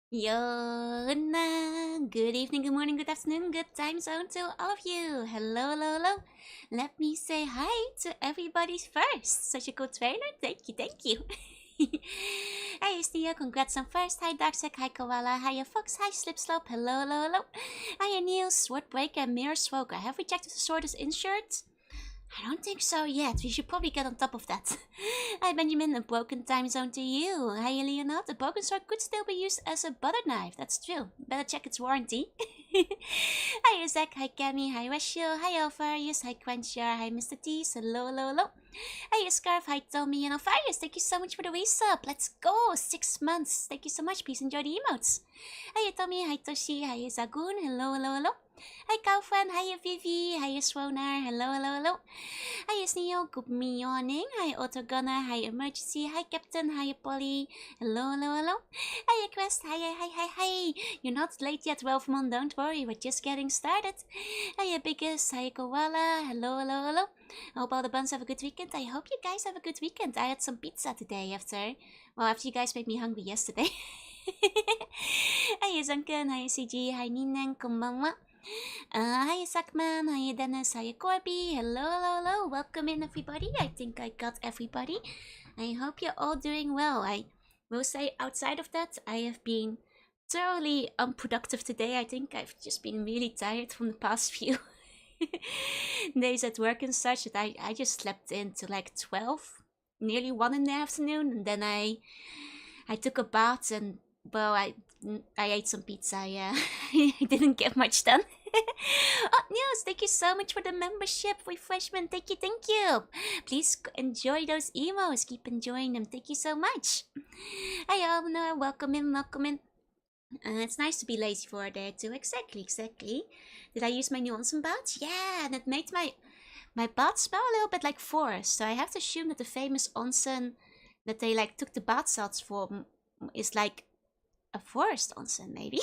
Good evening, good morning, good afternoon, good time zone to all of you. Hello, hello, hello. Let me say hi to everybody first. Such a cool trailer. Thank you, thank you. Hi, Estia. Congrats on first. Hi, Darksec. Hi, Koala. Hi, Fox. Hi, Slipslope. Hello, hello, hello. Hi, Neil, Swordbreaker, Mirror Swoker. Have we checked if the sword is insured? I don't think so yet. We should probably get on top of that. Hi Benjamin, a broken time zone to you. Hi Leonard, a broken sword could still be used as a butter knife. That's true. Better check its warranty. Hi Zach, hi Cammy, hi Rachel, hi Alvarius, hi Quencher, hi Mr. Tees, hello, hello, hello. Hi Scarf, hi Tommy and Alvarius, thank you so much for the resub. Let's go, 6 months. Thank you so much, please enjoy the emotes. Hi Tommy, hi Toshi, hi Zagoon, hello, hello, hello. Hi Kaufran, hi Vivi, hi Swonar, hello, hello, hello. Hi Sneo, good morning. Hi Autogunner, hi Emergency, hi Captain, hi Polly. Hello, hello, hello. Hi Quest, hi. You're not late yet, Wolfmon, don't worry, we're just getting started. Hi Biggest, hi Koala, hello, hello, hello. I hope all the buns have a good weekend. I hope you guys have a good weekend. I had some pizza today after you guys made me hungry yesterday. Hi Zanken, hi CG, hi Nineng, konbanwa. Hi Sackman, hi Dennis, hi Corby, hello, hello, hello, welcome in everybody. I think I got everybody. I hope you're all doing well. I will say outside of that, I have been thoroughly unproductive today. I think I've just been really tired from the past few days at work and such that I just slept in till like 12, nearly 1 in the afternoon, and then I took a bath and well I ate some pizza. Yeah, I didn't get much done. Oh, Niels, thank you so much for the membership refreshment. Thank you. Please enjoy those emos. Keep enjoying them. Thank you so much. Hi, Alvina. Welcome in. It's nice to be lazy for a day too. Exactly. Did I use my new onsen bath? Yeah, and it made my bath smell a little bit like forest. So I have to assume that the famous onsen that they like took the bath salts from is like a forest onsen, maybe.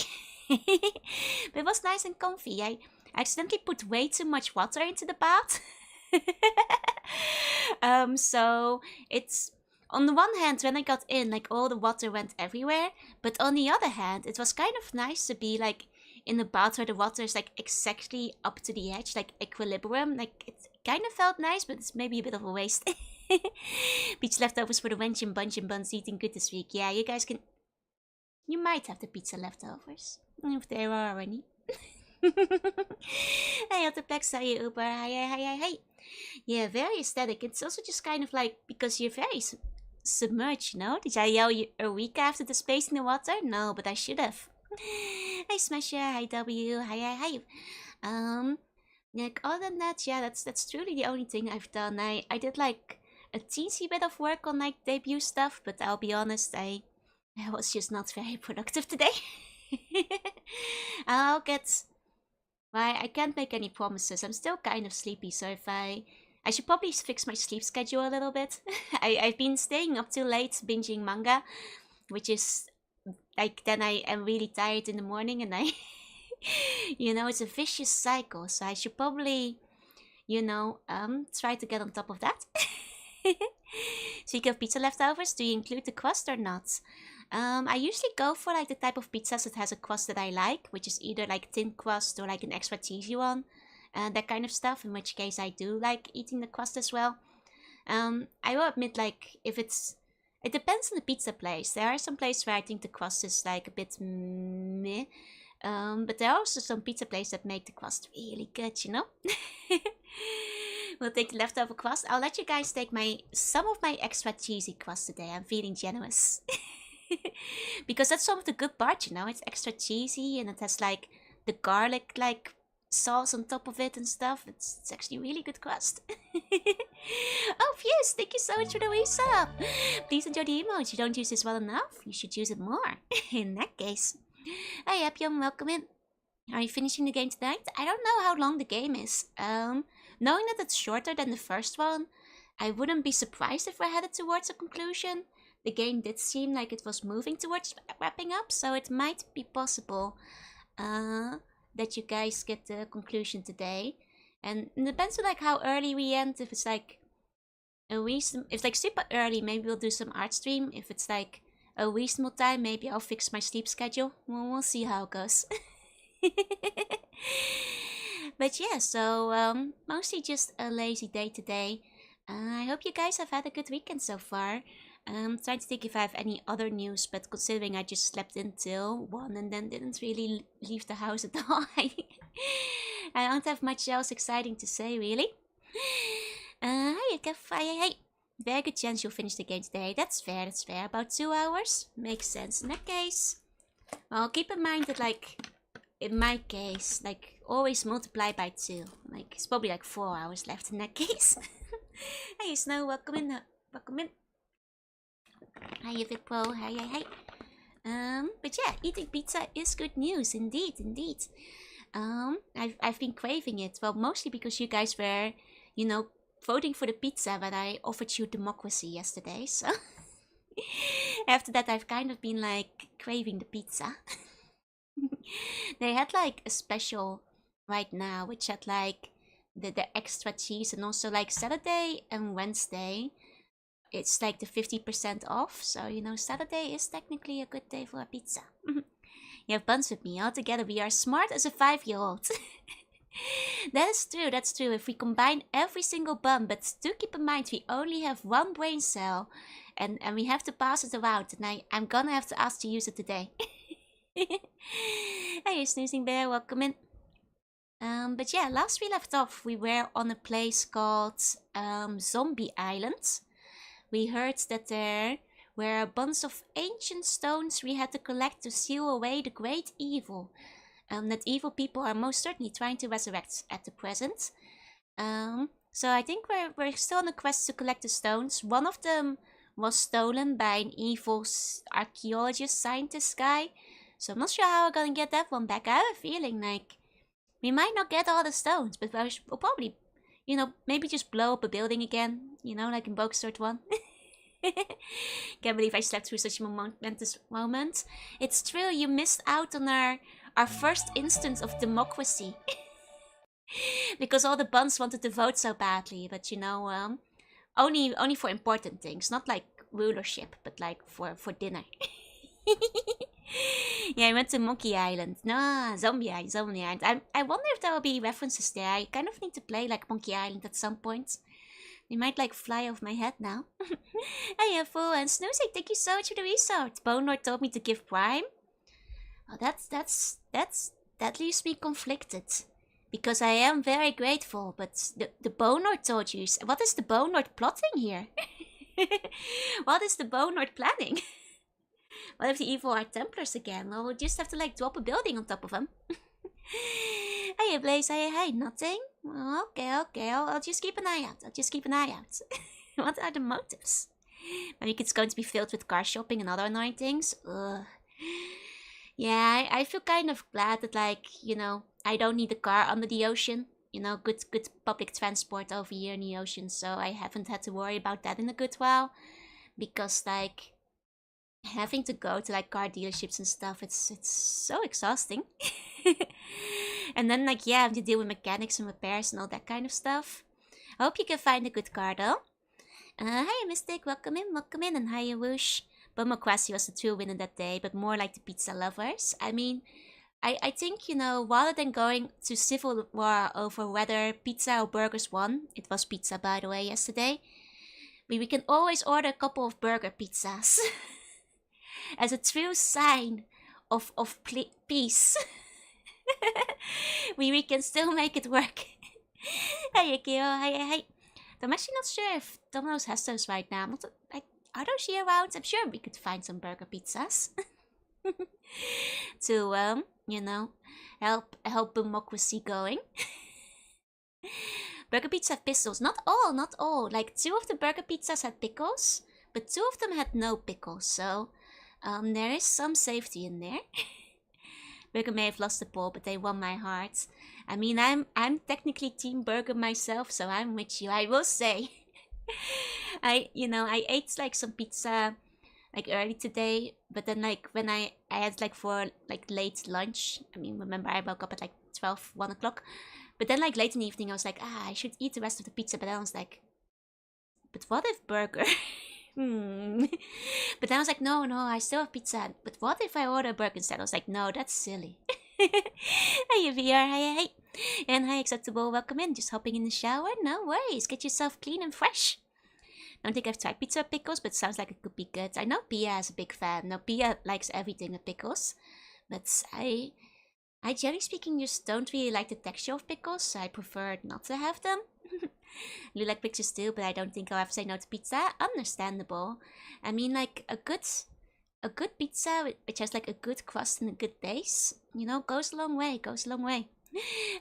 But it was nice and comfy. I accidentally put way too much water into the bath. So it's on the one hand, when I got in, like all the water went everywhere. But on the other hand, it was kind of nice to be like in the bath where the water is like exactly up to the edge, like equilibrium. Like it kind of felt nice, but it's maybe a bit of a waste. Beach leftovers for the wench and bunch and buns eating good this week. Yeah, you guys can. You might have the pizza leftovers if there are any. Hey, Autoplex, hi Uber, hi. Yeah, very aesthetic. It's also just kind of like because you're very submerged, no? Did I yell you a week after the space in the water? No, but I should have. Hi Smasher, hi W, hi. Like other than that, yeah, that's truly the only thing I've done. I did like a teensy bit of work on like debut stuff, but I'll be honest, I was just not very productive today. I'll get. Well, I can't make any promises. I'm still kind of sleepy, so if I should probably fix my sleep schedule a little bit. I've been staying up too late binging manga, which is like then I am really tired in the morning and I it's a vicious cycle. So I should probably, try to get on top of that. Speaking of pizza leftovers, do you include the crust or not? I usually go for like the type of pizzas that has a crust that I like, which is either like thin crust or like an extra cheesy one, that kind of stuff. In which case, I do like eating the crust as well. I will admit, like it depends on the pizza place. There are some places where I think the crust is like a bit meh. But there are also some pizza places that make the crust really good, you know? We'll take the leftover crust. I'll let you guys take some of my extra cheesy crust today. I'm feeling generous. Because that's some of the good part, you know? It's extra cheesy and it has like the garlic like sauce on top of it and stuff. It's actually really good crust. Oh, Fuse, thank you so much for the resub. Please enjoy the emotes. You don't use this well enough. You should use it more. In that case. Hi, Epium, welcome in. Are you finishing the game tonight? I don't know how long the game is. Knowing that it's shorter than the first one, I wouldn't be surprised if we're headed towards a conclusion. The game did seem like it was moving towards wrapping up, so it might be possible that you guys get the conclusion today. And it depends on like how early we end. If it's like if it's like super early, maybe we'll do some art stream. If it's like a reasonable time, maybe I'll fix my sleep schedule. We'll see how it goes. But yeah, so mostly just a lazy day today. I hope you guys have had a good weekend so far. Trying to think if I have any other news, but considering I just slept until 1 and then didn't really leave the house at all, I don't have much else exciting to say, really. Hey, hey. Very good chance you'll finish the game today. That's fair, that's fair. About 2 hours? Makes sense in that case. Well, keep in mind that, like, in my case, like, always multiply by 2. Like, it's probably like 4 hours left in that case. Hey, Snow, welcome in. Welcome in. Hi, Vitpro. Hi. But yeah, eating pizza is good news, indeed. I've been craving it. Well, mostly because you guys were, you know, voting for the pizza, but I offered you democracy yesterday, so after that I've kind of been like craving the pizza. They had like a special right now, which had like the extra cheese, and also like Saturday and Wednesday, it's like the 50% off. So, you know, Saturday is technically a good day for a pizza. You have buns with me. Altogether, we are smart as a 5-year-old. That's true. If we combine every single bun, but do keep in mind we only have 1 brain cell, and we have to pass it around, and I'm gonna have to ask to use it today. Hey, Snoozing Bear, welcome in. But yeah, last we left off, we were on a place called Zombie Island. We heard that there were a bunch of ancient stones we had to collect to seal away the great evil. That evil people are most certainly trying to resurrect at the present. So I think we're still on a quest to collect the stones. One of them was stolen by an evil archaeologist scientist guy. So I'm not sure how we're gonna get that one back. I have a feeling like we might not get all the stones, but we'll probably, you know, maybe just blow up a building again. You know, like in Boxstart 1. Can't believe I slept through such a momentous moment. It's true, you missed out on our first instance of democracy. Because all the buns wanted to vote so badly, but you know, only for important things, not like rulership, but like for dinner. Yeah, I went to Monkey Island. No, Zombie Island. I wonder if there will be references there. I kind of need to play like Monkey Island at some point. They might like fly off my head now. Hey, Fool and Snoozing, thank you so much for the resort. Bone Lord told me to give Prime. Oh, that leaves me conflicted. Because I am very grateful, but the Bone Lord told you. What is the Bone Lord plotting here? What is the Bone Lord planning? What if the evil are Templars again? Well, we'll just have to like drop a building on top of them. Hey, Blaze, hey, nothing? Well, okay, I'll just keep an eye out. What are the motives? Maybe it's going to be filled with car shopping and other annoying things. Ugh. Yeah, I feel kind of glad that, like, you know, I don't need a car under the ocean. You know, good public transport over here in the ocean, so I haven't had to worry about that in a good while. Because, like, having to go to, like, car dealerships and stuff, it's so exhausting. And then, like, yeah, I have to deal with mechanics and repairs and all that kind of stuff. I hope you can find a good car, though. Hi, Mystic, welcome in, and hi, Whoosh. Bomokrasi was the true winner that day, but more like the pizza lovers. I mean, I think, you know, rather than going to civil war over whether pizza or burgers won, it was pizza, by the way, yesterday, we can always order a couple of burger pizzas. As a true sign of peace. we can still make it work. Hey, Akio, hey. I'm actually not sure if Domino's has those right now. Are those year round? I'm sure we could find some burger pizzas. To, you know, help democracy going. Burger pizza have pickles. Not all. Like, 2 of the burger pizzas had pickles, but 2 of them had no pickles, so there is some safety in there. Burger may have lost the ball, but they won my heart. I mean, I'm technically Team Burger myself, so I'm with you, I will say. I ate like some pizza like early today, but then like when I had like for like late lunch, I mean, remember I woke up at like 1 o'clock, but then like late in the evening I was like, I should eat the rest of the pizza, but then I was like, but what if burger Hmm. But then I was like, no, I still have pizza. But what if I order a burger instead? I was like, no, that's silly. Hey, VR, hey. And hi, acceptable, welcome in. Just hopping in the shower? No worries, get yourself clean and fresh. I don't think I've tried pizza with pickles, but it sounds like it could be good. I know Pia is a big fan. No, Pia likes everything with pickles. But I generally speaking, just don't really like the texture of pickles, so I prefer not to have them. You like pickles too, but I don't think I'll ever say no to pizza. Understandable. I mean, like, a good pizza which has like a good crust and a good base, you know, goes a long way,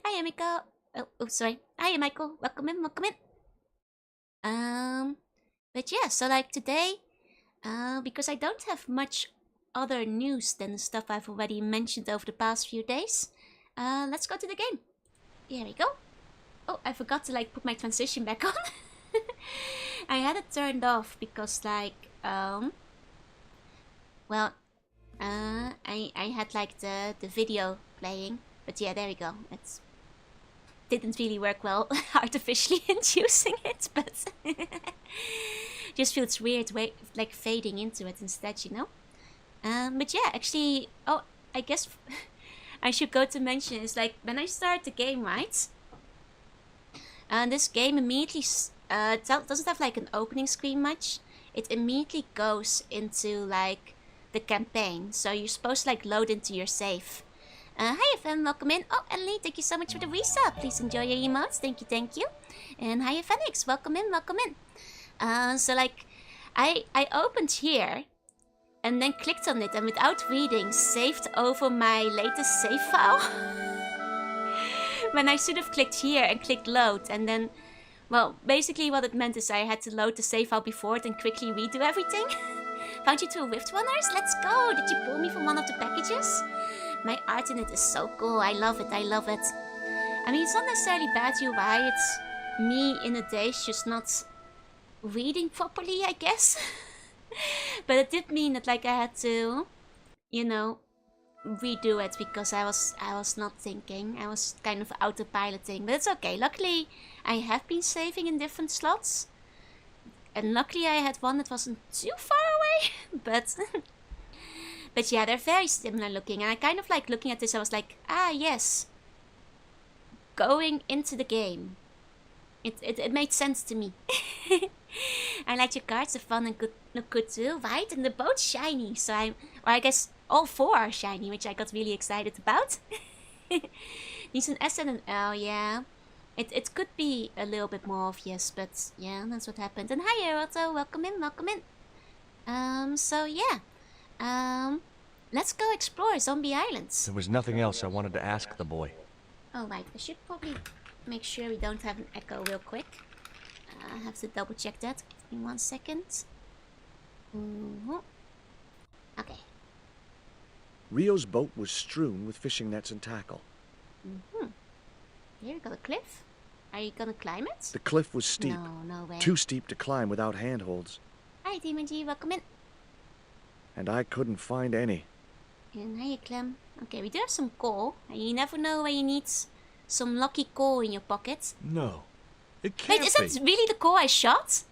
Hi, Michael. Oh, sorry. Hi, Michael. Welcome in. But yeah, so like today, because I don't have much other news than the stuff I've already mentioned over the past few days, let's go to the game. Here we go. Oh, I forgot to like put my transition back on. I had it turned off because like, well, I had like the video playing, but yeah, there we go. It didn't really work well artificially inducing it, but just feels weird like fading into it instead, you know. But yeah, actually, oh, I guess I should go to mention is like when I start the game, right? This game immediately doesn't have like an opening screen much. It immediately goes into like the campaign, so you're supposed to like load into your save. Hi FM, welcome in. Oh, Ellie, thank you so much for the resub. Please enjoy your emotes. Thank you. And hi Phoenix, welcome in. So like, I opened here, and then clicked on it, and without reading, saved over my latest save file. When I should have clicked here and clicked load, and then, well, basically what it meant is I had to load the save file before it and quickly redo everything. Found you two Rift Runners? Let's go! Did you pull me from one of the packages? My art in it is so cool. I love it. I mean, it's not necessarily bad UI. It's me in a daze just not reading properly, I guess. But it did mean that like I had to, you know, redo it because I was not thinking. I was kind of autopiloting. But it's okay. Luckily, I have been saving in different slots. And luckily I had one that wasn't too far away. But yeah, they're very similar looking. And I kind of like looking at this, I was like, ah yes. Going into the game. It made sense to me. I like your cards, they're fun and look good too, right? And they're both shiny, so I guess all four are shiny, which I got really excited about. Needs an S and an L, yeah. It could be a little bit more obvious, but yeah, that's what happened. And hi, Eroto, welcome in. So yeah. Let's go explore Zombie Islands. There was nothing else I wanted to ask the boy. Oh, right, I should probably make sure we don't have an echo real quick. I have to double check that in 1 second. Okay. Rio's boat was strewn with fishing nets and tackle. Here we got a cliff. Are you gonna climb it? The cliff was steep. No way. Too steep to climb without handholds. Hi, Demon G, welcome in. And I couldn't find any. And hiya, Clem. Okay, we do have some coal. And you never know when you need some lucky coal in your pocket. No, it can't Wait, is that really the coal I shot?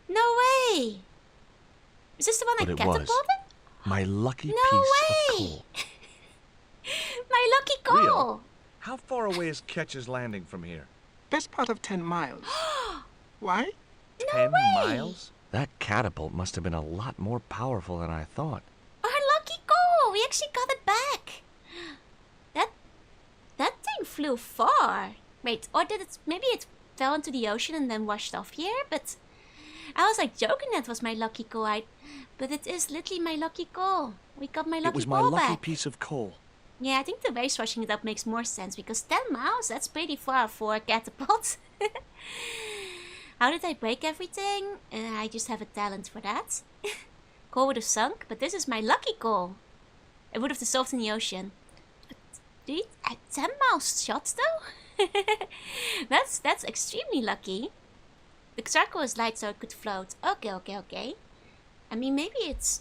No way! Is this the one But I it catapulted? was. My lucky No piece way! of coal. My lucky coal! Rio, how far away is Ketch's Landing from here? Best part of 10 miles. Why? 10 way! miles? That catapult must have been a lot more powerful than I thought. Our lucky coal! We actually got it back! That thing flew far. Wait, or did it... Maybe it fell into the ocean and then washed off here, but... I was like joking that was my lucky coal, but it is literally my lucky coal. We got my lucky It was my coal lucky back. piece of coal. Yeah, I think the race washing it up makes more sense, because 10 miles, that's pretty far for a catapult. How did I break everything? I just have a talent for that. Coal would have sunk, but this is my lucky coal. It would have dissolved in the ocean. But dude, at 10 miles shots though? That's extremely lucky. The charcoal is light so it could float. Okay. I mean, maybe it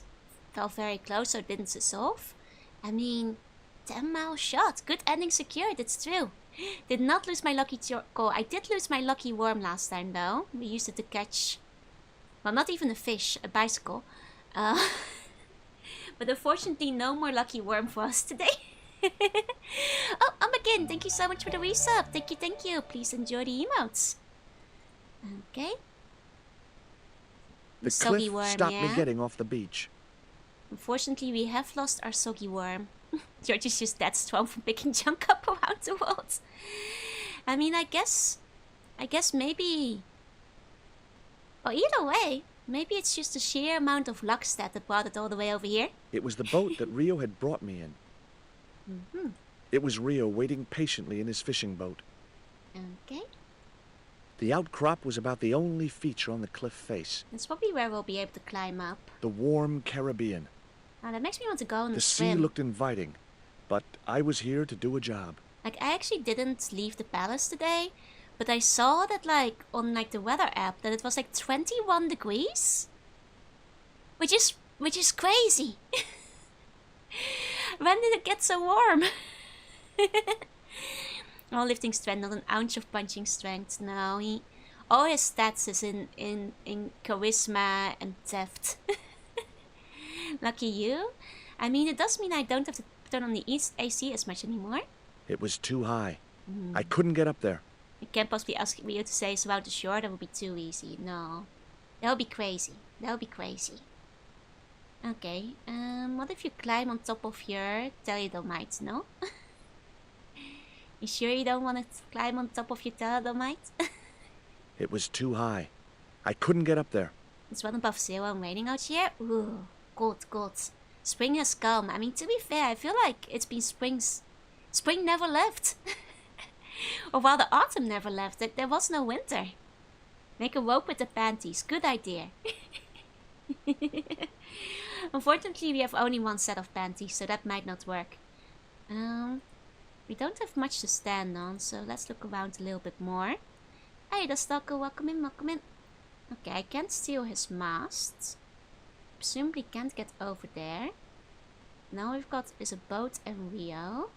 fell very close so it didn't dissolve. I mean, 10-mile shot. Good ending secured, it's true. Did not lose my lucky coal. I did lose my lucky worm last time though. We used it to catch Well, not even a fish, a bicycle. Uh, but unfortunately, no more lucky worm for us today. Oh, again, thank you so much for the resub. Thank you. Please enjoy the emotes. Okay. The Soggy cliff worm, stopped me yeah. getting off the beach. Unfortunately, we have lost our soggy worm. George is just that strong from picking junk up around the world. I mean, I guess maybe... Well, either way, maybe it's just the sheer amount of luck stat that brought it all the way over here. It was the boat that Rio had brought me in. It was Rio waiting patiently in his fishing boat. Okay. The outcrop was about the only feature on the cliff face. That's probably where we'll be able to climb up. The warm Caribbean. Now, that makes me want to go on The a sea swim. looked inviting, but I was here to do a job. Like, I actually didn't leave the palace today, but I saw that, like, on, like, the weather app, that it was, like, 21 degrees? Which is crazy. When did it get so warm? Oh, lifting strength, not an ounce of punching strength. No, all his stats is in charisma and theft. Lucky you. I mean, it does mean I don't have to turn on the AC as much anymore. It was too high. I couldn't get up there. You can't possibly ask Rio to say it's about the shore. That would be too easy. No. That would be crazy. That would be crazy. Okay. What if you climb on top of your Thalidomite, no? You sure you don't want to climb on top of your Thalidomite? It was too high. I couldn't get up there. It's 1 above 0 and raining out here. Ooh, good. Spring has come. I mean, to be fair, I feel like it's been Spring never left. Or while the autumn never left, there was no winter. Make a rope with the panties. Good idea. Unfortunately, we have only 1 set of panties, so that might not work. We don't have much to stand on, so let's look around a little bit more. Hey, the stalker, welcome in. Okay, I can't steal his mast. Presumably can't get over there. Now we've got is a boat and Rio.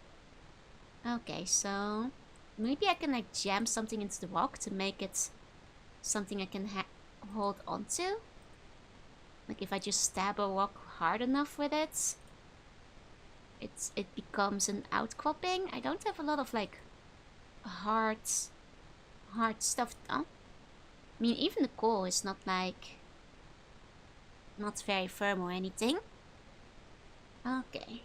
Okay, so maybe I can like jam something into the rock to make it something I can hold onto. Like if I just stab a rock hard enough with it, it becomes an outcropping. I don't have a lot of like hard stuff though. I mean, even the coal is not very firm or anything. Okay.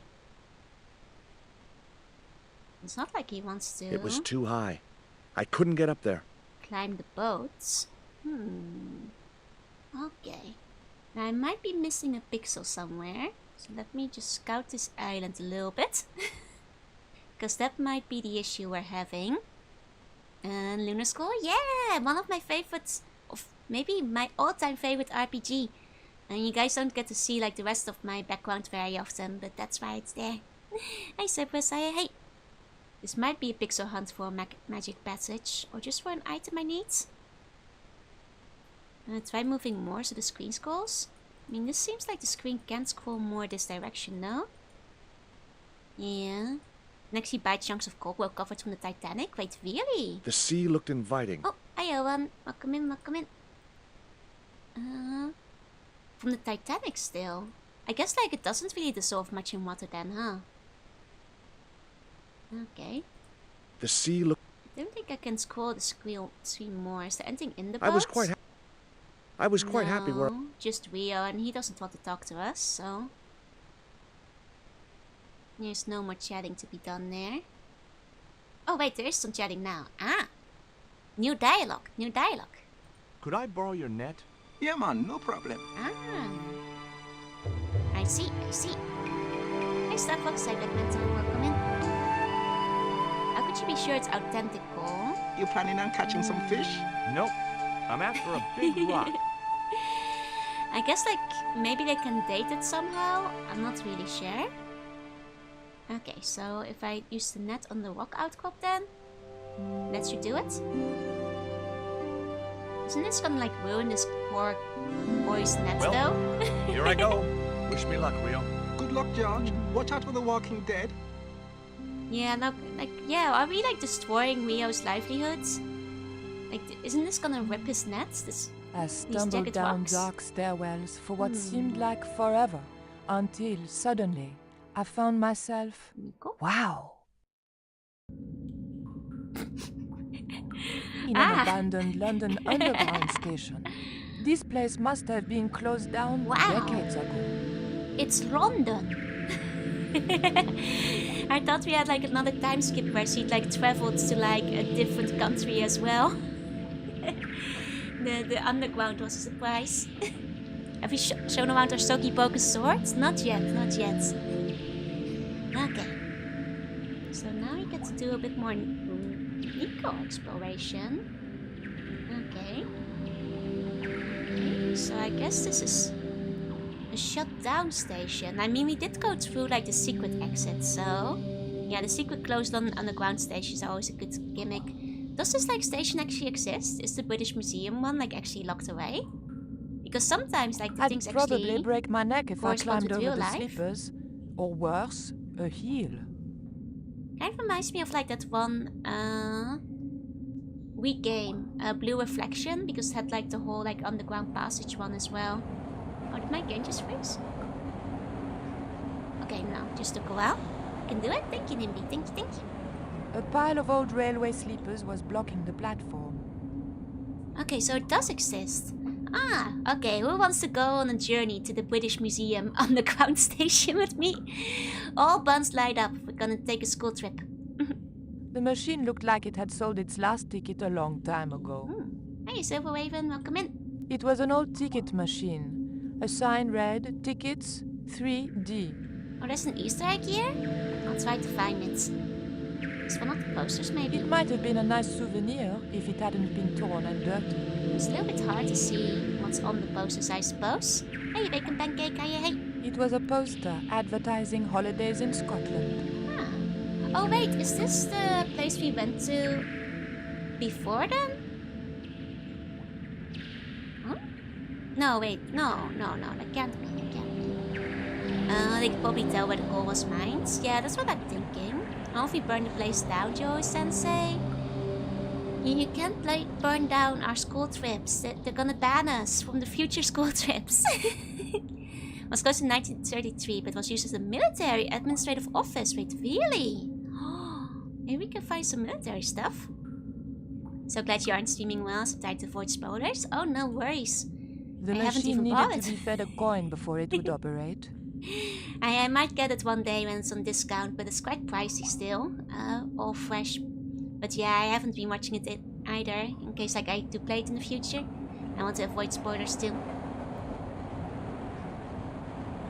It's not like he wants to It was too high. I couldn't get up there. climb the boats. Okay. Now I might be missing a pixel somewhere. So let me just scout this island a little bit. Because that might be the issue we're having. And Lunar School? Yeah! One of my favorites. Of maybe my all-time favorite RPG. And you guys don't get to see like the rest of my background very often. But that's why it's there. Hi Cypress, hey! This might be a pixel hunt for a magic passage. Or just for an item I need. Try moving more so the screen scrolls. I mean, this seems like the screen can scroll more this direction, no? Yeah. Next, you buy chunks of coal well covered from the Titanic. Wait, really? The sea looked inviting. Oh, hi, Owen. Welcome in. From the Titanic still. I guess, like, it doesn't really dissolve much in water then, huh? Okay. The sea looked... I don't think I can scroll the screen more. Is there anything in the boat? I was quite happy where... No, just Rio, and he doesn't want to talk to us, so... There's no more chatting to be done there. Oh wait, there is some chatting now. Ah! New dialogue. Could I borrow your net? Yeah, man, no problem. Ah. I see. Hey, Starfox, Cyber Mental, welcome in. How could you be sure it's authentic, Cole? You planning on catching some fish? Nope. I'm after a big rock. I guess, like, maybe they can date it somehow. I'm not really sure. Okay, so if I use the net on the rock outcrop then, lets you do it. Isn't this gonna like ruin this poor boy's net though? Here I go. Wish me luck, Rio. Good luck, George. Watch out for the Walking Dead. Yeah, no, like, yeah, are we like destroying Rio's livelihoods? Like, isn't this gonna rip his nets? This I stumbled jagged down rocks. dark stairwells for what seemed like forever, until suddenly I found myself. Nico? Wow! In an Ah! abandoned London Underground station. This place must have been closed down Wow. decades ago. It's London. I thought we had like another time skip where she'd like traveled to like a different country as well. The underground was a surprise. Have we shown around our Soki Bogus sword? Not yet, not yet. Okay. So now we get to do a bit more Nico exploration. Okay. So I guess this is a shut down station. I mean, we did go through like the secret exit, so yeah, the secret closed London Underground stations are always a good gimmick. Does this like station actually exist? Is the British Museum one like actually locked away? Because sometimes like the things I'd probably actually break my neck if I correspond climbed with over real the life. sleepers, or worse, a heel. Kind of reminds me of like that one Wii game, Blue Reflection, because it had like the whole like underground passage one as well. Oh, did my game just freeze? Okay, no, just took a while. I can do it. Thank you, Nimby. Thank you, thank you. A pile of old railway sleepers was blocking the platform. Okay, so it does exist. Ah, okay. Who wants to go on a journey to the British Museum underground station with me? All buns light up. We're gonna take a school trip. The machine looked like it had sold its last ticket a long time ago. Hey, Silver Raven, welcome in. It was an old ticket machine. A sign read, Tickets 3D. Oh, there's an Easter egg here? I'll try to find it. It's one of the posters, maybe. It might have been a nice souvenir if it hadn't been torn and dirty. It's a little bit hard to see what's on the posters, I suppose. Hey, bacon pancake, hey. It was a poster advertising holidays in Scotland. Ah. Oh, wait, is this the place we went to before then? Huh? No, wait, no, that can't be, they could probably tell where the goal was mined. Yeah, that's what I'm thinking. Oh, if we burn the place down, Joey-sensei? You can't burn down our school trips. They're gonna ban us from the future school trips. It was closed in 1933, but was used as a military administrative office. Wait, really? Maybe we can find some military stuff. So glad you aren't streaming well, so try to avoid spoilers. Oh, no worries. The I haven't machine even needed bought to it. be fed a coin before it would operate. I might get it one day when it's on discount, but it's quite pricey still. All fresh. But yeah, I haven't been watching it either, in case like I do play it in the future. I want to avoid spoilers too.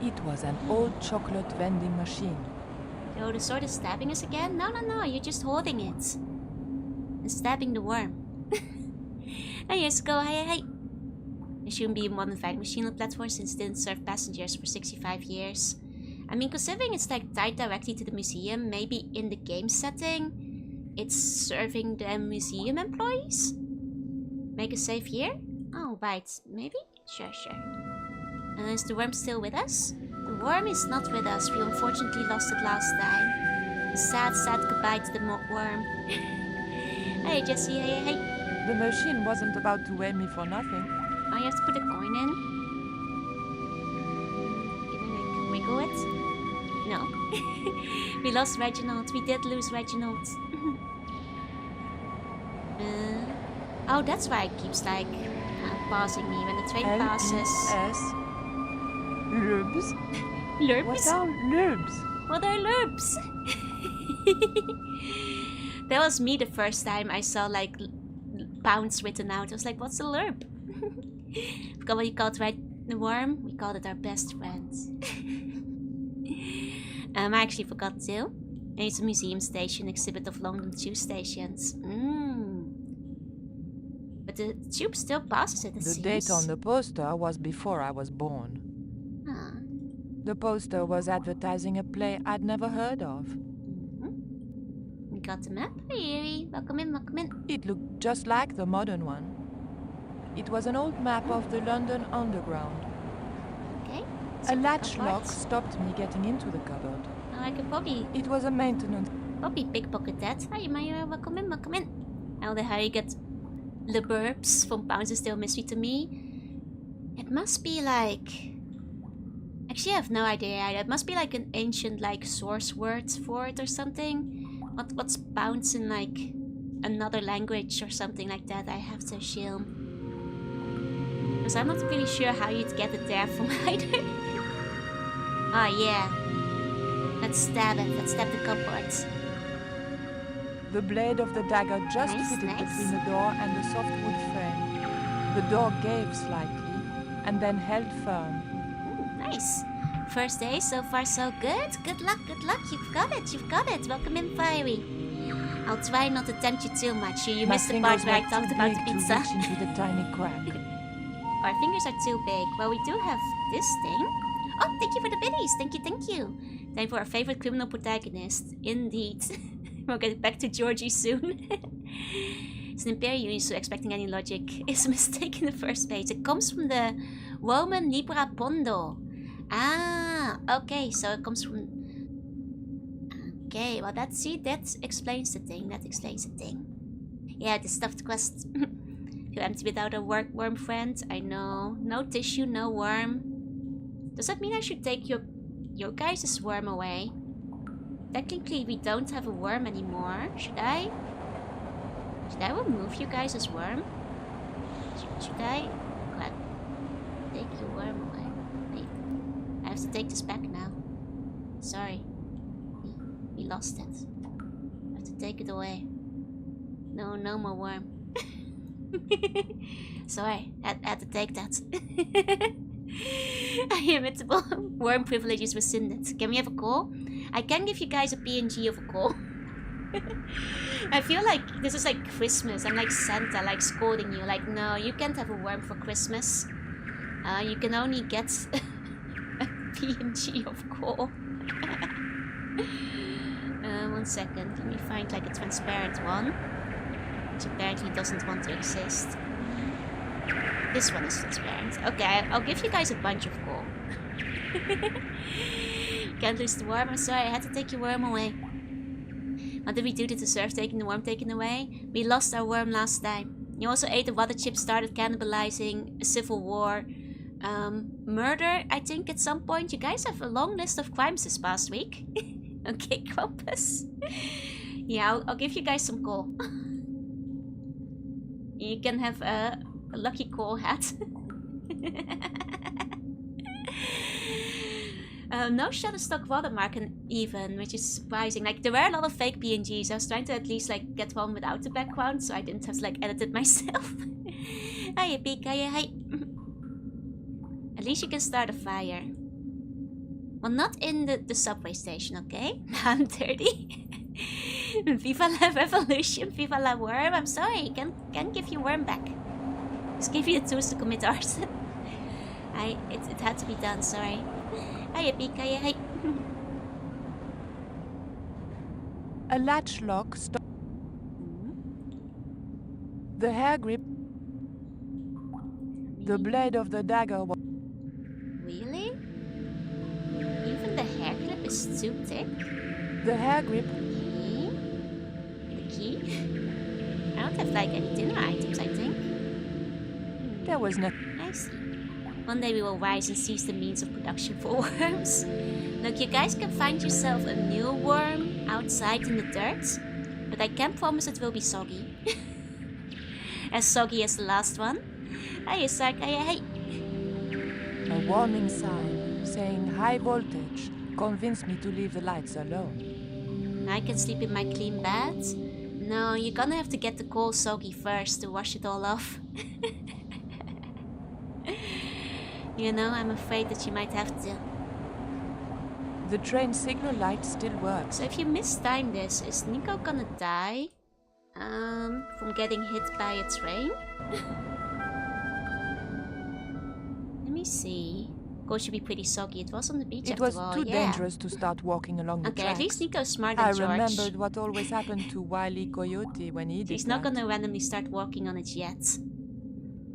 It was an old chocolate vending machine. So the sword is stabbing us again? No, you're just holding it. And stabbing the worm. Hey, here's go, hey. There shouldn't be a modern fighting machine on the platform since it didn't serve passengers for 65 years. I mean, considering it's like tied directly to the museum, maybe in the game setting, it's serving the museum employees? Make a save here? Oh, right, maybe? Sure. Is the worm still with us? The worm is not with us. We unfortunately lost it last time. A sad goodbye to the worm. Hey, Jesse, hey. The machine wasn't about to weigh me for nothing. Oh, you have to put a coin in? Can I like wiggle it? No. We lost Reginald. We did lose Reginald. Oh, that's why it keeps like pausing me when the train passes. L-E-S. Lurbs? Lurps? What are lurbs? What are lurps? That was me the first time I saw like pounds written out. I was like, what's a lurp? Forgot what you called the worm? We called it our best friends. I actually forgot too. And it's a museum station exhibit of London tube stations. But the tube still passes it, it The seems. date on the poster was before I was born. Ah. The poster was advertising a play I'd never heard of. We got the map. Hey, welcome in. It looked just like the modern one. It was an old map of the London Underground. Okay. A latch lock stopped me getting into the cupboard. Oh, I could probably It was a maintenance. pickpocket that. Hi, Maya, welcome in. How the hell you get the burbs from Pounds is Still a Mystery to me. It must be like... Actually, I have no idea either. It must be like an ancient like source word for it or something. What's bounce in like another language or something like that, I have to assume. Because I'm not really sure how you'd get it there from either. Oh yeah. Let's stab it. Let's stab the cupboards. The blade of the dagger just Nice, fitted nice. between the door and the soft wood frame. The door gave slightly and then held firm. Ooh, nice. First day, so far so good. Good luck, good luck. You've got it, you've got it. Welcome in, Fiery. I'll try not to tempt you too much. You My missed the part fingers where I were talked too about big the to pizza. reach into the tiny crack. Our fingers are too big. Well, we do have this thing. Oh, thank you for the biddies. Thank you, thank you. Time for our favorite criminal protagonist. Indeed. We'll get back to Georgie soon. It's an Imperial unit, so expecting any logic is a mistake in the first place. It comes from the Roman Libra Pondo. Ah, okay, so it comes from... Okay, well that explains the thing. That explains the thing. Yeah, the stuffed quest. Feel empty without a worm friend. I know. No tissue, no worm. Does that mean I should take your guys' worm away? Technically, we don't have a worm anymore. Should I? Should I remove you guys' worm? Should I? What? Take your worm away. Wait. I have to take this back now. Sorry. We lost it. I have to take it away. No more worm. Sorry, I had to take that. Immutable worm privileges rescinded. Can we have a call? I can give you guys a PNG of a call. I feel like this is like Christmas. I'm like Santa, like scolding you. Like, no, you can't have a worm for Christmas. You can only get a PNG of call. 1 second. Let me find like a transparent one, which apparently doesn't want to exist. This one is transparent. Okay, I'll give you guys a bunch of coal. Can't lose the worm. I'm sorry, I had to take your worm away. What did we do to deserve taking the worm taken away? We lost our worm last time. You also ate the water chip, started cannibalizing, a civil war, murder, I think, at some point. You guys have a long list of crimes this past week. Okay, Compass. Yeah, I'll give you guys some coal. You can have a lucky coal hat. No Shutterstock watermark even, which is surprising. Like, there were a lot of fake PNGs. I was trying to at least like get one without the background, so I didn't have to like edit it myself. Hiya, Pika, hi. At least you can start a fire. Well, not in the subway station, okay? I'm dirty. Viva la revolution, viva la worm. I'm sorry, can't give you worm back. Just give you the tools to commit arson. It had to be done, sorry. Hiya, Pika, hi. A latch lock The hair grip. The blade of the dagger was... Really? Even the hair clip is too thick? The hair grip. Okay. The key? I don't have like any dinner items, I think. There was no... I see. One day we will rise and seize the means of production for worms. Look, you guys can find yourself a new worm outside in the dirt, but I can't promise it will be soggy. As soggy as the last one. Hiya, Sark. Hiya, hey. A warning sign saying high voltage convinced me to leave the lights alone. I can sleep in my clean bed. No, you're gonna have to get the coal soggy first to wash it all off. You know, I'm afraid that you might have to. The train signal light still works. So if you mistime this, is Nico gonna die? From getting hit by a train? Let me see. Coal should be pretty soggy. It was on the beach It after was all, too yeah. dangerous to start walking along the Okay, tracks. at least Nico's smarter than I George. remembered what always happened to Wile E. Coyote when he did He's not that. gonna randomly start walking on it yet.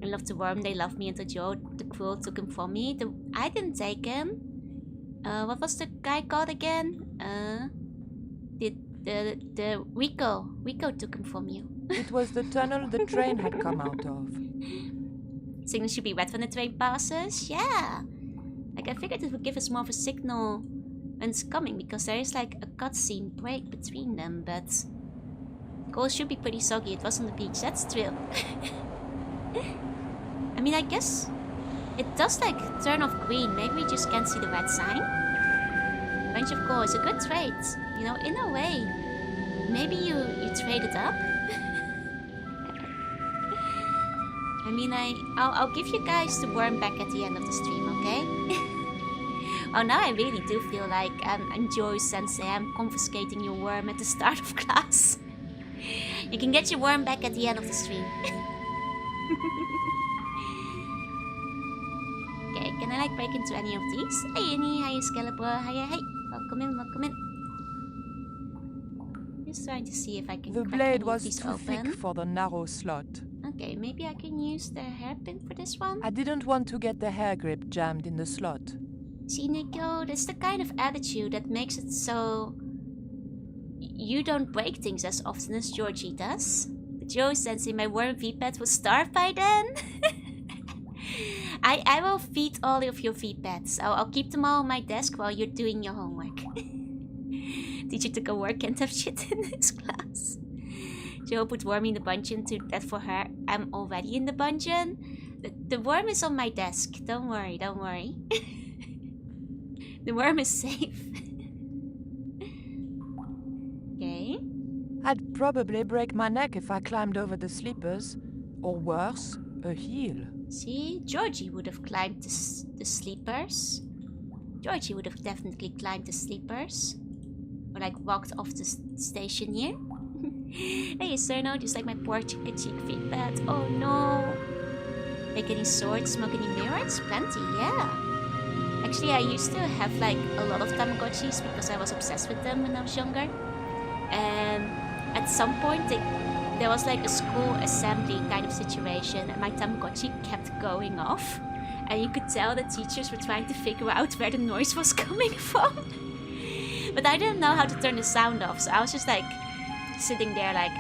I love the worm, they love me until Joe the Cruel took him from me. I didn't take him. What was the guy called again? The Rico. Rico took him from you. It was the tunnel the train had come out of. Signal should be red when the train passes. Yeah. Like, I figured it would give us more of a signal when it's coming, because there is like a cutscene break between them, but coal should be pretty soggy. It was on the beach. That's true. I mean, I guess it does like turn off green. Maybe we just can't see the red sign. Bunch of coal is a good trade. You know, in a way. Maybe you trade it up. I mean, I'll give you guys the worm back at the end of the stream, okay? Oh, now I really do feel like I'm Joe Sensei. I'm confiscating your worm at the start of class. You can get your worm back at the end of the stream. Okay, can I like break into any of these? Hey Annie, hi Excalibur, hi. Welcome in, welcome in. Just trying to see if I can The crack blade any of was these too open. thick for the narrow slot. Okay, maybe I can use the hairpin for this one. I didn't want to get the hair grip jammed in the slot. See, Nico, that's the kind of attitude that makes it so you don't break things as often as Georgie does. But Joe sensing my worm V-pad will starve by then. I will feed all of your V-pads. I'll keep them all on my desk while you're doing your homework. Teacher took a work and have shit in this class. Joe put Wormy in the dungeon to that for her. I'm already in the dungeon. The worm is on my desk. Don't worry, don't worry. The worm is safe. Okay. I'd probably break my neck if I climbed over the sleepers. Or worse, a heel. See, Georgie would have climbed the sleepers. Georgie would have definitely climbed the sleepers. Or like walked off the station here. Hey, Cerno, just like my poor cheek feedback. Oh no. Make any swords, smoke any mirrors? Plenty, yeah. Actually, I used to have like a lot of Tamagotchis because I was obsessed with them when I was younger. And at some point, there was like a school assembly kind of situation, and my Tamagotchi kept going off. And you could tell the teachers were trying to figure out where the noise was coming from. But I didn't know how to turn the sound off, so I was just like sitting there like,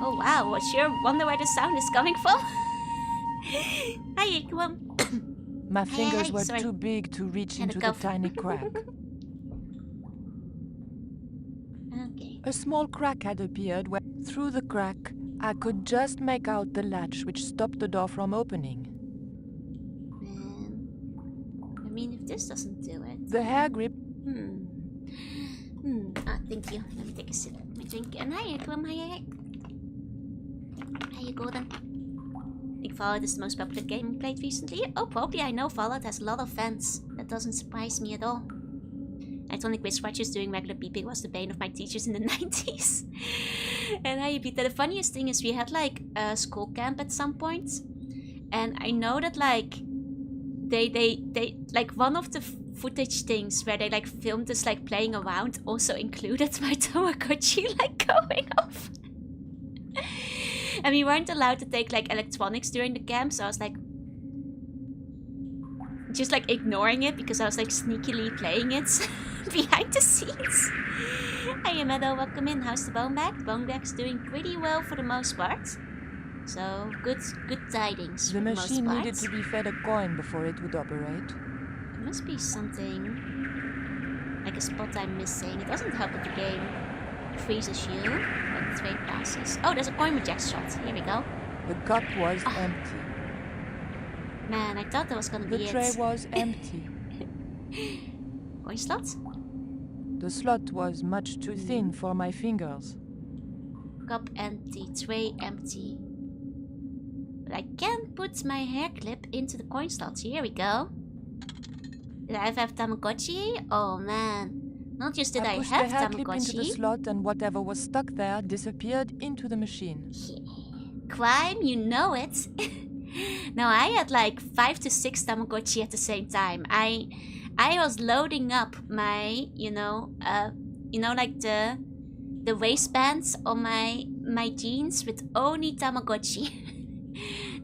oh wow, what's your wonder where the sound is coming from? Hi, come on. My fingers were sorry. too big to reach Had a into the cough. tiny crack. Okay. A small crack had appeared where, through the crack, I could just make out the latch which stopped the door from opening. I mean, if this doesn't do it. The hair grip. Ah, thank you. Let me take a sip of my drink. And hi, Eklum. Hi. How you go then? I think Fallout is the most popular game played recently. Oh, probably. I know Fallout has a lot of fans. That doesn't surprise me at all. Electronic wristwatches doing regular beeping was the bane of my teachers in the 90s. And hi, Peter. The funniest thing is we had like a school camp at some point. And I know that like they like one of the footage things where they like filmed us like playing around also included my Tamagotchi like going off. And we weren't allowed to take like electronics during the camp, so I was like just like ignoring it because I was like sneakily playing it behind the scenes. Hey Meadow, welcome in. How's the bone back? The bone back's doing pretty well for the most part. So good tidings. The for the most machine part. needed to be fed a coin before it would operate. There must be something like a spot I'm missing. It doesn't help that the game freezes you when the train passes. Oh, there's a coin reject shot. Here we go. The cup was empty. Man, I thought that was gonna be The it. tray was empty. Coin slot? The slot was much too thin for my fingers. Cup empty, tray empty. But I can put my hair clip into the coin slot. Here we go. Did I have Tamagotchi? Oh man. Not just did I pushed have the hair clip into the Tamagotchi. slot and whatever was stuck there disappeared into the machine. Crime, you know it. No, I had like 5 to 6 Tamagotchi at the same time. I was loading up my, like the waistbands on my jeans with only Tamagotchi.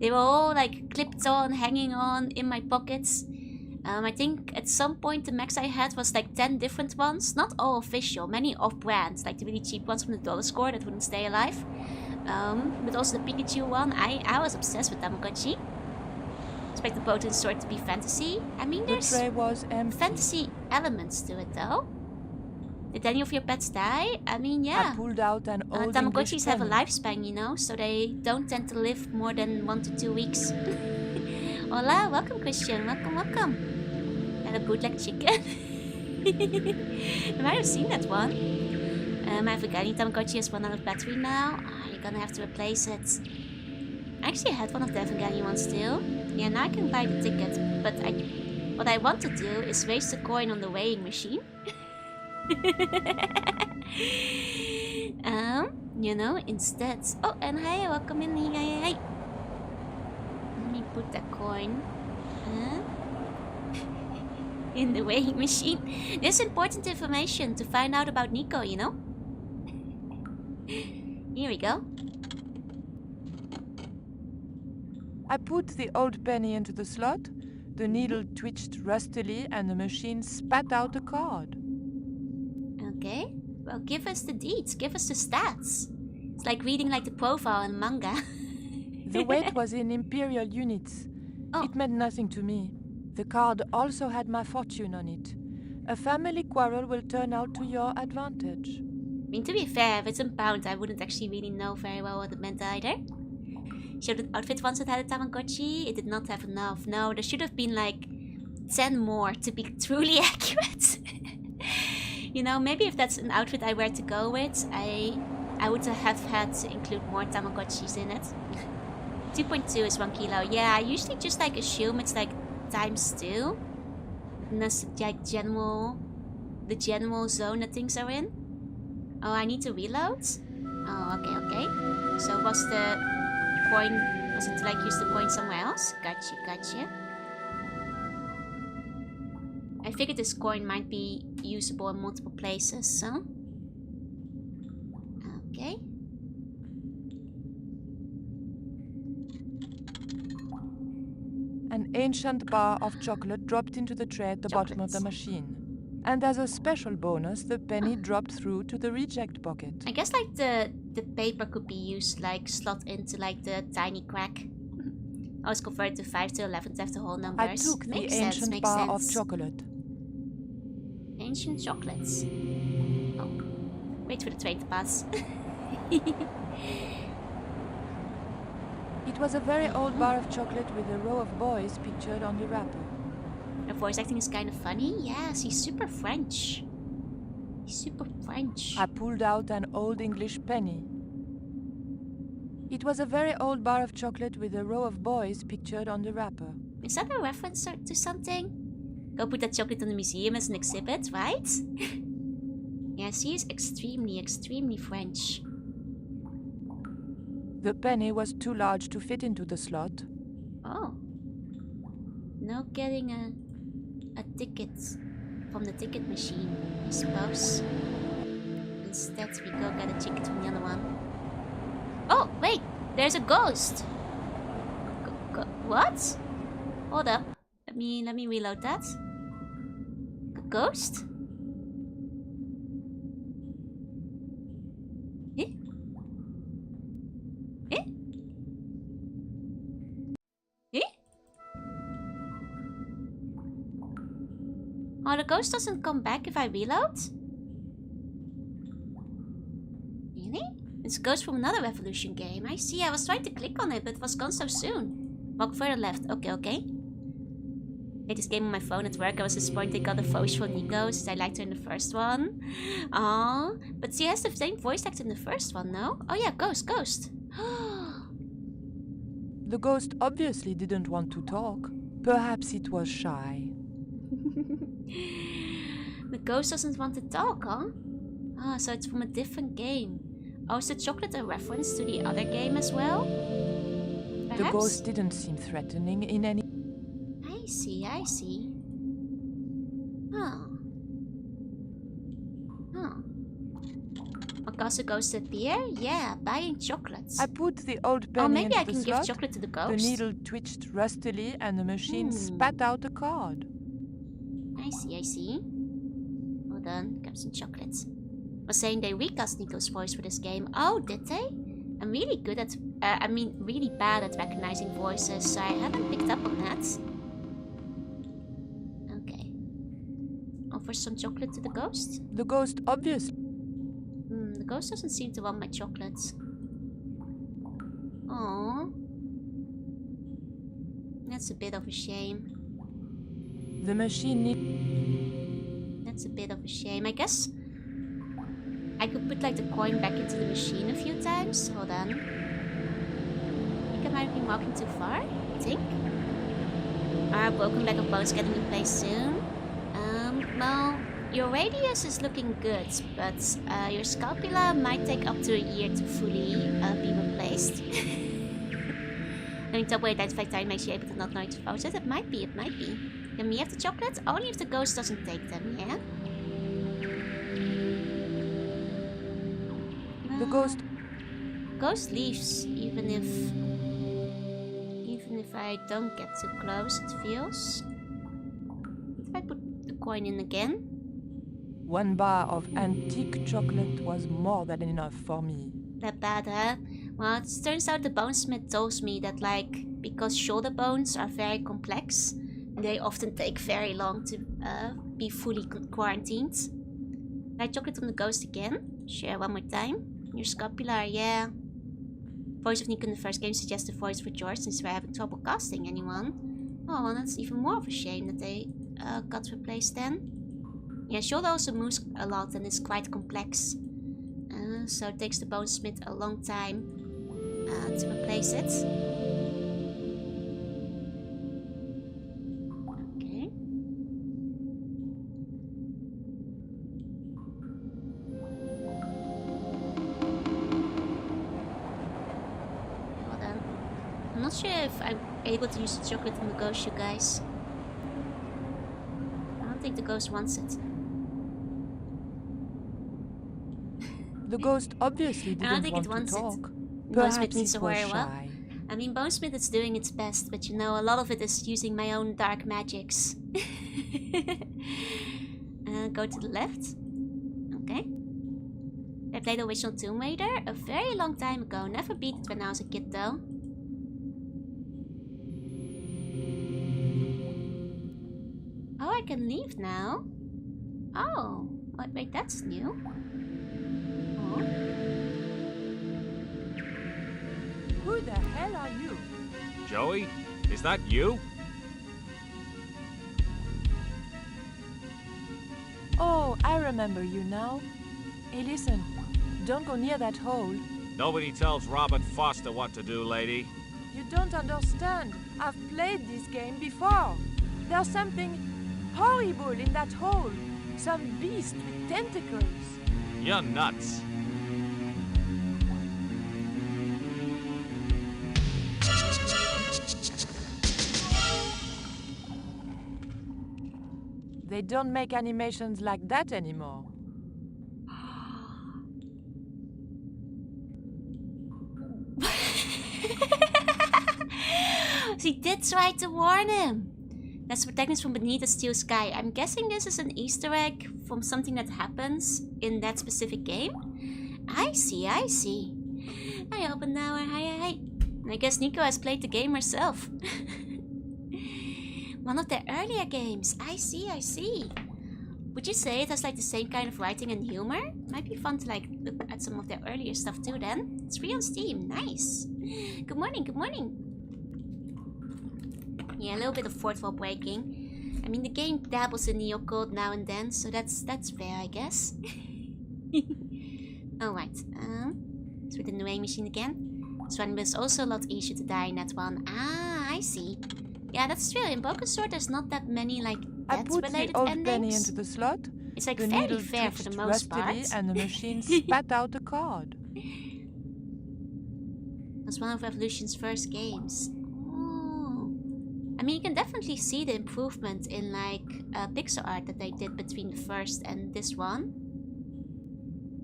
They were all like clipped on, hanging on in my pockets. I think at some point the max I had was like 10 different ones. Not all official, many off-brand, like the really cheap ones from the dollar store that wouldn't stay alive. But also the Pikachu one, I was obsessed with Tamagotchi. Expect the Potent Sword to be fantasy. I mean, The there's tray was empty. fantasy elements to it though. Did any of your pets die? I mean, yeah. I pulled out an old English Tamagotchis have a penny. lifespan, you know, so they don't tend to live more than 1 to 2 weeks. Hola, welcome Christian, welcome. And a bootleg chicken. I might have seen that one. My Afghani Tamagotchi has run out of battery now. You're gonna have to replace it. Actually, I had one of the Afghani ones still. Yeah, now I can buy the ticket, but what I want to do is waste a coin on the weighing machine. You know, instead. Oh, and hey, welcome in. Hey. Let me put that coin in the weighing machine. This is important information to find out about Nico, you know? Here we go. I put the old penny into the slot. The needle twitched rustily and the machine spat out a card. Okay. Well, give us the deets. Give us the stats. It's like reading like the profile in manga. The weight was in imperial units. Oh. It meant nothing to me. The card also had my fortune on it. A family quarrel will turn out to your advantage. I mean, to be fair, if it's in pound, I wouldn't actually really know very well what it meant either. Showed an outfit once that had a Tamagotchi. It did not have enough. No, there should have been like 10 more to be truly accurate. You know, maybe if that's an outfit I were to go with, I would have had to include more Tamagotchis in it. 2.2 is 1 kilo. Yeah, I usually just like assume it's like times 2. And that's like the general zone that things are in. Oh, I need to reload? Oh, okay. So was the coin, was it to like use the coin somewhere else? Gotcha. I figured this coin might be usable in multiple places, so... Okay. An ancient bar of chocolate dropped into the tray at the bottom of the machine. And as a special bonus, the penny dropped through to the reject bucket. I guess like the paper could be used like slot into like the tiny crack. I was converted to 5 to 11 to have the whole numbers. I took the Makes ancient sense, makes bar sense. of chocolate. Ancient chocolates. Oh. Wait for the train to pass. It was a very old bar of chocolate with a row of boys pictured on the wrapper. Her voice acting is kind of funny. Yes, he's super French. I pulled out an old English penny. It was a very old bar of chocolate with a row of boys pictured on the wrapper. Is that a reference to something? Go put that chocolate in the museum as an exhibit, right? Yes, he is extremely French. The penny was too large to fit into the slot. Oh. No getting a ticket from the ticket machine, I suppose. Instead, we go get a ticket from the other one. Oh, wait! There's a ghost! What? Hold up. Let me reload that. A ghost? Eh? Eh? Eh? Oh, the ghost doesn't come back if I reload? Really? It's a ghost from another Revolution game. I see. I was trying to click on it, but it was gone so soon. Walk further left. Okay. Played this game on my phone at work. I was disappointed I got a voice for Nico since I liked her in the first one. Aww. But she has the same voice actor in the first one, no? Oh yeah, ghost. The ghost obviously didn't want to talk. Perhaps it was shy. The ghost doesn't want to talk, huh? Ah, so it's from a different game. Oh, is the chocolate a reference to the other game as well? Perhaps? The ghost didn't seem threatening in any... I see. Huh. What caused the ghost to appear? Yeah, buying chocolates. I put the old penny Oh, maybe into I can the give slot. chocolate to the ghost. The needle twitched rustily and the machine spat out a card. I see. Hold on, grab some chocolates. Was saying they recast Nico's voice for this game. Oh, did they? I'm really good at, really bad at recognizing voices, so I haven't picked up on that. Okay. Offer some chocolate to the ghost? The ghost obviously. The ghost doesn't seem to want my chocolates. Oh, that's a bit of a shame. The machine needs. That's a bit of a shame. I guess I could put like the coin back into the machine a few times. Hold on. I think I might be walking too far, I think. Our broken leg of bones getting replaced soon. Well, your radius is looking good, but your scapula might take up to a year to fully be replaced. I mean, top way identify time makes you able to not know it's voted. It might be, it might be. Can we have the chocolate? Only if the ghost doesn't take them, yeah? The ghost. Ghost leaves, even if I don't get too close, it feels. If I put the coin in again. 1 bar of antique chocolate was more than enough for me. That bad, huh? Well, it turns out the bonesmith told me that, like, because shoulder bones are very complex, they often take very long to be fully quarantined. Light chocolate on the ghost again. Share one more time. Your scapular, yeah. Voice of Nico in the first game suggests the voice for George since we're having trouble casting anyone. Oh, and that's even more of a shame that they got replaced then. Yeah, shoulder also moves a lot and is quite complex. So it takes the bonesmith a long time to replace it. Okay. Hold on. I'm not sure if I'm able to use the chocolate on the ghost, you guys. I don't think the ghost wants it. The ghost obviously I don't didn't think want it wants to it. talk. Bonesmith Perhaps needs it to was worry well. shy. I mean, Bonesmith is doing its best, but you know, a lot of it is using my own dark magics. Go to the left. Okay. I played original Tomb Raider a very long time ago. Never beat it when I was a kid, though. Oh, I can leave now. Oh, wait, that's new. Oh. Who the hell are you? Joey, is that you? Oh, I remember you now. Hey, listen. Don't go near that hole. Nobody tells Robert Foster what to do, lady. You don't understand. I've played this game before. There's something horrible in that hole. Some beast with tentacles. You're nuts. They don't make animations like that anymore. She did try to warn him. That's protagonist from Beneath the Steel Sky. I'm guessing this is an Easter egg from something that happens in that specific game. I see, I see. I open now. Hi. I guess Nico has played the game herself. One of the earlier games. I see. Would you say it has like the same kind of writing and humor? Might be fun to like look at some of their earlier stuff too then. It's free on Steam. Nice. Good morning. Yeah, a little bit of fourth wall breaking. I mean, the game dabbles in the occult now and then, so that's fair, I guess. Alright, it's with the weighing machine again. This one was also a lot easier to die in that one. Ah, I see. Yeah, that's true. In Broken Sword, there's not that many, like, I put the death-related old endings. penny into the slot. It's like The fairly needle fair for the twitched most part. rustily and the machine spat out a card. It was one of Revolution's first games. Oh. I mean, you can definitely see the improvement in like pixel art that they did between the first and this one.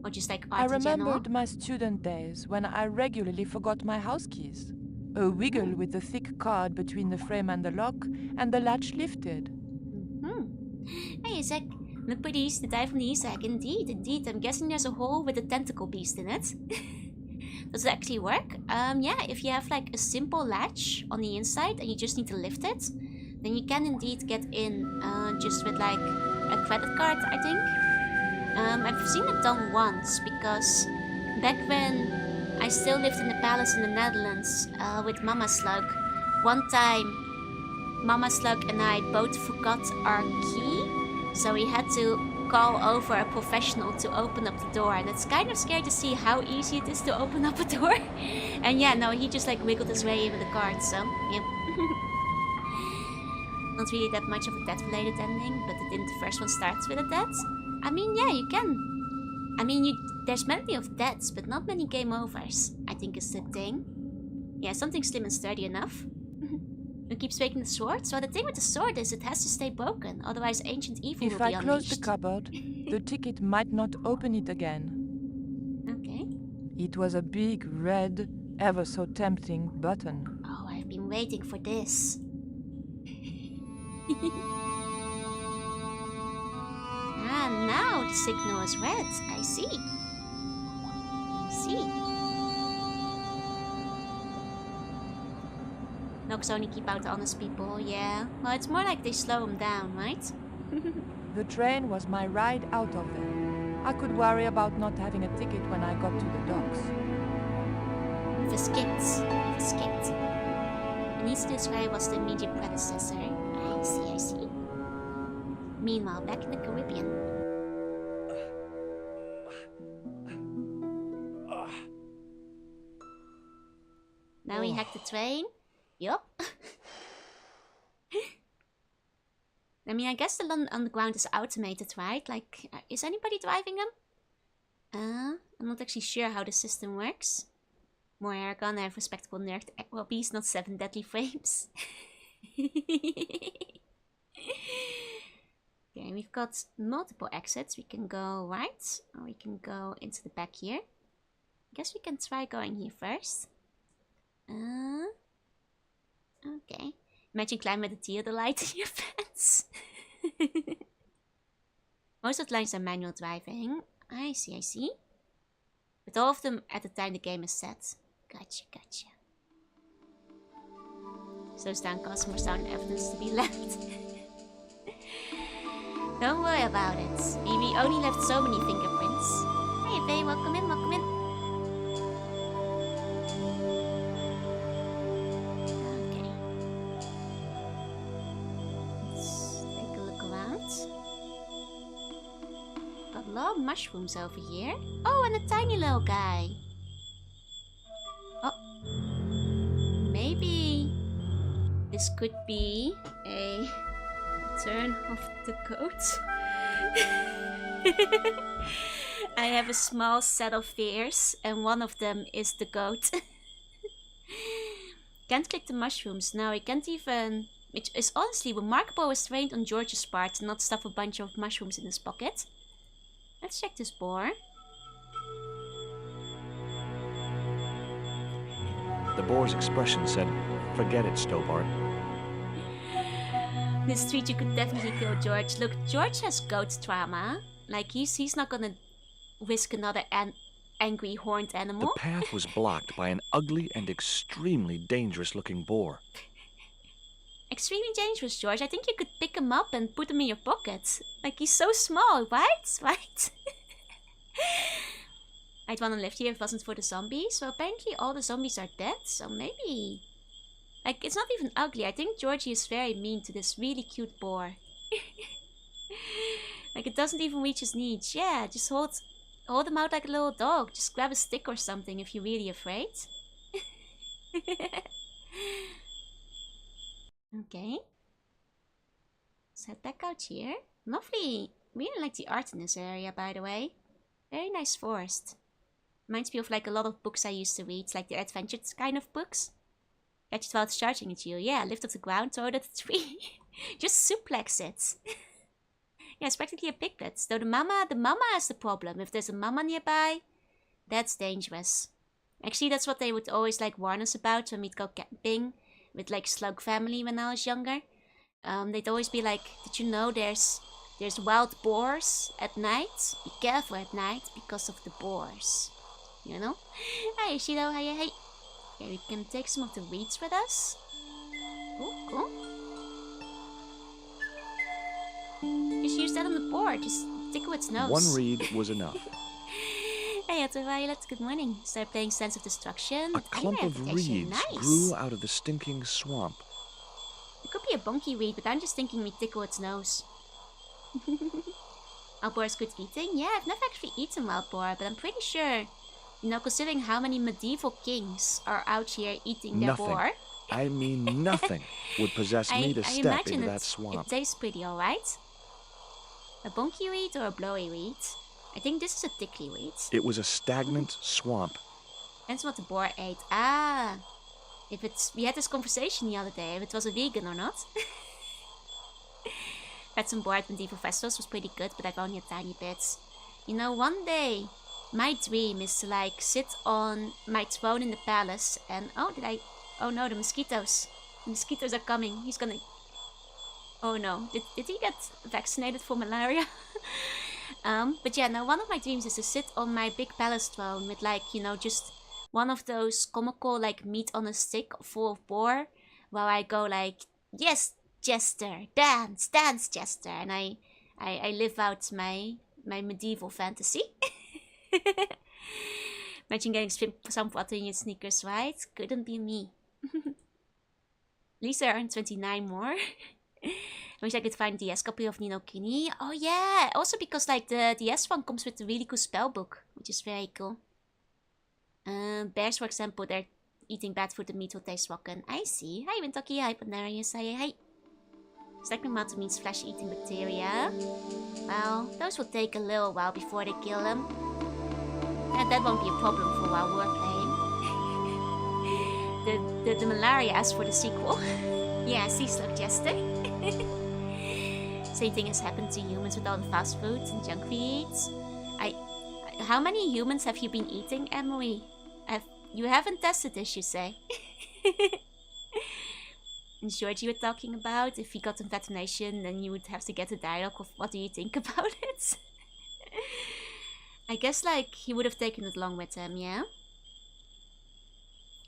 Or just like art I in general. remembered my student days when I regularly forgot my house keys. A wiggle with the thick card between the frame and the lock, and the latch lifted. Hmm. Hey, Isaac. Look pretty easy to dive from the Easter egg. Indeed, indeed. I'm guessing there's a hole with a tentacle beast in it. Does it actually work? Yeah, if you have like a simple latch on the inside and you just need to lift it, then you can indeed get in just with like a credit card, I think. I've seen it done once because back when I still lived in the palace in the Netherlands with Mama Slug, one time Mama Slug and I both forgot our key, so we had to call over a professional to open up the door, and it's kind of scary to see how easy it is to open up a door. And yeah, no, he just like wiggled his way in with the card, so yep. Not really that much of a death-related ending, but didn't the first one start with a death? I mean, yeah, you can. I mean, there's plenty of deaths, but not many game overs, I think is the thing. Yeah, something slim and sturdy enough. Who keeps breaking the sword? So the thing with the sword is it has to stay broken, otherwise ancient evil will be unleashed. If I close the cupboard, the ticket might not open it again. Okay. It was a big, red, ever so tempting button. Oh, I've been waiting for this. Ah, now the signal is red. I see. Knocks only keep out honest people, yeah. Well, it's more like they slow them down, right? The train was my ride out of there. I could worry about not having a ticket when I got to the docks. We've escaped. Anicius Ray was the immediate predecessor. I see. Meanwhile, back in the Caribbean. Now we hack the train. Yup. I mean, I guess the London Underground is automated, right? Like, is anybody driving them? I'm not actually sure how the system works. More Aragon, I have respectable nerd. Well, beast, not 7 deadly frames. Okay, we've got multiple exits. We can go right, or we can go into the back here. I guess we can try going here first. Okay. Imagine climbing with a theodolite in your pants. Most of the lines are manual driving. I see. But all of them at the time the game is set. Gotcha. Slows down costs more sound evidence to be left. Don't worry about it. We only left so many fingerprints. Hey Faye, welcome in. Okay. Let's take a look around. Got a lot of mushrooms over here. Oh, and a tiny little guy. Oh. Maybe this could be a return of the goat. I have a small set of fears, and one of them is the goat. Can't click the mushrooms. No, I can't even... Which is honestly remarkable restraint on George's part to not stuff a bunch of mushrooms in his pocket. Let's check this boar. The boar's expression said, "Forget it, Stobart." This street you could definitely kill George. Look, George has goat trauma. Like, he's not gonna risk another angry horned animal. The path was blocked by an ugly and extremely dangerous-looking boar. Extremely dangerous, George. I think you could pick him up and put him in your pocket. Like, he's so small, right? Right? I'd want to live here if it wasn't for the zombies. So apparently all the zombies are dead, so maybe... Like, it's not even ugly. I think Georgie is very mean to this really cute boar. Like, it doesn't even reach his needs. Yeah, just hold him out like a little dog. Just grab a stick or something if you're really afraid. Okay. Let's head back out here. Lovely. Really like the art in this area, by the way. Very nice forest. Reminds me of like a lot of books I used to read, like the adventure kind of books. Catch it while it's charging at you. Yeah, lift up the ground, throw it at the tree. Just suplex it. Yeah, it's practically a piglet. Though the mama is the problem. If there's a mama nearby, that's dangerous. Actually, that's what they would always like warn us about when we'd go camping with like Slug family when I was younger. They'd always be like, did you know there's There's wild boars at night. Be careful at night because of the boars. You know? Hi, Shido. Hi, hi. Okay, we can take some of the reeds with us. Cool, cool. Just use that on the board. Just tickle its nose. One reed was enough. Hey, Otto Violet. Good morning. Start playing Sense of Destruction. A clump of reeds nice. grew out of the stinking swamp. It could be a bonky reed, but I'm just thinking we tickle its nose. Wild boar is good eating? Yeah, I've never actually eaten wild boar, but I'm pretty sure, you know, considering how many medieval kings are out here eating their Nothing. boar. I mean nothing would possess me to step imagine into that it swamp. tastes pretty alright. A bonky reed or a blowy reed? I think this is a tickly reed. It was a stagnant swamp. That's what the boar ate. Ah! If it's... We had this conversation the other day, if it was a vegan or not. Had some boar at medieval festivals, was pretty good, but I've only had tiny bits. You know, one day, my dream is to, like, sit on my throne in the palace and... Oh no, the mosquitoes. The mosquitoes are coming. He's gonna... Oh no. Did he get vaccinated for malaria? But yeah, no, one of my dreams is to sit on my big palace throne with, like, you know, just one of those comical, like, meat on a stick full of boar, while I go like, yes, Jester, dance, dance, Jester, and I live out my medieval fantasy. Imagine getting some water in your sneakers, right? Couldn't be me. At least I earned 29 more. I wish I could find the DS copy of Nino Kuni. Oh yeah, also because like the DS one comes with a really cool spell book, which is very cool. Bears, for example, they're eating bad food, the meat will taste rotten. I see. Hi, Wintoki. Hi, Panarius. Hi. Stigmata means flesh-eating bacteria. Well, those will take a little while before they kill them. And that won't be a problem for while we're playing. the malaria asks for the sequel. Yeah, sea slug Jester. Same thing has happened to humans with all the fast foods and junk feeds. How many humans have you been eating, Emily? You haven't tested this, you say? And George, you were talking about, if he got an vaccination, then you would have to get a dialogue of what do you think about it? I guess, like, he would have taken it along with him, yeah?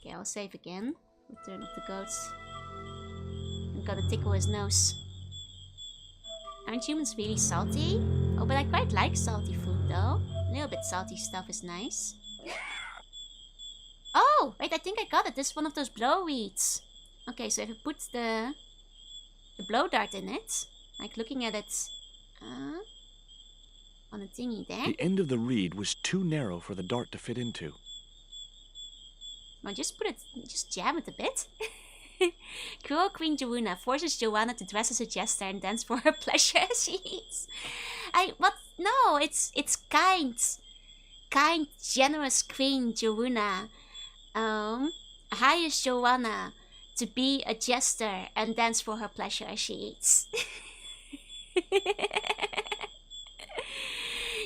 Okay, I'll save again. Return of the goats. I'm gonna tickle his nose. Aren't humans really salty? Oh, but I quite like salty food, though. A little bit salty stuff is nice. Oh, wait, I think I got it. This is one of those blow weeds. Okay, so if I put the blow dart in it, like looking at it on a thingy there. The end of the reed was too narrow for the dart to fit into. Well, just jam it a bit. Cruel Queen Joanna forces Joanna to dress as a jester and dance for her pleasure as she eats. No, it's kind, generous Queen Joanna. Hires Joanna to be a jester and dance for her pleasure as she eats.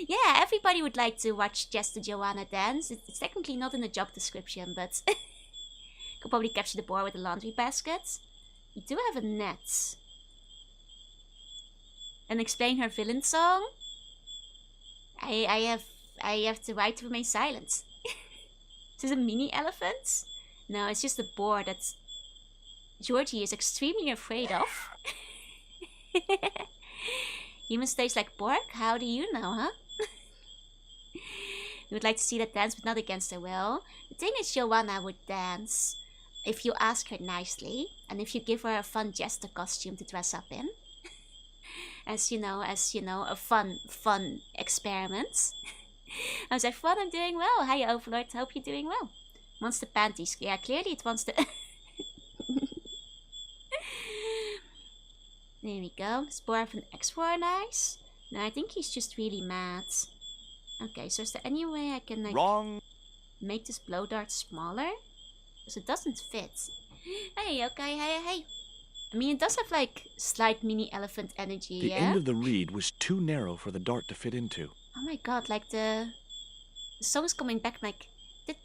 Yeah, everybody would like to watch Jester Joanna dance. It's technically not in the job description, but could probably capture the boar with a laundry basket. We do have a net. And explain her villain song. I have the right to remain silent. Is this a mini elephant? No, it's just a boar that Georgie is extremely afraid of. Humans taste like pork? How do you know, huh? You would like to see that dance, but not against her will. The thing is, Joanna would dance if you ask her nicely, and if you give her a fun jester costume to dress up in. As you know, a fun experiment. I was like, fun, I'm doing well. Hi, Overlord, hope you're doing well. Wants the panties. Yeah, clearly it wants the... There we go. Spore of an X4, nice. No, I think he's just really mad. Okay, so is there any way I can, like... Wrong. Make this blow dart smaller? Because it doesn't fit. Hey, okay, hey. I mean, it does have, like, slight mini elephant energy, The yeah? end of the reed was too narrow for the dart to fit into. Oh my god, like the song is coming back like... Like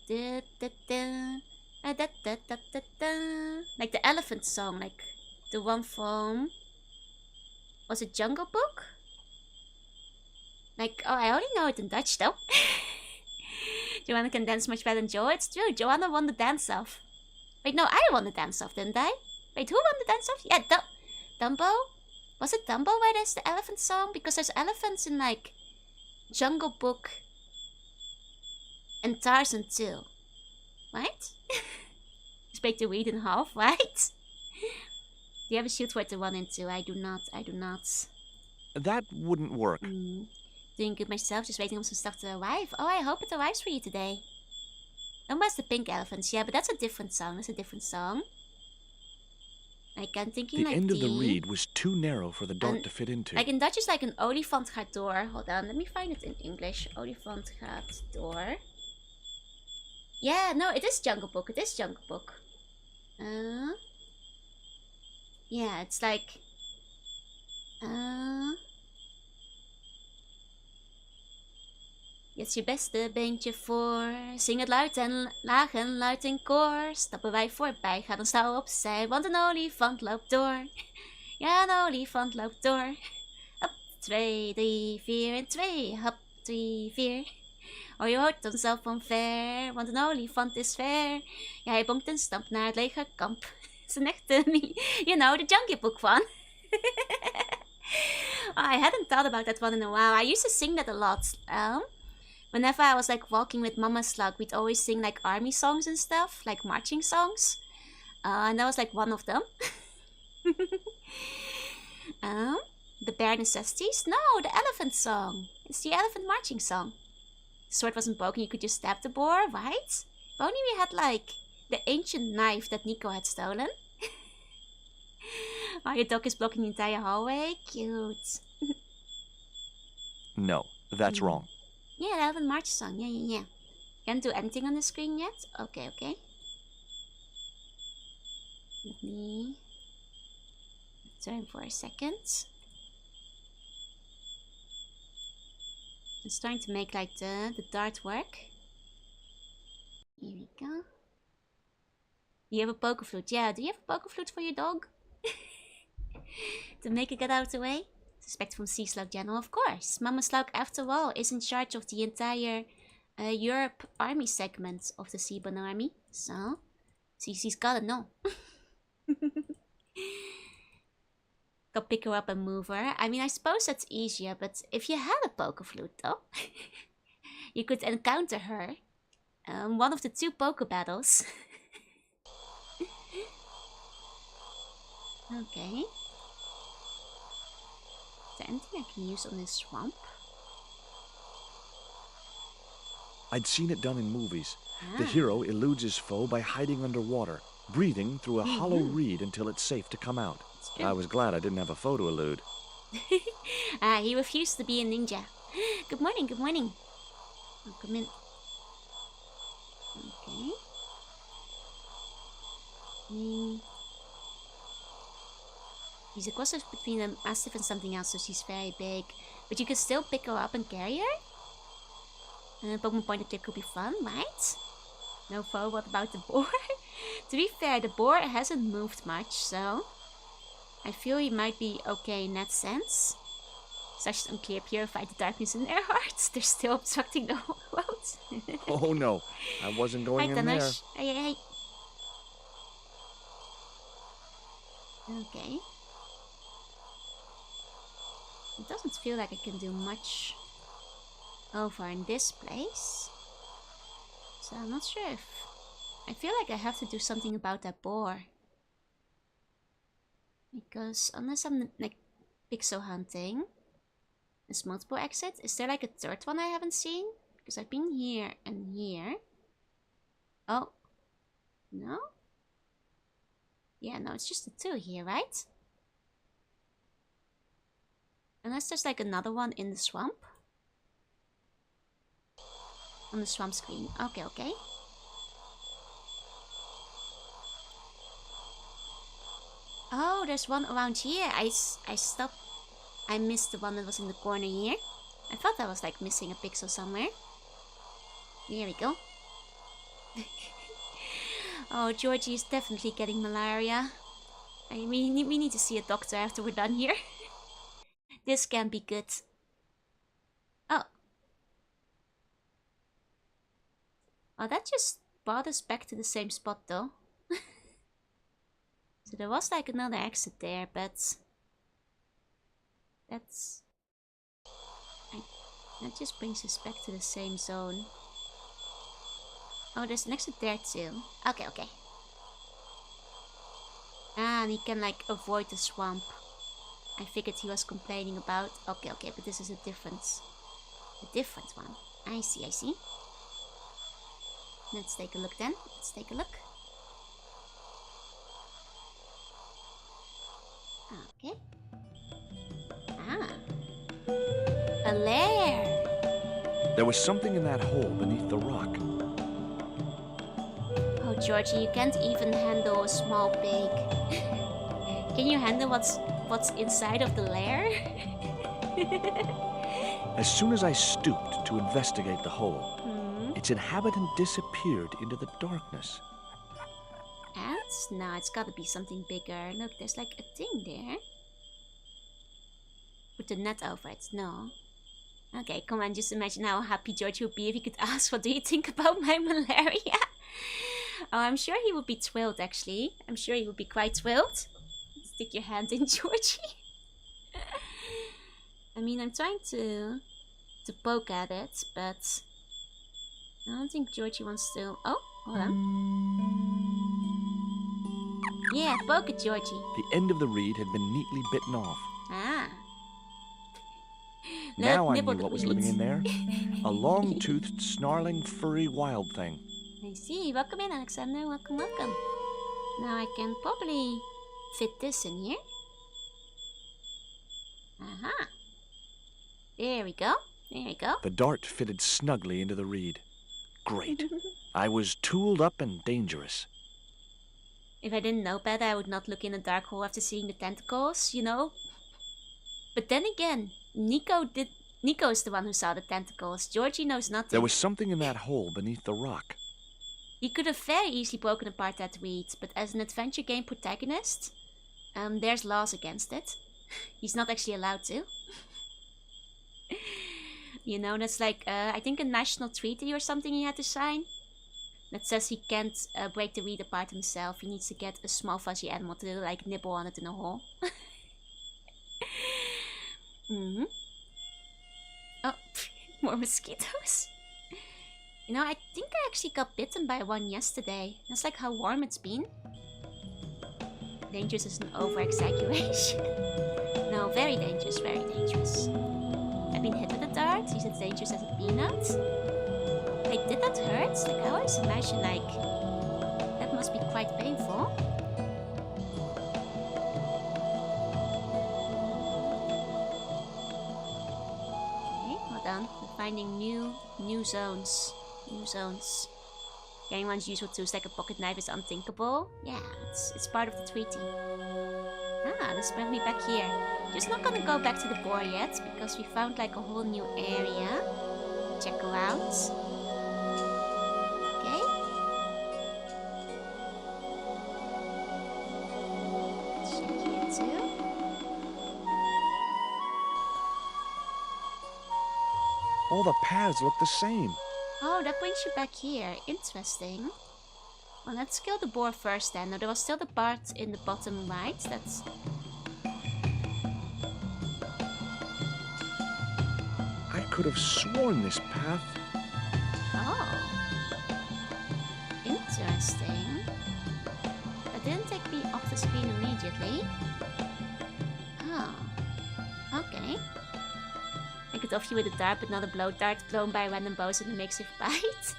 the elephant song, like the one from... Was it Jungle Book? Like, oh, I only know it in Dutch though. Joanna can dance much better than Joe. It's true. Joanna won the dance-off. Wait, no, I won the dance-off, didn't I? Wait, who won the dance-off? Yeah, Dumbo? Was it Dumbo where there's the elephant song? Because there's elephants in, like, Jungle Book and Tarzan too. Right? Just break the weed in half, right? Do you have a shoot for it to run into? I do not. That wouldn't work. Doing good myself, just waiting on some stuff to arrive. Oh, I hope it arrives for you today. Almost the pink elephants, yeah, but that's a different song. Like, I'm thinking The like end of the reed was too narrow for the dart to fit into. Like in Dutch is like an olifant gaat door. Hold on, let me find it in English. Olifant gaat door. Yeah, no, it is Jungle Book. Yeah, it's like... Is je beste beentje voor. Zing het luid en laag en luid in koor. Stappen wij voorbij, ga dan snel opzij, want een olifant loopt door. Ja, een olifant loopt door. Hop, 2, 3, 4 en 2. Hop, 3, 4. Oh, je hoort ons zelf van ver, want een olifant is ver. Ja, hij bonkt en stampt naar het legerkamp. Het is een echte you know, the Jungle Book one. Oh, I hadn't thought about that one in a while. I used to sing that a lot. Whenever I was like walking with Mama Slug, we'd always sing like army songs and stuff, like marching songs. And that was like one of them. The Bear Necessities? No, the elephant song. It's the elephant marching song. The sword wasn't broken, you could just stab the boar, right? If only we had like the ancient knife that Nico had stolen. Oh, your dog is blocking the entire hallway? Cute. No, that's wrong. Yeah, the elephant march song. Yeah. Can't do anything on the screen yet? Okay. Let me turn for a second. I'm starting to make like the dart work. Here we go. Do you have a poker flute? Yeah, do you have a poker flute for your dog? To make it get out of the way? Suspect from Sea Slug General, of course. Mama Slug, after all, is in charge of the entire Europe army segment of the Seaborn army. So, Cece's gotta know. Go pick her up and move her. I mean, I suppose that's easier, but if you had a poker flute, though, you could encounter her. One of the 2 poker battles. Okay. Is there anything I can use on this swamp? I'd seen it done in movies. The hero eludes his foe by hiding underwater, breathing through a hollow reed until it's safe to come out. I was glad I didn't have a foe to elude. He refused to be a ninja. Good morning. Oh, come in. Okay. She's a cross between a mastiff and something else, so she's very big. But you could still pick her up and carry her. Pokemon Point Clip could be fun, right? No foe, what about the boar? To be fair, the boar hasn't moved much, so I feel he might be okay in that sense. Such unclear, purify the darkness in their hearts. They're still obstructing the whole road. Oh no, I wasn't going in there. Hey. Okay. It doesn't feel like I can do much over in this place. So I'm not sure if... I feel like I have to do something about that boar. Because unless I'm like pixel hunting, there's multiple exits. Is there like a 3rd one I haven't seen? Because I've been here and here. Oh. No? Yeah, no, it's just the 2 here, right? Unless there's like another one in the swamp. On the swamp screen. Okay. Oh, there's one around here. I stopped. I missed the one that was in the corner here. I thought I was like missing a pixel somewhere. There we go. Oh, Georgie is definitely getting malaria. We need to see a doctor after we're done here. This can be good. Oh, Oh, that just brought us back to the same spot though. So there was like another exit there, but that's... that just brings us back to the same zone. Oh, there's an exit there too. Okay, okay. Ah, and he can like avoid the swamp. I figured he was complaining about... okay, okay, but this is a different one. I see, I see. Let's take a look then. Let's take a look. Okay. Ah. A lair! There was something in that hole beneath the rock. Oh, Georgie, you can't even handle a small pig. Can you handle what's inside of the lair? As soon as I stooped to investigate the hole, its inhabitant disappeared into the darkness. And? No, it's gotta be something bigger. Look, there's like a thing there. Put the net over it. No. Okay, come on, just imagine how happy George would be if he could ask, what do you think about my malaria? Oh, I'm sure he would be thrilled, actually. I'm sure he would be quite thrilled. Stick your hand in, Georgie. I mean, I'm trying to poke at it, but I don't think Georgie wants to... oh, hold on. Yeah, poke it, Georgie. The end of the reed had been neatly bitten off. Ah. Now I knew what was living in there. A long-toothed, snarling, furry wild thing. I see. Welcome in, Alexander. Welcome, welcome. Now I can probably fit this in here. Aha. There we go. There we go. The dart fitted snugly into the reed. Great. I was tooled up and dangerous. If I didn't know better, I would not look in a dark hole after seeing the tentacles, you know? But then again, Nico is the one who saw the tentacles. Georgie knows nothing. There was something in that hole beneath the rock. He could have very easily broken apart that reed, but as an adventure game protagonist, there's laws against it. He's not actually allowed to. You know, that's like, I think a national treaty or something he had to sign. That says he can't break the reed apart himself. He needs to get a small fuzzy animal to like nibble on it in a hole. Oh, more mosquitoes. You know, I think I actually got bitten by one yesterday. That's like how warm it's been. Dangerous is an over-exaggeration. No, very dangerous, very dangerous. I've been hit with a dart. He's as dangerous as a peanut. Like, did that hurt? Like, I always imagine, like, that must be quite painful. Okay, hold on. We're finding new zones. New zones. Carrying one's useful tools like a pocket knife is unthinkable. Yeah, it's part of the treaty. Ah, this brings me back here. Just not gonna go back to the boar yet, because we found like a whole new area. Check around. Okay. Check here too. All the paths look the same. Oh, that brings you back here. Interesting. Well, let's kill the boar first then. No, there was still the part in the bottom right. That's... I could have sworn this path. Oh. Interesting. That didn't take me off the screen immediately. Oh. Okay. I could offer you with a dart, but not a blow dart blown by a random boson that makes it bite.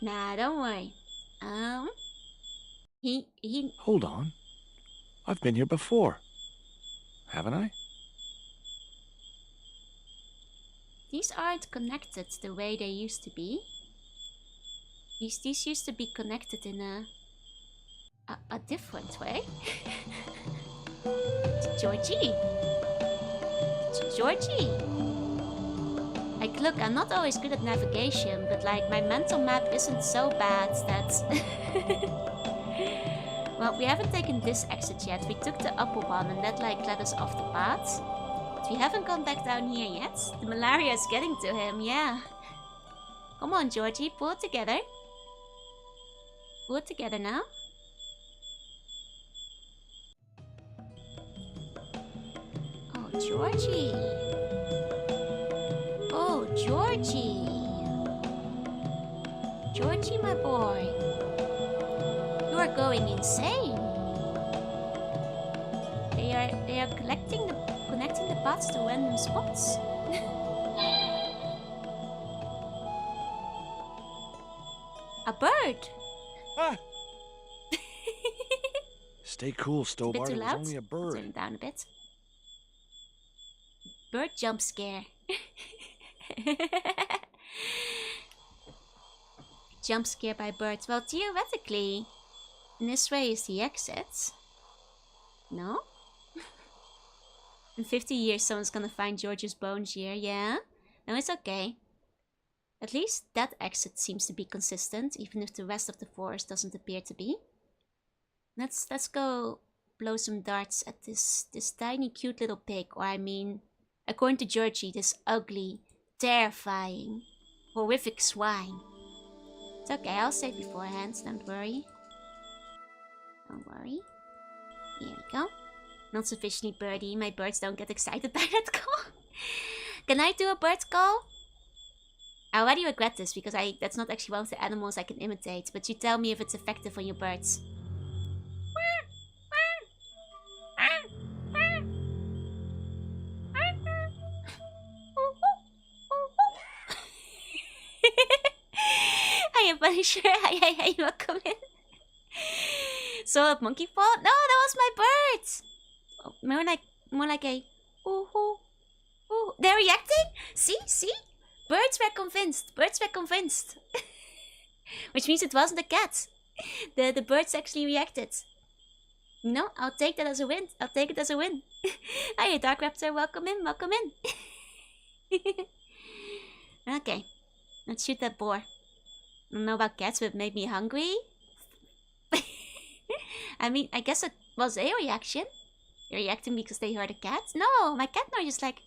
Nah, don't worry. He... Hold on. I've been here before. Haven't I? These aren't connected the way they used to be. These used to be connected in a different way. Georgie! Georgie! Like, look, I'm not always good at navigation, but like, my mental map isn't so bad that... Well, we haven't taken this exit yet. We took the upper one and that like led us off the path. But we haven't gone back down here yet. The malaria is getting to him, yeah. Come on, Georgie, pull it together. Pull it together now. Oh, Georgie. Oh, Georgie. Georgie, my boy. You are going insane. They are connecting the pots to random spots. A bird. Ah! Stay cool, A bit Stobart. too It was loud. only a bird. Turn it down a bit. Bird jump scare. Jump scare by birds. Well, theoretically, this way is the exit. No? In 50 years, someone's gonna find George's bones here. Yeah? No, it's okay. At least that exit seems to be consistent, even if the rest of the forest doesn't appear to be. Let's go blow some darts at this tiny cute little pig, or I mean, according to Georgie, this ugly, terrifying, horrific swine. It's okay, I'll save beforehand, don't worry. Don't worry. Here we go. Not sufficiently birdie, my birds don't get excited by that call. Can I do a bird call? I already regret this because that's not actually one of the animals I can imitate, but you tell me if it's effective on your birds. Hiya, Punisher. Hi, welcome in. So, monkey paw? No, that was my birds. Oh, more like a ooh, ooh, ooh. They're reacting? See? Birds were convinced. Which means it wasn't a cat. The birds actually reacted. No, I'll take that as a win. I'll take it as a win. Hiya, Dark Raptor. Welcome in. Okay. Let's shoot that boar. I don't know about cats, but it made me hungry. I mean, I guess it was a reaction. They're reacting because they heard a cat? No, my cat now just like...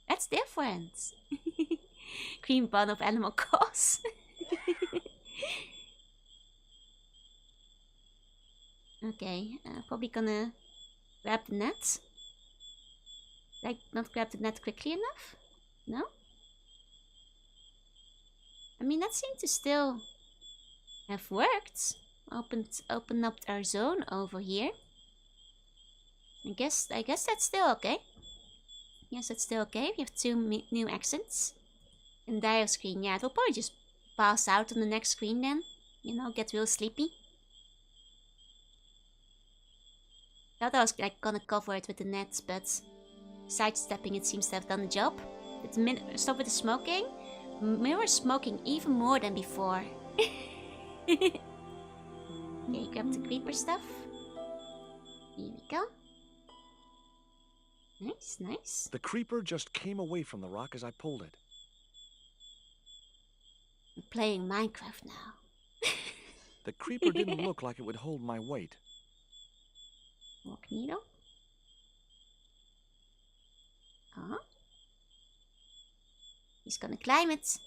That's different. Cream bun of animal calls. Okay, probably gonna grab the net. Did I not grab the net quickly enough? No? I mean, that seemed to still have worked. Open up our zone over here. I guess that's still okay. Yes, that's still okay. We have two new accents. And dial screen, yeah, it will probably just pass out on the next screen then. You know, get real sleepy. Thought I was like gonna cover it with the net, but sidestepping it seems to have done the job. Stop with the smoking. Mirror smoking even more than before. Okay, grab the creeper stuff. Here we go. Nice. The creeper just came away from the rock as I pulled it. I'm playing Minecraft now. The creeper didn't look like it would hold my weight. Walk needle. Huh? He's gonna climb it.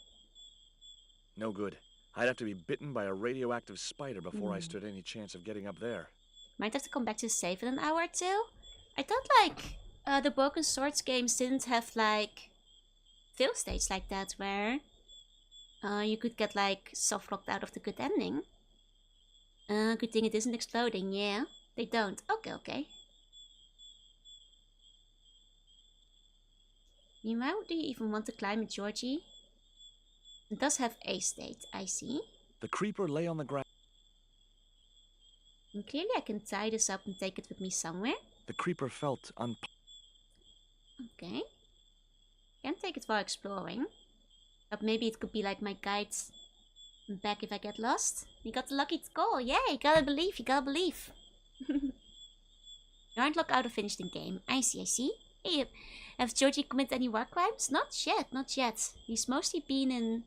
No good. I'd have to be bitten by a radioactive spider before I stood any chance of getting up there. Might have to come back to save in an hour or two. I thought like the Broken Swords games didn't have like fail states like that where you could get like soft locked out of the good ending. Good thing it isn't exploding, yeah. They don't. Okay. Meanwhile, do you even want to climb it, Georgie? It does have a state, I see. The creeper lay on the ground. And clearly I can tie this up and take it with me somewhere. The creeper felt Okay. Can't take it while exploring. But maybe it could be like my guide back if I get lost. You got the lucky call. Yeah, you gotta believe. You aren't locked out or finished the game. I see. Hey, have Georgie committed any war crimes? Not yet. He's mostly been in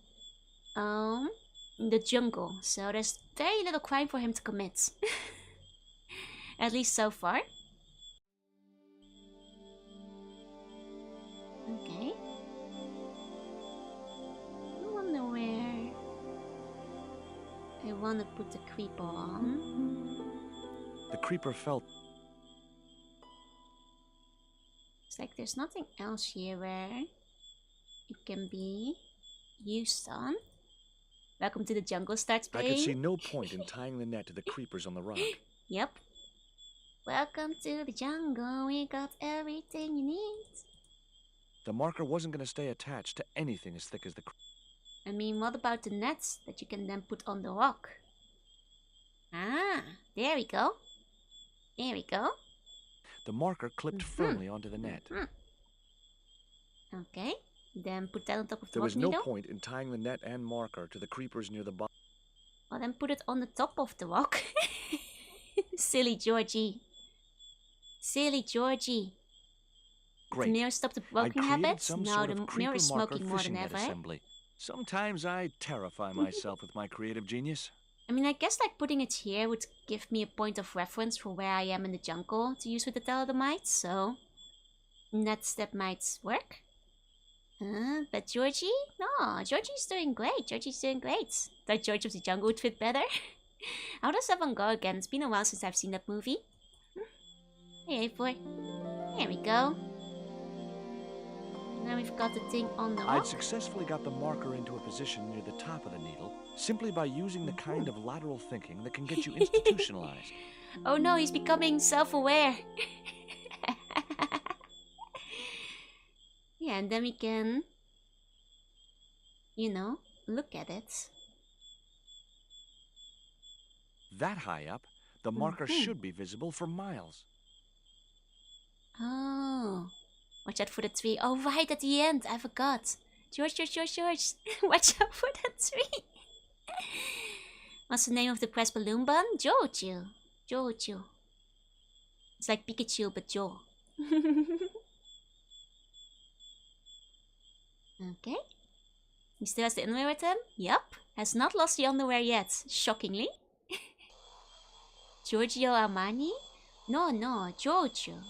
the jungle, so there's very little crime for him to commit. At least so far. Okay. I wonder where want to put the creeper on. The creeper felt. It's like there's nothing else here where it can be used on. Welcome to the jungle starts I playing. could see no point in tying the net to the creepers on the rock. Yep. Welcome to the jungle, we got everything you need. The marker wasn't going to stay attached to anything as thick as the. I mean, what about the nets that you can then put on the rock? Ah, there we go. There we go. The marker clipped firmly onto the net. Okay, then put that on top of the There rock was no needle. point in tying the net and marker to the creepers near the bottom. Well, then put it on the top of the rock. Silly Georgie. Silly Georgie. Great. The mirror stop the I broken created habits? some No, sort the of mirror creeper is marker smoking more fishing than net ever. assembly. Sometimes I terrify myself with my creative genius. I mean, I guess like putting it here would give me a point of reference for where I am in the jungle to use with the thalidomites, so that might work. But Georgie? No, Georgie's doing great. Georgie's doing great. Thought George of the Jungle would fit better. How does that one go again? It's been a while since I've seen that movie. Hey, boy. There we go. Now we've got the thing on the I'd rock. successfully got the marker into a position near the top of the needle simply by using the kind of lateral thinking that can get you institutionalized. Oh no, he's becoming self-aware. Yeah, and then we can, you know, look at it. That high up, the marker should be visible for miles. Oh, watch out for the tree. Oh, right at the end, I forgot. George. Watch out for the tree. What's the name of the press balloon bun? Jojo. It's like Pikachu, but Joe. Okay. He still has the underwear with him? Yup. Has not lost the underwear yet, shockingly. Giorgio Armani? No, Giorgio.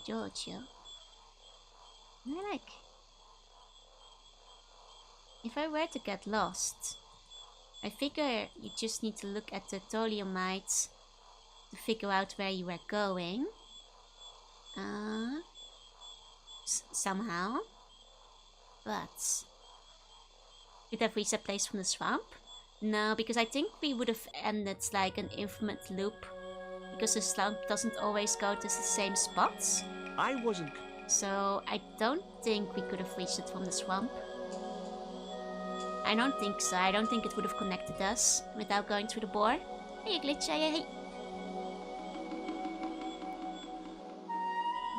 I like. If I were to get lost, I figure you just need to look at the thalidomites to figure out where you were going. Somehow. But could have reached that place from the swamp? No, because I think we would have ended like an infinite loop. Because the swamp doesn't always go to the same spots. I wasn't. So I don't think we could have reached it from the swamp. I don't think so. I don't think it would have connected us without going through the bore. Hey, glitch, hey.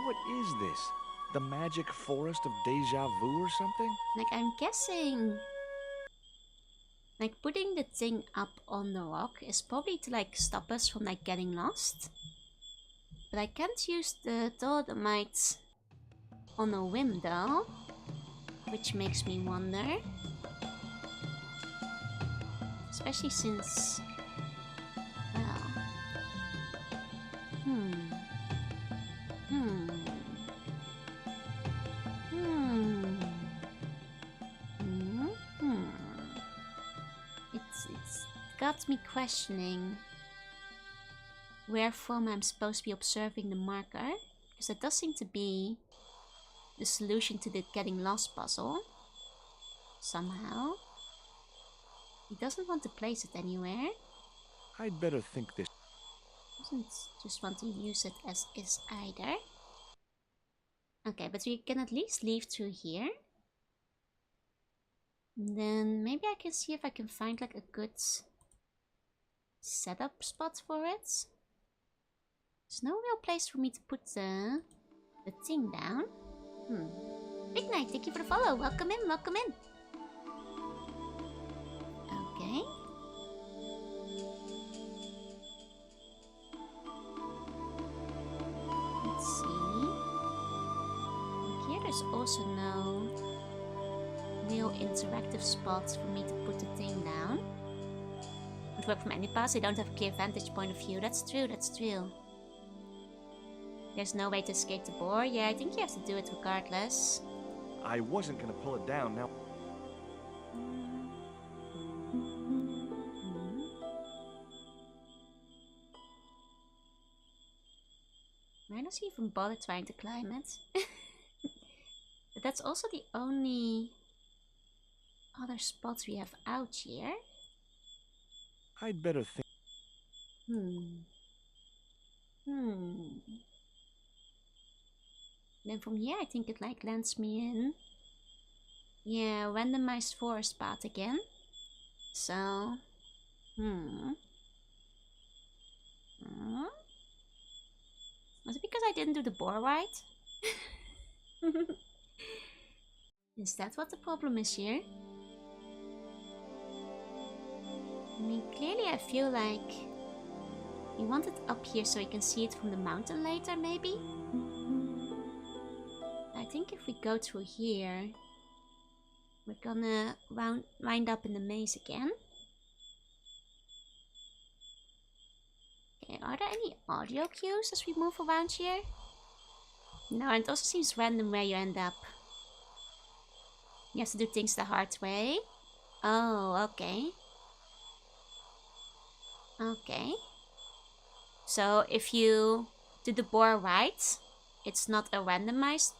What is this? The magic forest of deja vu or something? Like, I'm guessing... like, putting the thing up on the rock is probably to, like, stop us from, like, getting lost. But I can't use the thalidomites on a whim, though. Which makes me wonder. Especially since... well... It's got me questioning where from I'm supposed to be observing the marker, because that does seem to be the solution to the getting lost puzzle. Somehow. He doesn't want to place it anywhere. I'd better think this. Doesn't just want to use it as is either. Okay, but we can at least leave through here. And then maybe I can see if I can find like a good setup spot for it. There's no real place for me to put the thing down. Big Night, thank you for the follow. Welcome in. Okay. Let's see. And here there's also no real interactive spots for me to put the thing down. Would work from any pass, I don't have a clear vantage point of view. That's true. There's no way to escape the boar. Yeah, I think you have to do it regardless. I wasn't gonna pull it down now. to even bother trying to climb it. But that's also the only other spots we have out here. I'd better think. Then from here I think it like lands me in. Yeah, randomized forest path again. So, Was it because I didn't do the boar right? Is that what the problem is here? I mean, clearly I feel like you want it up here so you can see it from the mountain later, maybe? I think if we go through here, we're gonna wind up in the maze again. Okay, are there any audio cues as we move around here? No, and it also seems random where you end up. You have to do things the hard way. Oh, okay. Okay. So if you do the boar right, it's not a randomized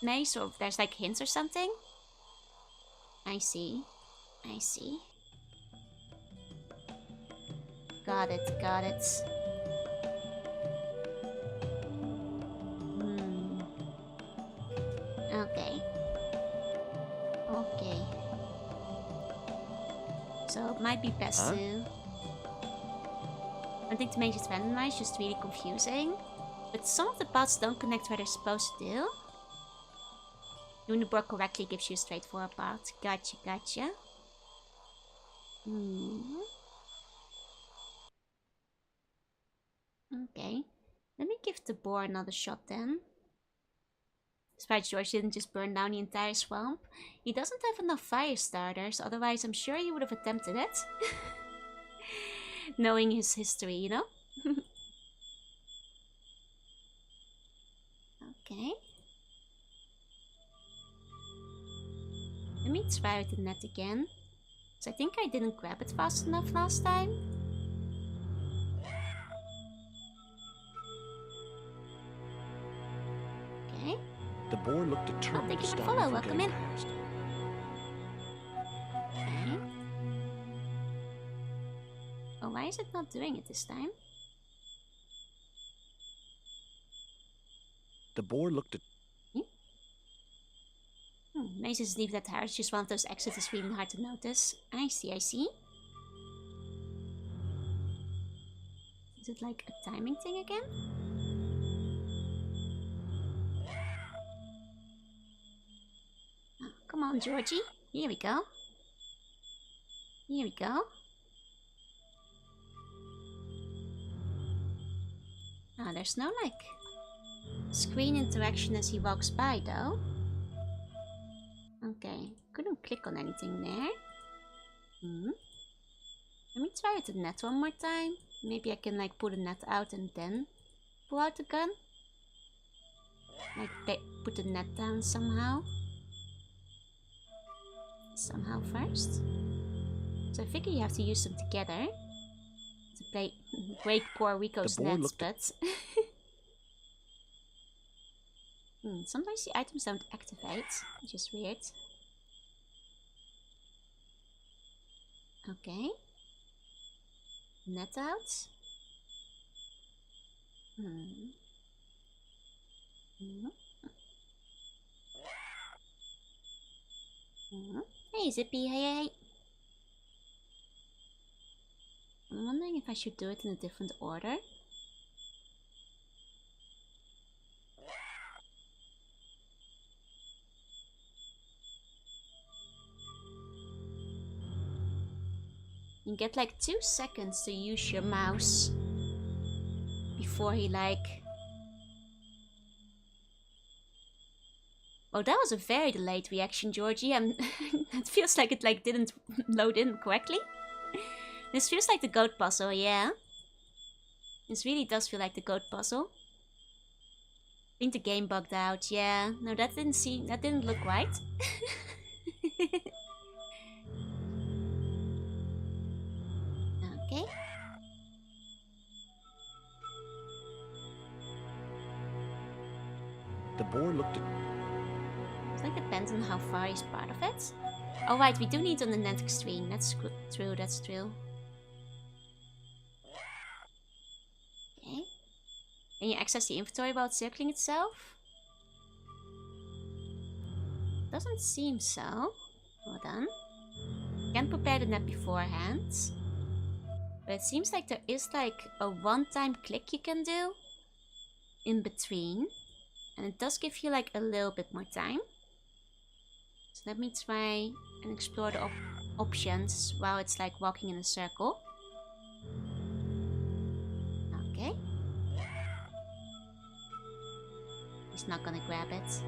maze, or if there's like hints or something. I see. I see. Got it, got it. Okay. Okay. So it might be best to... I think to make it randomized, just really confusing. But some of the paths don't connect where they're supposed to do. Doing the board correctly gives you a straightforward path. Gotcha, gotcha. Okay. Let me give the boar another shot then. Despite George didn't just burn down the entire swamp. He doesn't have enough fire starters, otherwise I'm sure he would have attempted it. Knowing his history, you know? Okay. Let me try with the net again. So I think I didn't grab it fast enough last time. Okay. The boar looked determined to stop me from Welcome getting in. past. Okay. Oh, why is it not doing it this time? The boar looked at... Mazes leave that hard. Just one of those exits is really hard to notice. I see, I see. Is it like a timing thing again? Oh, come on, Georgie. Here we go. Here we go. Ah, there's no like screen interaction as he walks by though. Okay, couldn't click on anything there. Let me try with the net one more time. Maybe I can like pull the net out and then pull out the gun. Like put the net down somehow. Somehow first. So I figure you have to use them together to break poor Rico's nets, but... sometimes the items don't activate, which is weird. Okay. Net out. Hey Zippy, hey. I'm wondering if I should do it in a different order. You get like 2 seconds to use your mouse before he like... Oh, that was a very delayed reaction, Georgie. It feels like it like didn't load in correctly. This feels like the goat puzzle, yeah. This really does feel like the goat puzzle. I think the game bugged out, yeah. No, that didn't look right. Okay. boar looked at... It like depends on how far he's part of it. Oh right, we do need on the next screen. That's true, that's true. Okay. Can you access the inventory while it's circling itself? Doesn't seem so. Well done. Can prepare the net beforehand. But it seems like there is like a one-time click you can do in between. And it does give you like a little bit more time. So let me try and explore the options while it's like walking in a circle. Okay. He's not gonna grab it.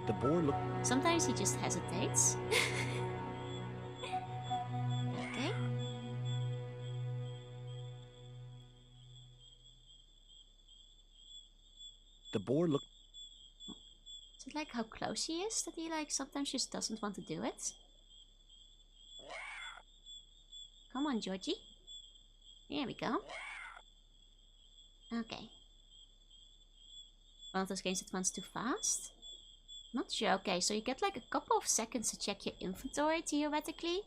The boar looked... Sometimes he just hesitates. Okay. The boar looked... Is it like how close he is that he like sometimes just doesn't want to do it? Come on, Georgie. Here we go. Okay. One of those games that runs too fast? Not sure. Okay, so you get like a couple of seconds to check your inventory theoretically.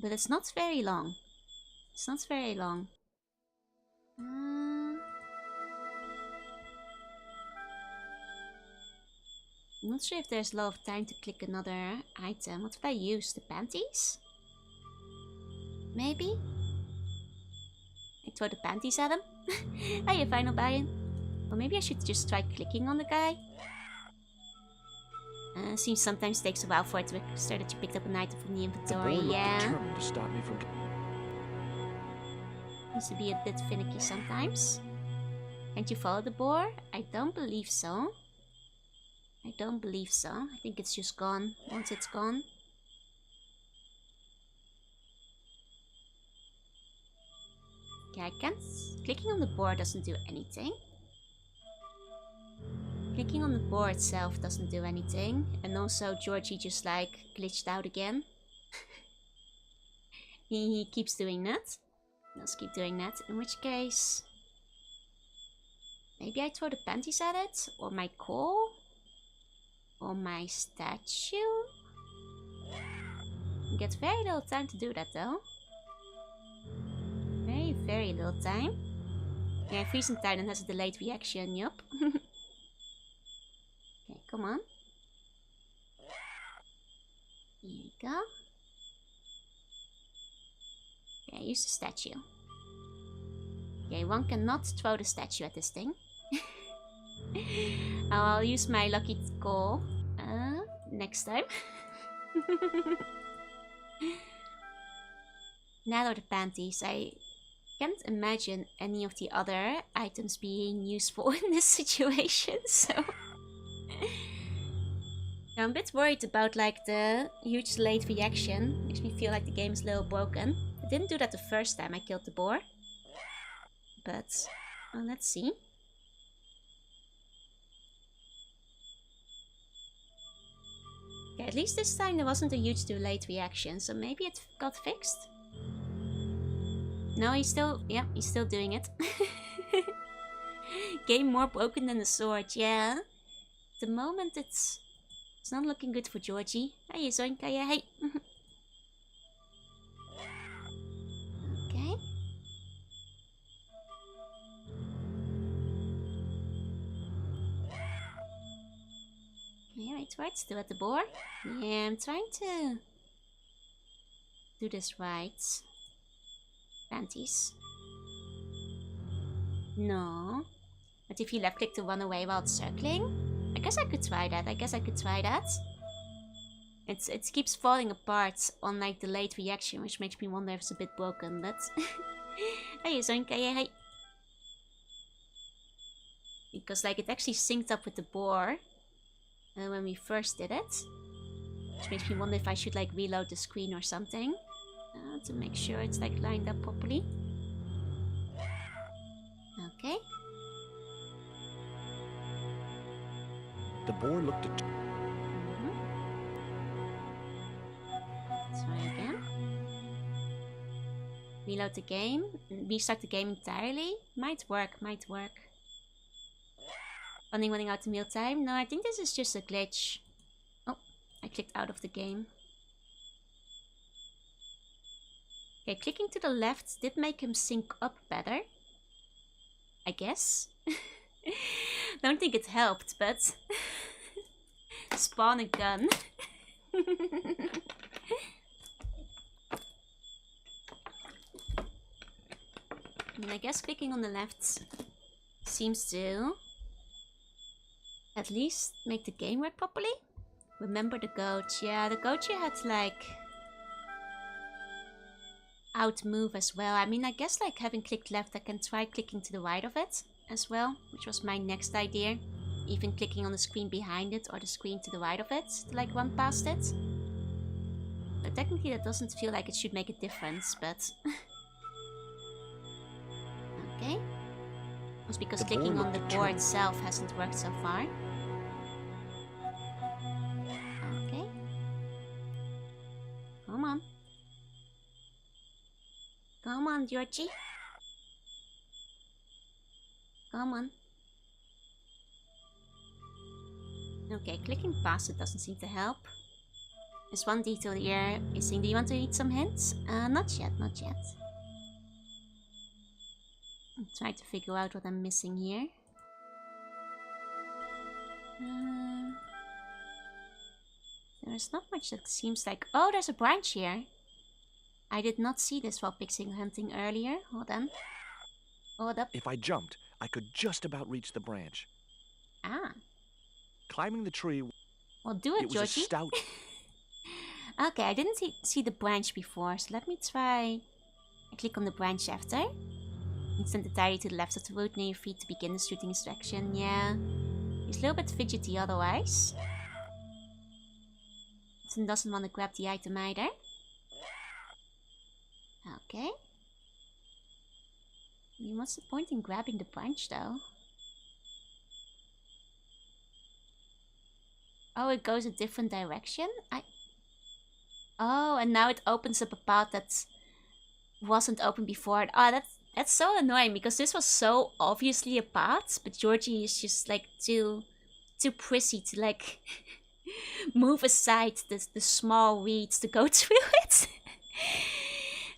But it's not very long. It's not very long. I'm not sure if there's a lot of time to click another item. What would I use? The panties? Maybe? I throw the panties at him. Hey, final buy-in. Or maybe I should just try clicking on the guy. Seems sometimes takes a while for it to register that you picked up an item from the inventory. The boar Yeah. looked determined to stop me from... Needs to be a bit finicky sometimes. Can't you follow the boar? I don't believe so. I don't believe so. I think it's just gone once it's gone. Okay, I can't... Clicking on the boar doesn't do anything. Clicking on the board itself doesn't do anything. And also Georgie just like glitched out again. he keeps doing that. Let's keep doing that. In which case... Maybe I throw the panties at it? Or my coal? Or my statue? You get very little time to do that though. Very, very little time. Yeah, freezing time and has a delayed reaction, yup. Okay, come on. Here we go. Okay, use the statue. Okay, one cannot throw the statue at this thing. I'll use my lucky call next time. Now the panties. I can't imagine any of the other items being useful in this situation, so... I'm a bit worried about like the huge late reaction. Makes me feel like the game is a little broken. I didn't do that the first time I killed the boar. But, well, let's see. Okay, at least this time there wasn't a huge delayed reaction, so maybe it got fixed. No, he's still doing it. Game more broken than the sword, yeah. At the moment it's not looking good for Georgie. Hey, Zoinka, yeah, hey. Okay. Okay, right, still at the board. Yeah, I'm trying to do this right. Panties. No. But if you left click to run away while it's circling? I guess I could try that. It keeps falling apart on like delayed reaction, which makes me wonder if it's a bit broken, but... Hey, Zoinka, yeah, hey. Because like it actually synced up with the boar when we first did it. Which makes me wonder if I should like reload the screen or something. To make sure it's like lined up properly. Okay. The boar looked at... Let's try again. Reload the game. Restart the game entirely. Might work, might work. Running out of meal time. No, I think this is just a glitch. Oh, I clicked out of the game. Okay, clicking to the left did make him sync up better. I guess. Don't think it helped, but... Spawn a gun. I mean, I guess clicking on the left seems to at least make the game work properly. Remember the goat. Yeah, the goat you had to like outmove as well. I mean, I guess like having clicked left, I can try clicking to the right of it as well, which was my next idea. Even clicking on the screen behind it or the screen to the right of it to like run past it. But technically that doesn't feel like it should make a difference, but... Okay. It's because clicking on the board itself hasn't worked so far. Okay. Come on. Come on, Georgie. Come on. Okay, clicking past it doesn't seem to help. There's one detail here missing. Do you want to read some hints? Not yet, not yet. I'm trying to figure out what I'm missing here. There's not much that seems like... Oh, there's a branch here. I did not see this while pixel hunting earlier. Hold on. Hold up. If I jumped, I could just about reach the branch. Ah. Climbing the tree... Well, do it, Georgie. Was a stout... Okay, I didn't see the branch before, so let me try... I click on the branch after. Instant entirely to the left of the road near your feet to begin the shooting instruction. Yeah. He's a little bit fidgety otherwise. And doesn't want to grab the item either. Okay. I mean, what's the point in grabbing the branch though? Oh, it goes a different direction? Oh, and now it opens up a path that wasn't open before. Oh, that's so annoying because this was so obviously a path, but Georgie is just like too prissy to like move aside the small weeds to go through it.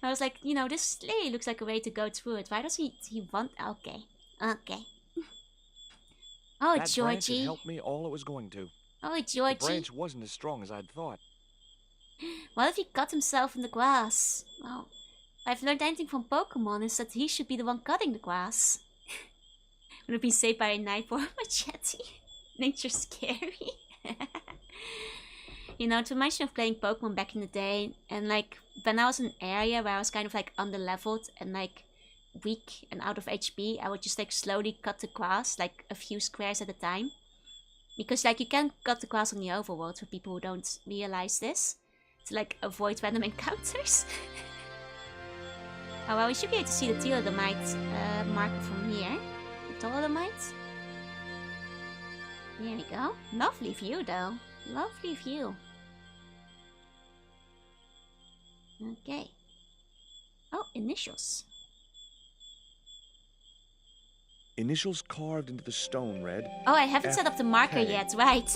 I was like, you know, this clearly looks like a way to go through it. Why does he want... Okay. Okay. Oh, that Georgie. Branch had helped me all it was going to. Oh, Georgie. The branch wasn't as strong as I'd thought. What if he cut himself in the grass? Well, if I've learned anything from Pokemon is that he should be the one cutting the grass. Would have been saved by a knife or a machete. Nature's scary. You know, to mention of playing Pokemon back in the day, and like when I was in an area where I was kind of like under-leveled and like weak and out of HP, I would just like slowly cut the grass, like a few squares at a time. Because like you can cut the grass on the overworld for people who don't realize this, to like avoid random encounters. Oh well, we should be able to see the Teledamite marker from here. The Teledamite. Here we go. Lovely view though. Lovely view. Okay. Oh, initials. Initials carved into the stone read... Oh, I haven't set up the marker yet, right.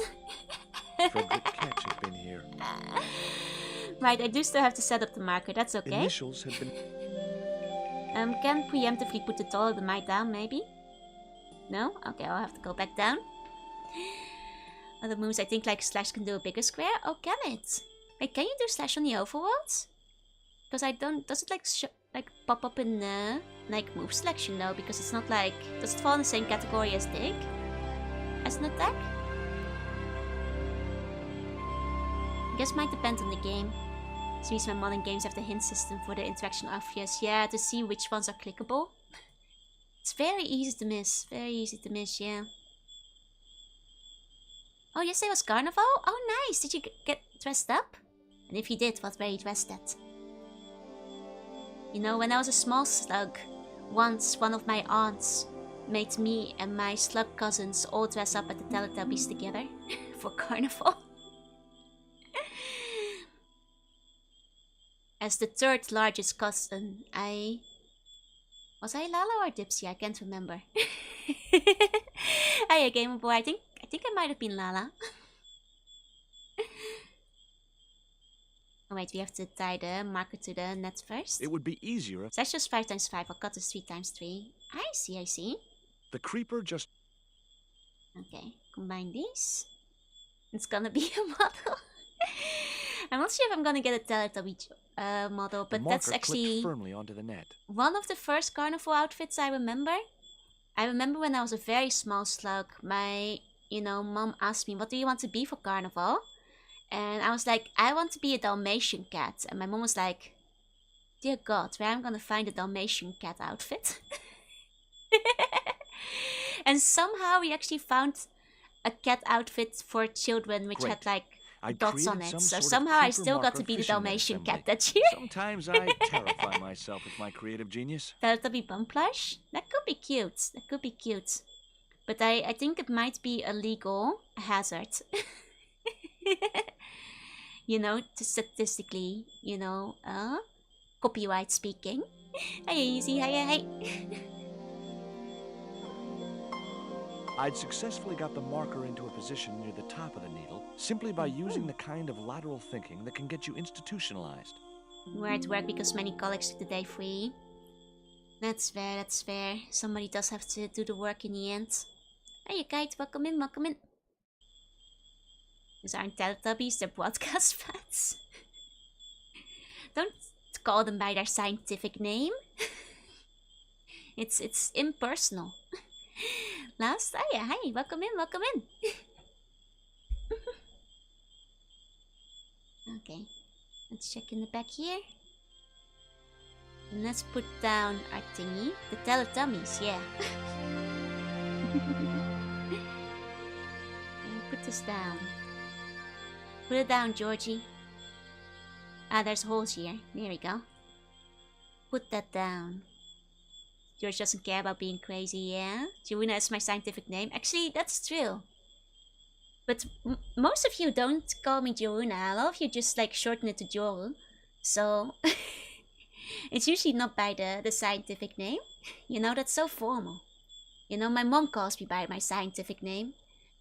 Frederick Ketch had been here. Right, I do still have to set up the marker, that's okay. Initials had been... Can preemptively put the Dolomite down, maybe? No? Okay, I'll have to go back down. Other moves, I think like Slash can do a bigger square. Oh, can it? Wait, can you do Slash on the overworld? Because I don't... Does it like pop up in like move selection though? Because it's not like... Does it fall in the same category as Dig? As an attack? I guess it might depend on the game. Seems my modern games have the hint system for the interaction obvious. Yeah, to see which ones are clickable. It's very easy to miss. Very easy to miss, yeah. Oh, yesterday was Carnival? Oh, nice! Did you get dressed up? And if you did, what were you dressed at? You know, when I was a small slug, once one of my aunts made me and my slug cousins all dress up at the Teletubbies together for Carnival. As the third largest cousin, I Was I Lala or Dipsy? I can't remember. Hiya, Gamer Boy. I think I might have been Lala. Oh wait, we have to tie the marker to the net first. It would be easier if So that's just 5 times 5. I'll cut this 3 times 3. I see. the creeper just... Okay, combine these. It's gonna be a model. I'm not sure if I'm gonna get a Teletubby model, The but marker that's actually clipped firmly onto the net. one of the first carnival outfits I remember. I remember when I was a very small slug, my, mom asked me, what do you want to be for carnival? And I was like, I want to be a Dalmatian cat. And my mom was like, dear God, where am I gonna find a Dalmatian cat outfit? And somehow we actually found a cat outfit for children which had Great. like I'd dots on created it. some So sort of somehow I creeper still got marker to be the fishing net Dalmatian assembly. cat that year. Sometimes I terrify myself with my creative genius. Teletubby bum plush? That could be cute. That could be cute. But I think it might be a legal hazard. Statistically, copyright speaking. Hey, easy, hey. I'd successfully got the marker into a position near the top of the needle simply by using the kind of lateral thinking that can get you institutionalized. We're at work because many colleagues took the day free. That's fair. Somebody does have to do the work in the end. Hey, Kite, welcome in. These aren't Teletubbies, they're broadcast fans. Don't call them by their scientific name. It's impersonal. Last, hi, welcome in. Okay, let's check in the back here. And let's put down our thingy. The Teletubbies, yeah. And put this down. Put it down, Georgie. There's holes here. There we go. Put that down. George doesn't care about being crazy, yeah? Joanna is my scientific name. Actually, that's true. But most of you don't call me Joanna. A lot of you just like shorten it to Joel. So it's usually not by the scientific name. That's so formal. My mom calls me by my scientific name.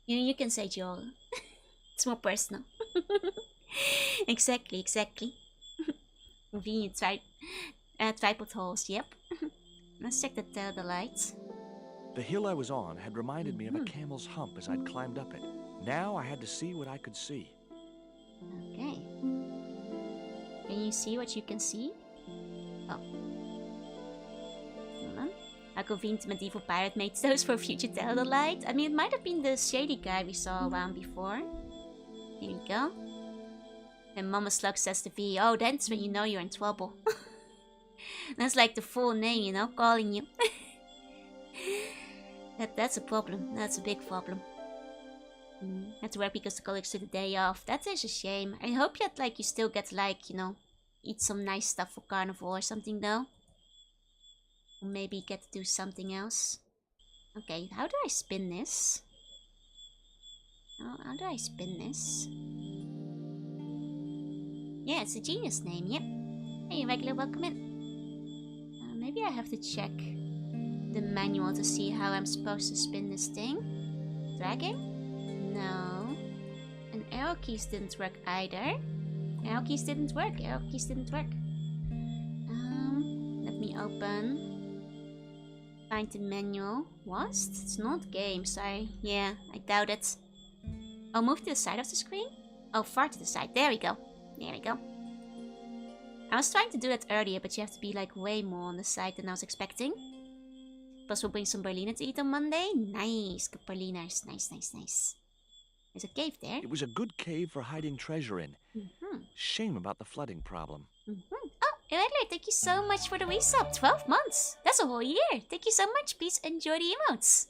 You can say Joel. It's more personal. Exactly. Convenient tripod holes, yep. Let's check the lights. The hill I was on had reminded me of a camel's hump as I'd climbed up it. Now I had to see what I could see. Okay. Can you see what you can see? Oh. Hold on. How convenient medieval pirate made those for future light. I mean, it might have been the shady guy we saw around before. Here we go. And Mama Slug says to V, oh, that's when you know you're in trouble. That's like the full name, calling you. That's a problem. That's a big problem. Have to work because the colleagues took the day off. That is a shame. I hope that you still get eat some nice stuff for carnival or something though. Or maybe get to do something else. Okay, how do I spin this? How do I spin this? Yeah, it's a genius name, yep. Hey, regular, welcome in. Maybe I have to check the manual to see how I'm supposed to spin this thing. Dragging? No. And arrow keys didn't work either. Arrow keys didn't work. Let me open. Find the manual. Was? It's not games. I doubt it. Oh, move to the side of the screen? Oh, far to the side. There we go. I was trying to do that earlier, but you have to be way more on the side than I was expecting. Plus we'll bring some Berliner to eat on Monday. Nice, good Berliners. Nice. There's a cave there. It was a good cave for hiding treasure in. Shame about the flooding problem. Oh, Irregular, thank you so much for the resub. 12 months. That's a whole year. Thank you so much. Please enjoy the emotes.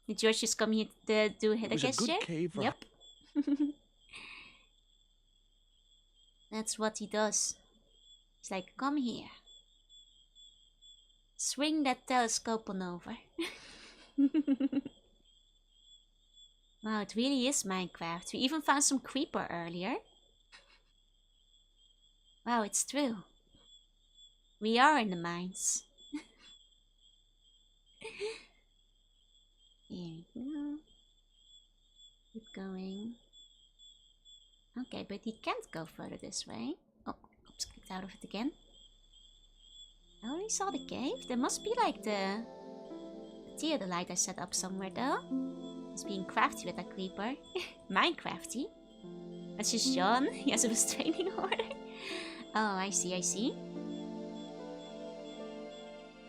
Did George just come here to do a hit It was a gesture? good cave for... Yep. That's what he does. He's like, come here. Swing that telescope on over. Wow, it really is Minecraft. We even found some creeper earlier. Wow, it's true. We are in the mines. Here we go. Keep going. Okay, but he can't go further this way. Oh, oops, clicked out of it again. I already saw the cave. There must be like the theodolite I set up somewhere though. He's being crafty with that creeper. Minecrafty. That's just John. He has a restraining order. Oh, I see, I see.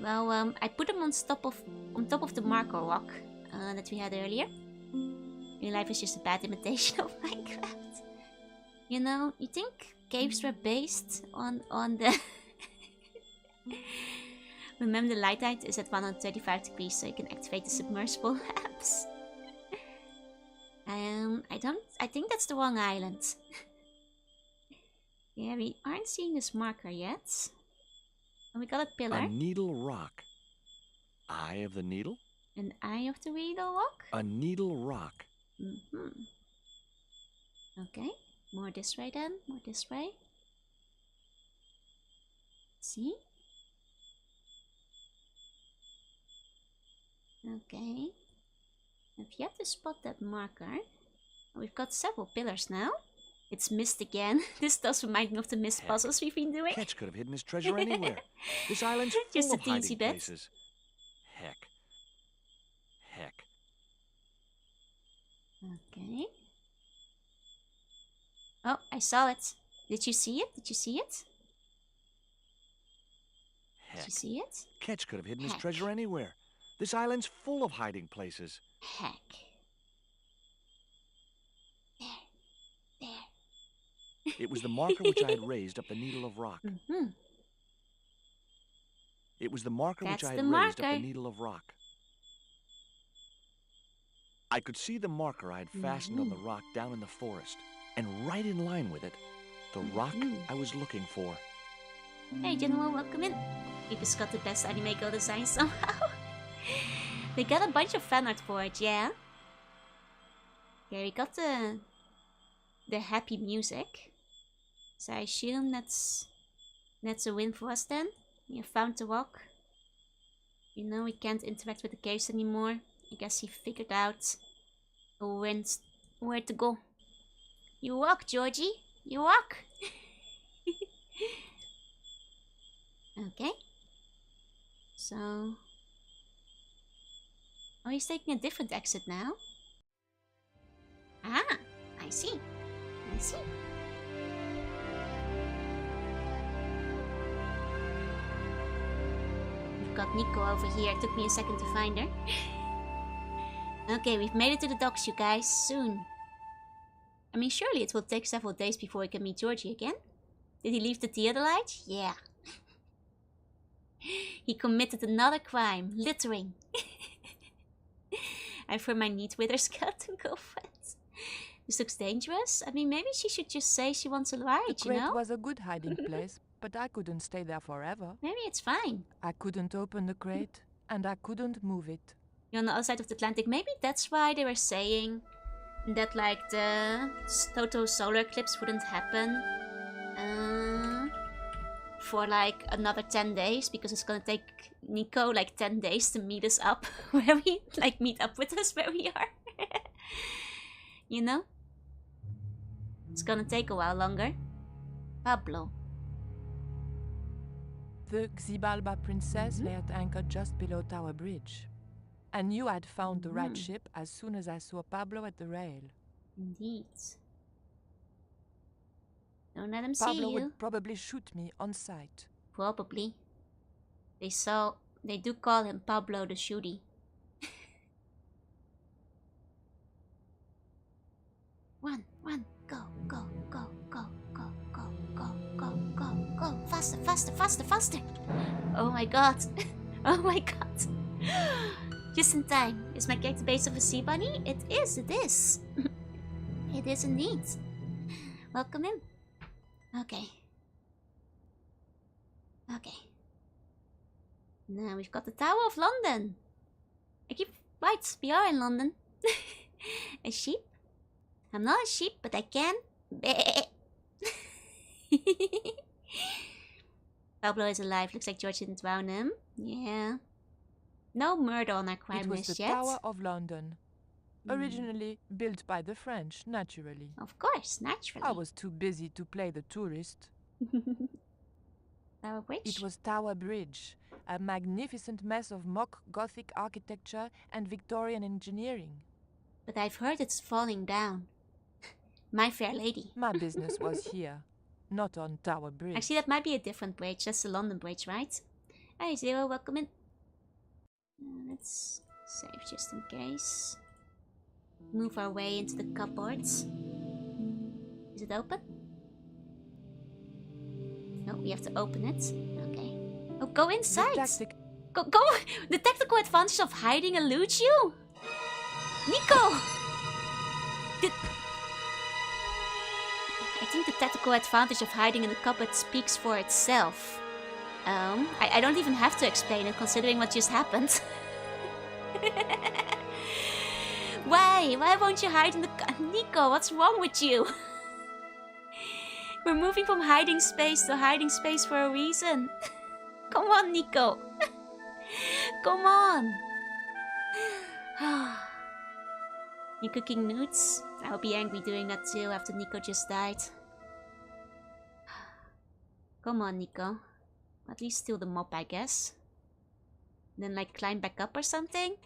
Well, I put him on top of the marker rock that we had earlier. Real life is just a bad imitation of Minecraft. You know, you think caves were based on the... Remember the light height is at 135 degrees, so you can activate the submersible lamps. I think that's the wrong island. Yeah, we aren't seeing this marker yet. Oh, we got a pillar. A needle rock. Eye of the needle? An eye of the needle rock? A needle rock. Okay, more this way then, more this way. See? Okay. If you have to spot that marker, we've got several pillars now. It's mist again. This does remind me of the mist puzzles we've been doing. Ketch could have hidden his treasure anywhere. This island's Just full a of hiding teensy bit. places. Heck. Okay. Oh, I saw it. Did you see it? Did you see it? Did you see it? Ketch could have hidden his Heck. treasure anywhere. This island's full of hiding places. Heck. There. It was the marker which I had raised up the needle of rock. It was the marker which That's I the had raised up marker. the needle of rock. I could see the marker I had fastened on the rock down in the forest, and right in line with it, the rock I was looking for. Hey, gentlemen, welcome in. We just got the best anime girl design somehow. They got a bunch of fan art for it, yeah. Yeah, we got the happy music. So I assume that's a win for us then. We have found the rock. You know, we can't interact with the caves anymore. I guess he figured out where to go. You walk, Georgie. You walk. Okay. So... Oh, he's taking a different exit now. Ah, I see. I see. We've got Nico over here. It took me a second to find her. Okay, we've made it to the docks, you guys. Soon. I mean, surely it will take several days before we can meet Georgie again. Did he leave the theodolite? Yeah. He committed another crime. Littering. I for my neat wither skeleton girlfriend. This looks dangerous. I mean, maybe she should just say she wants a ride, The you crate know? was a good hiding place, but I couldn't stay there forever. Maybe it's fine. I couldn't open the crate, and I couldn't move it. You're on the other side of the Atlantic. Maybe that's why they were saying that, like, the total solar eclipse wouldn't happen for, like, another 10 days. Because it's gonna take Nico, like, 10 days to meet us up where we, like, meet up with us where we are. You know? It's gonna take a while longer. Pablo. The Xibalba princess lay at anchor just below Tower Bridge. I knew I'd found the right ship as soon as I saw Pablo at the rail. Indeed. Don't let him Pablo see you. would probably shoot me on sight. Probably. They do call him Pablo the Shooty. Run, go, go, go, go, go, go, go, go, go, go. Faster, faster, faster, faster. Oh my god. Oh my god. Just in time. Is my character based off a sea bunny? It is, it is. It is indeed. Welcome in. Okay. Okay. Now we've got the Tower of London. Right, we are in London. A sheep? I'm not a sheep, but I can. Pablo is alive. Looks like George didn't drown him. Yeah. No murder on our crime It was list the yet. Tower of London. Originally built by the French, naturally. Of course, naturally. I was too busy to play the tourist. Tower Bridge? It was Tower Bridge, a magnificent mess of mock Gothic architecture and Victorian engineering. But I've heard it's falling down. My Fair Lady. My business was here, not on Tower Bridge. Actually, that might be a different bridge. That's the London Bridge, right? Hey, Zero, welcome in. Let's save just in case. Move our way into the cupboards. Is it open? No, we have to open it. Okay. Oh, go inside! Go! The tactical advantage of hiding eludes you? Nico! I think the tactical advantage of hiding in the cupboard speaks for itself. I don't even have to explain it, considering what just happened. Why? Why won't you hide in the... Nico, what's wrong with you? We're moving from hiding space to hiding space for a reason. Come on, Nico. Come on. You cooking nudes? I'll be angry doing that too after Nico just died. Come on, Nico. At least steal the mop, I guess. Then, like, climb back up or something?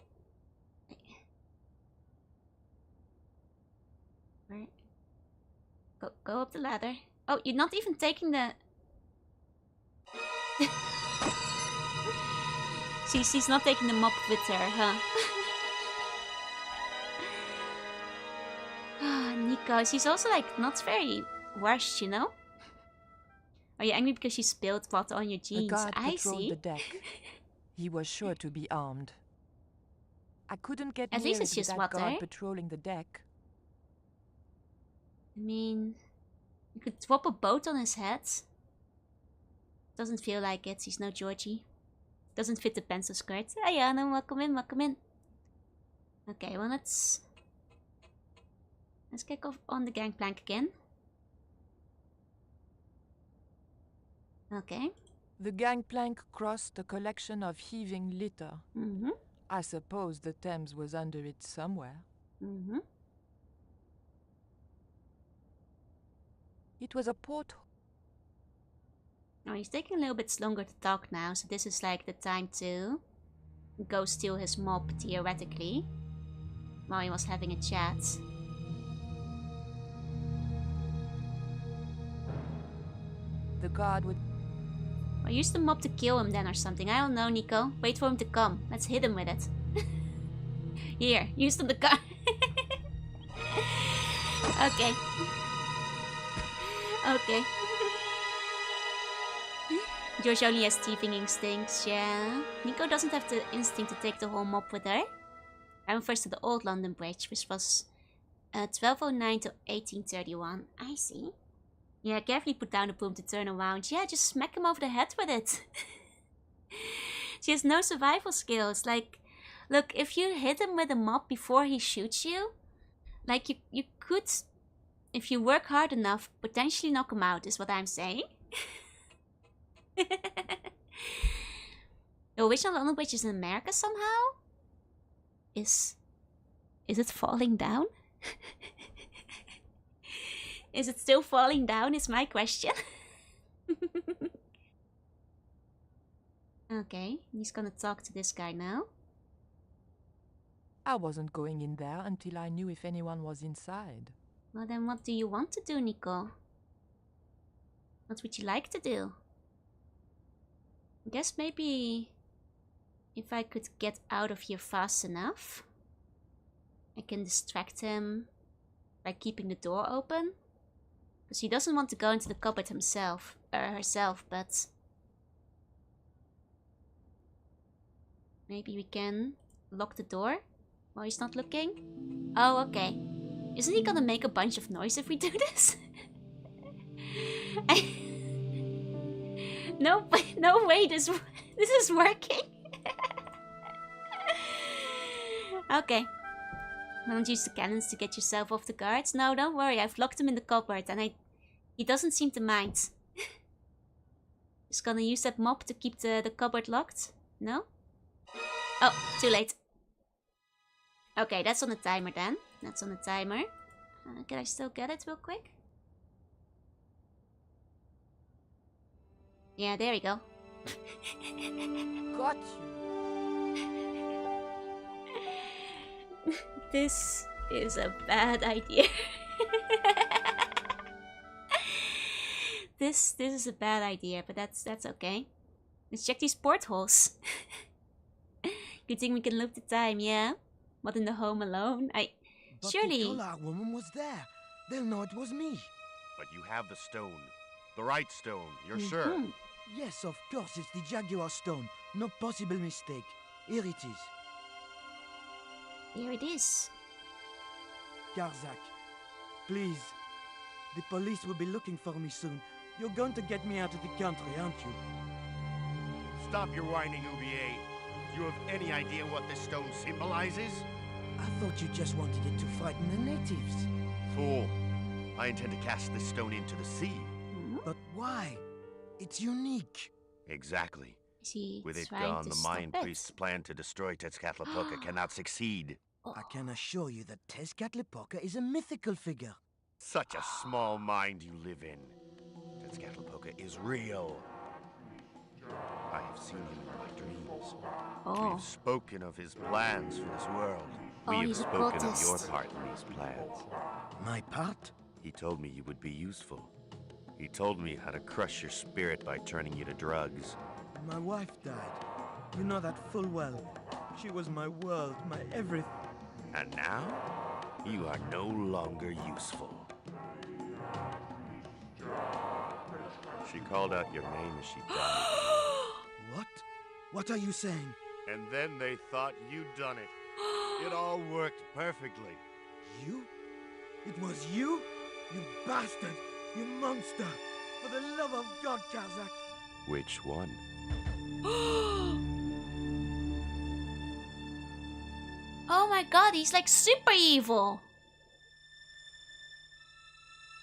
Right. Go up the ladder. Oh, you're not even taking the... She's not taking the mop with her, huh? Nico, she's also, like, not very washed, you know? Are you angry because she spilled water on your jeans? The guard I patrolled see. the deck. He was sure to be armed. I couldn't get At near least it it's with just that guard water. patrolling the deck. I mean, you could drop a boat on his head. Doesn't feel like it. He's no Georgie. Doesn't fit the pencil skirt. Hey, Anna, welcome in, welcome in. Okay, well, let's kick off on the gangplank again. Okay. The gangplank crossed a collection of heaving litter. Mm-hmm. I suppose the Thames was under it somewhere. Mm-hmm. It was a porthole. Oh, he's taking a little bit longer to talk now, so this is like the time to go steal his mop, theoretically, while he was having a chat. The guard would... Or use the mop to kill him then or something. I don't know, Nico. Wait for him to come. Let's hit him with it. Here, use the car. Okay. Okay. George only has thieving instincts, yeah. Nico doesn't have the instinct to take the whole mop with her. I went first to the old London Bridge, which was 1209 to 1831. I see. Yeah, carefully put down the broom to turn around. Yeah, just smack him over the head with it. She has no survival skills. Like, look, if you hit him with a mop before he shoots you, like, you could, if you work hard enough, potentially knock him out, is what I'm saying. The original London Bridge is in America somehow? Is it falling down? Is it still falling down is my question. Okay, he's gonna talk to this guy now. I wasn't going in there until I knew if anyone was inside. Well then what do you want to do, Nico? What would you like to do? I guess maybe if I could get out of here fast enough, I can distract him by keeping the door open. Because he doesn't want to go into the cupboard himself, herself, but maybe we can lock the door while he's not looking. Oh, okay. Isn't he gonna make a bunch of noise if we do this? No, no way, this is working. Okay. Don't use the cannons to get yourself off the guards. No, don't worry. I've locked him in the cupboard and he doesn't seem to mind. Just gonna use that mop to keep the cupboard locked. No? Oh, too late. Okay, that's on the timer then. That's on the timer. Can I still get it real quick? Yeah, there we go. Got you. This is a bad idea. This is a bad idea, but that's okay. Let's check these portholes. Good thing we can loop the time, yeah? What in the home alone? But surely. the Tolar woman was there. They'll know it was me. But you have the stone. The right stone, you're sure? Yes, of course, it's the Jaguar stone. No possible mistake. Here it is. Here it is. Karzak, please. The police will be looking for me soon. You're going to get me out of the country, aren't you? Stop your whining, Ubier. Do you have any idea what this stone symbolizes? I thought you just wanted it to frighten the natives. Fool. I intend to cast this stone into the sea. But why? It's unique. Exactly. Is he With it trying gone, to the stop Mind it? Priest's plan to destroy Tezcatlipoca cannot succeed. I can assure you that Tezcatlipoca is a mythical figure. Such a small mind you live in. Tezcatlipoca is real. I have seen him in my dreams. Oh. We've spoken of his plans for this world. Oh, We have he's a spoken of your cultist. part in these plans. My part? He told me you would be useful. He told me how to crush your spirit by turning you to drugs. My wife died. You know that full well. She was my world, my everything. And now, you are no longer useful. She called out your name as she died. What? What are you saying? And then they thought you'd done it. It all worked perfectly. You? It was you? You bastard! You monster! For the love of God, Karzak! Which one? Oh my god, he's like super evil.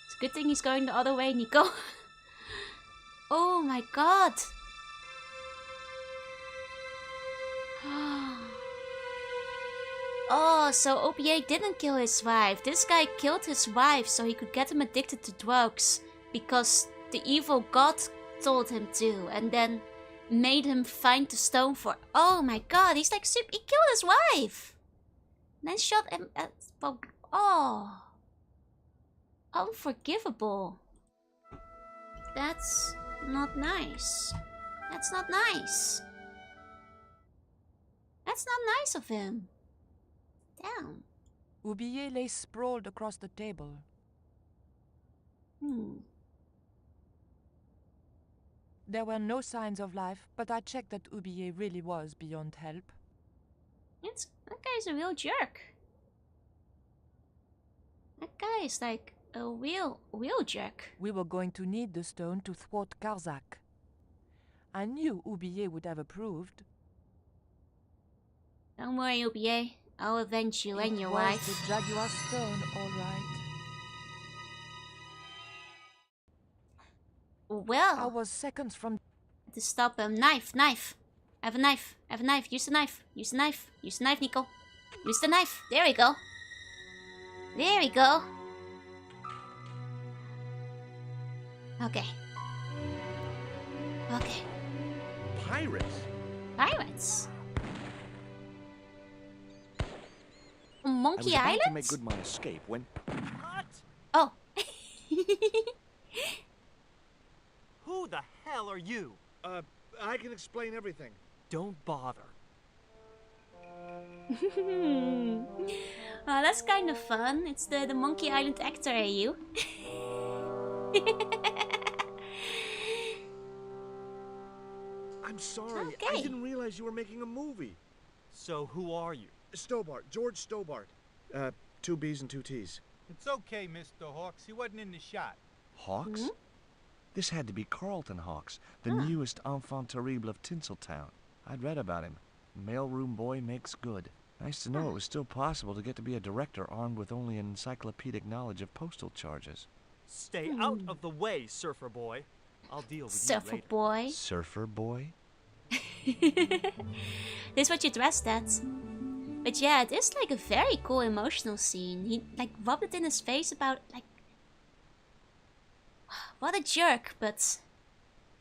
It's a good thing he's going the other way, Nico. Oh my god. Oh, so OPA didn't kill his wife. This guy killed his wife so he could get him addicted to drugs. Because the evil god told him to. And then made him find the stone for... Oh my god, he's like super... He killed his wife. And then shot him at... Oh. Unforgivable. That's not nice. That's not nice. That's not nice of him. Damn. Ubier lay sprawled across the table. There were no signs of life, but I checked that Ubier really was beyond help. That guy's a real jerk. That guy is like a real jerk. We were going to need the stone to thwart Karzak. I knew Ubier would have approved. Don't worry, OBA. I'll avenge you and your It was wife. the Jaguar stone, all right. Well, I was seconds from... to stop him. Knife. I have a knife. Use the knife. Use the knife, Nico. Use the knife. There we go. Okay. Pirates? Pirates. I was Monkey about Island? to make good my escape when... Oh. Who the hell are you? I can explain everything. Don't bother. Oh, that's kind of fun. It's the Monkey Island actor, are you? I'm sorry. Okay. I didn't realize you were making a movie. So who are you? Stobart, George Stobart. 2 B's and 2 T's. It's okay, Mr. Hawks. He wasn't in the shot. Hawks? This had to be Carlton Hawks, the newest enfant terrible of Tinseltown. I'd read about him. Mailroom boy makes good. Nice to know it was still possible to get to be a director armed with only an encyclopedic knowledge of postal charges. Stay out of the way, surfer boy. I'll deal with Surfer you later. boy. Surfer boy? This is what you dressed at. But yeah, it is like a very cool emotional scene. He like rubbed it in his face about like... What a jerk, but...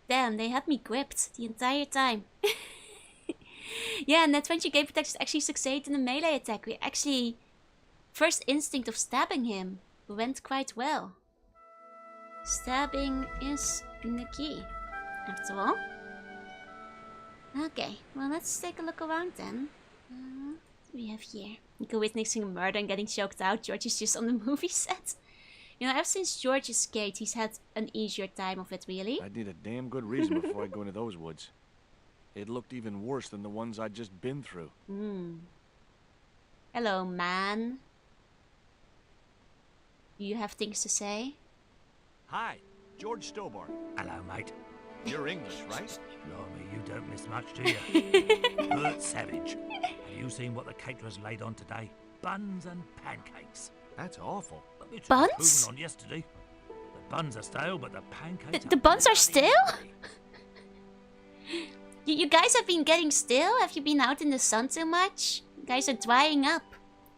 Damn, they had me gripped the entire time. Yeah, and that French game protectors actually succeeded in a melee attack. We actually... First instinct of stabbing him went quite well. Stabbing is the key, after all. Okay, well let's take a look around then. What do we have here? Nico witnessing a murder and getting choked out. George is just on the movie set. You know, ever since George escaped, he's had an easier time of it, really. I'd need a damn good reason before I go into those woods. It looked even worse than the ones I'd just been through. Hello, man. Do you have things to say? Hi, George Stobart. Hello, mate. You're English, right? Blimey, you don't miss much, do you? Bert Savage. Have you seen what the caterers laid on today? Buns and pancakes. That's awful. It's Buns? improvement on yesterday. The buns are stale, but the pancakes The buns are stale? You guys have been getting stale? Have you been out in the sun too much? You guys are drying up.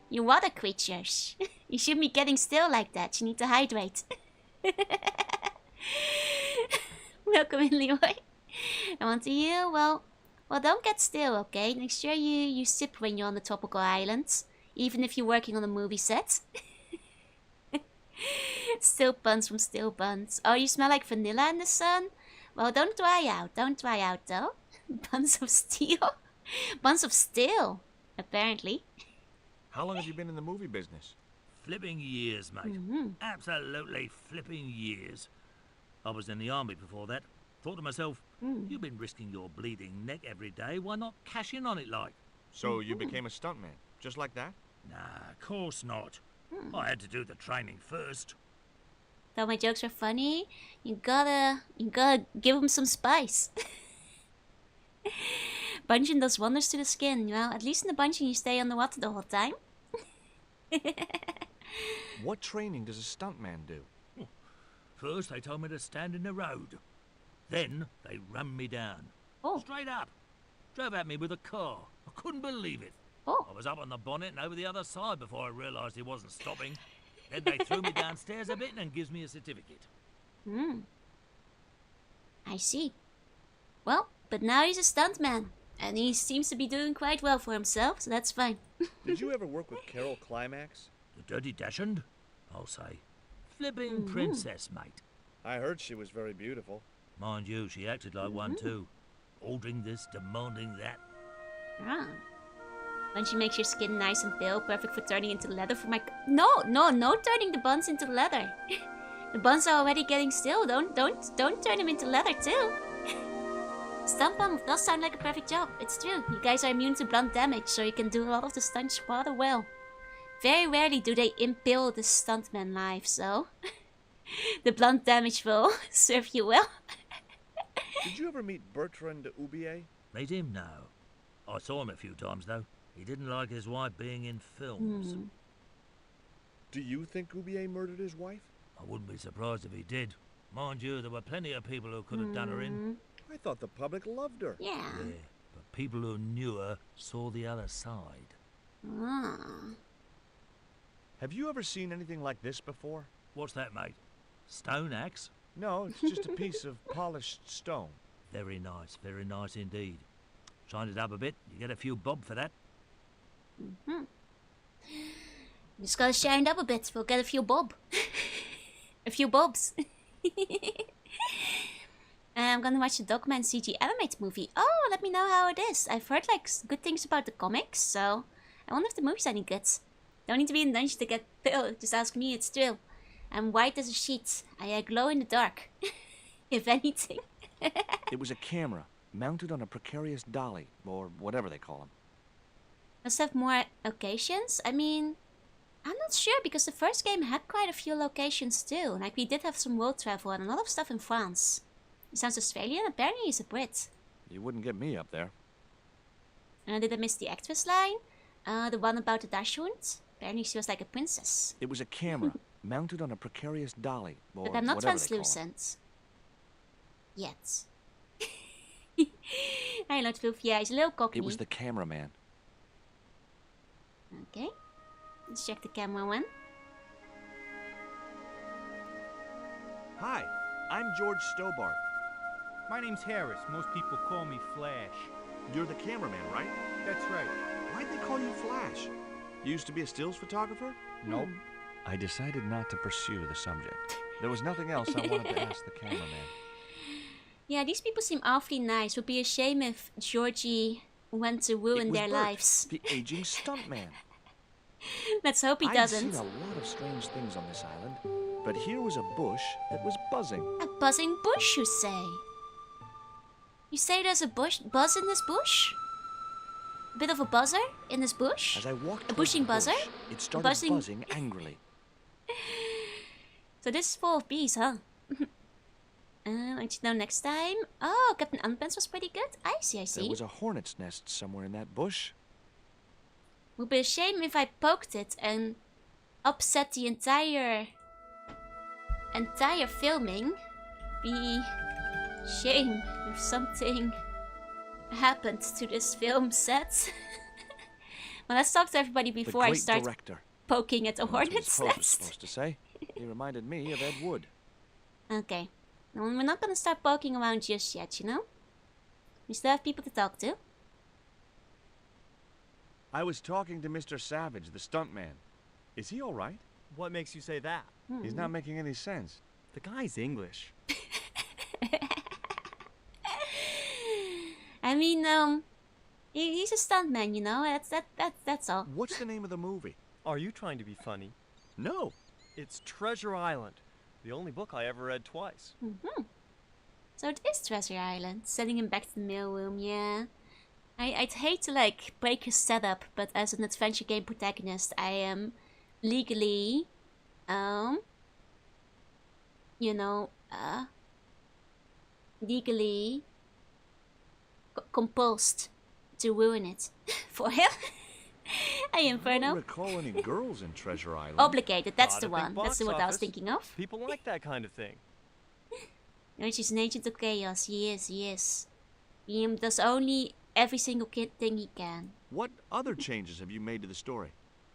You water creatures. You shouldn't be getting stale like that. You need to hydrate. Welcome in, Leroy. I want to hear. Well, don't get stale, okay? Make sure you sip when you're on the tropical islands, even if you're working on a movie set. Still buns from still buns. Oh, you smell like vanilla in the sun? Well, don't dry out. Don't dry out, though. Buns of steel? Buns of steel, apparently. How long have you been in the movie business? Flipping years, mate. Absolutely flipping years. I was in the army before that. Thought to myself, you've been risking your bleeding neck every day. Why not cash in on it like? So you became a stuntman, just like that? Nah, of course not. I had to do the training first. Though my jokes are funny, you gotta give them some spice. Bungee does wonders to the skin. Well, at least in the bungee you stay underwater the whole time. What training does a stuntman do? First, they told me to stand in the road. Then, they rammed me down. Straight up. Drove at me with a car. I couldn't believe it. I was up on the bonnet and over the other side before I realised he wasn't stopping. Then they threw me downstairs a bit and gives me a certificate. I see. Well, but now he's a stuntman. And he seems to be doing quite well for himself, so that's fine. Did you ever work with Carol Climax? The Dirty Dachshund? I'll say. Flipping princess, mate. I heard she was very beautiful. Mind you, she acted like one too. Ordering this, demanding that. When she makes your skin nice and pale, perfect for turning into leather for my... No turning the buns into leather. The buns are already getting stale. Don't turn them into leather too. Stunt bun does sound like a perfect job. It's true. You guys are immune to blunt damage, so you can do a lot of the stunts rather well. Very rarely do they impale the stuntman live, so... the blunt damage will serve you well. Did you ever meet Bertrand Oubier? Meet him? No. I saw him a few times, though. He didn't like his wife being in films. Do you think Oubier murdered his wife? I wouldn't be surprised if he did. Mind you, there were plenty of people who could have done her in. I thought the public loved her. Yeah, but people who knew her saw the other side. Have you ever seen anything like this before? What's that, mate? Stone axe? No, it's just a piece of polished stone. Very nice indeed. Shine it up a bit, you get a few bob for that. Just gotta shine it up a bit, we'll get a few bob. A few bobs. I'm gonna watch the Dogman CG animated movie. Oh, let me know how it is. I've heard like good things about the comics, so I wonder if the movie's any good. Don't need to be in dungeon to get pale. Just ask me, it's true. I'm white as a sheet. I glow in the dark. If anything. It was a camera mounted on a precarious dolly, or whatever they call them. Must have more occasions? I mean, I'm not sure because the first game had quite a few locations too. Like we did have some world travel and a lot of stuff in France. He sounds Australian, apparently he's a Brit. You wouldn't get me up there. Did I miss the actress line? The one about the dachshund? Apparently she was like a princess. It was a camera mounted on a precarious dolly, or but I'm not whatever they call 'em. translucent. Yet. Hi, Lord Filth. Yeah, he's a little cockney. It was the cameraman. Okay. Let's check the camera one. Hi, I'm George Stobart. My name's Harris. Most people call me Flash. You're the cameraman, right? That's right. Why'd they call you Flash? You used to be a stills photographer? Nope. I decided not to pursue the subject. There was nothing else I wanted to ask the cameraman. Yeah, these people seem awfully nice. Would be a shame if Georgie went to ruin their Bert, lives. the aging stuntman. Let's hope he doesn't. I've seen a lot of strange things on this island, but here was a bush that was buzzing. A buzzing bush, you say? You say there's a buzz in this bush? A bit of a buzzer in this bush? As I walked a bushing buzzer? It started buzzing angrily. So this is full of bees, huh? Don't you know next time? Oh, Captain Underpants was pretty good. I see. There was a hornet's nest somewhere in that bush. Would be a shame if I poked it and upset the entire filming. Be shame if something happened to this film set. Well, let's talk to everybody before I start poking at the hornet's nest. Was supposed to say. He reminded me of Ed Wood. Okay. No, we're not gonna start poking around just yet, you know? We still have people to talk to. I was talking to Mr. Savage, the stuntman. Is he all right? What makes you say that? He's not making any sense. The guy's English. I mean, he's a stuntman, you know. That's all. What's the name of the movie? Are you trying to be funny? No. It's Treasure Island, the only book I ever read twice. So it is Treasure Island. Sending him back to the mailroom, yeah. I'd hate to like break his setup, but as an adventure game protagonist, I am legally, legally compulsed to ruin it for him. Hey, Inferno. I don't recall any girls in Treasure Island. Obligated, that's the one. That's the one I was thinking of. People like that kind of thing. No, she's an agent of chaos. He is. He does only every single thing he can. What other changes have you made to the story?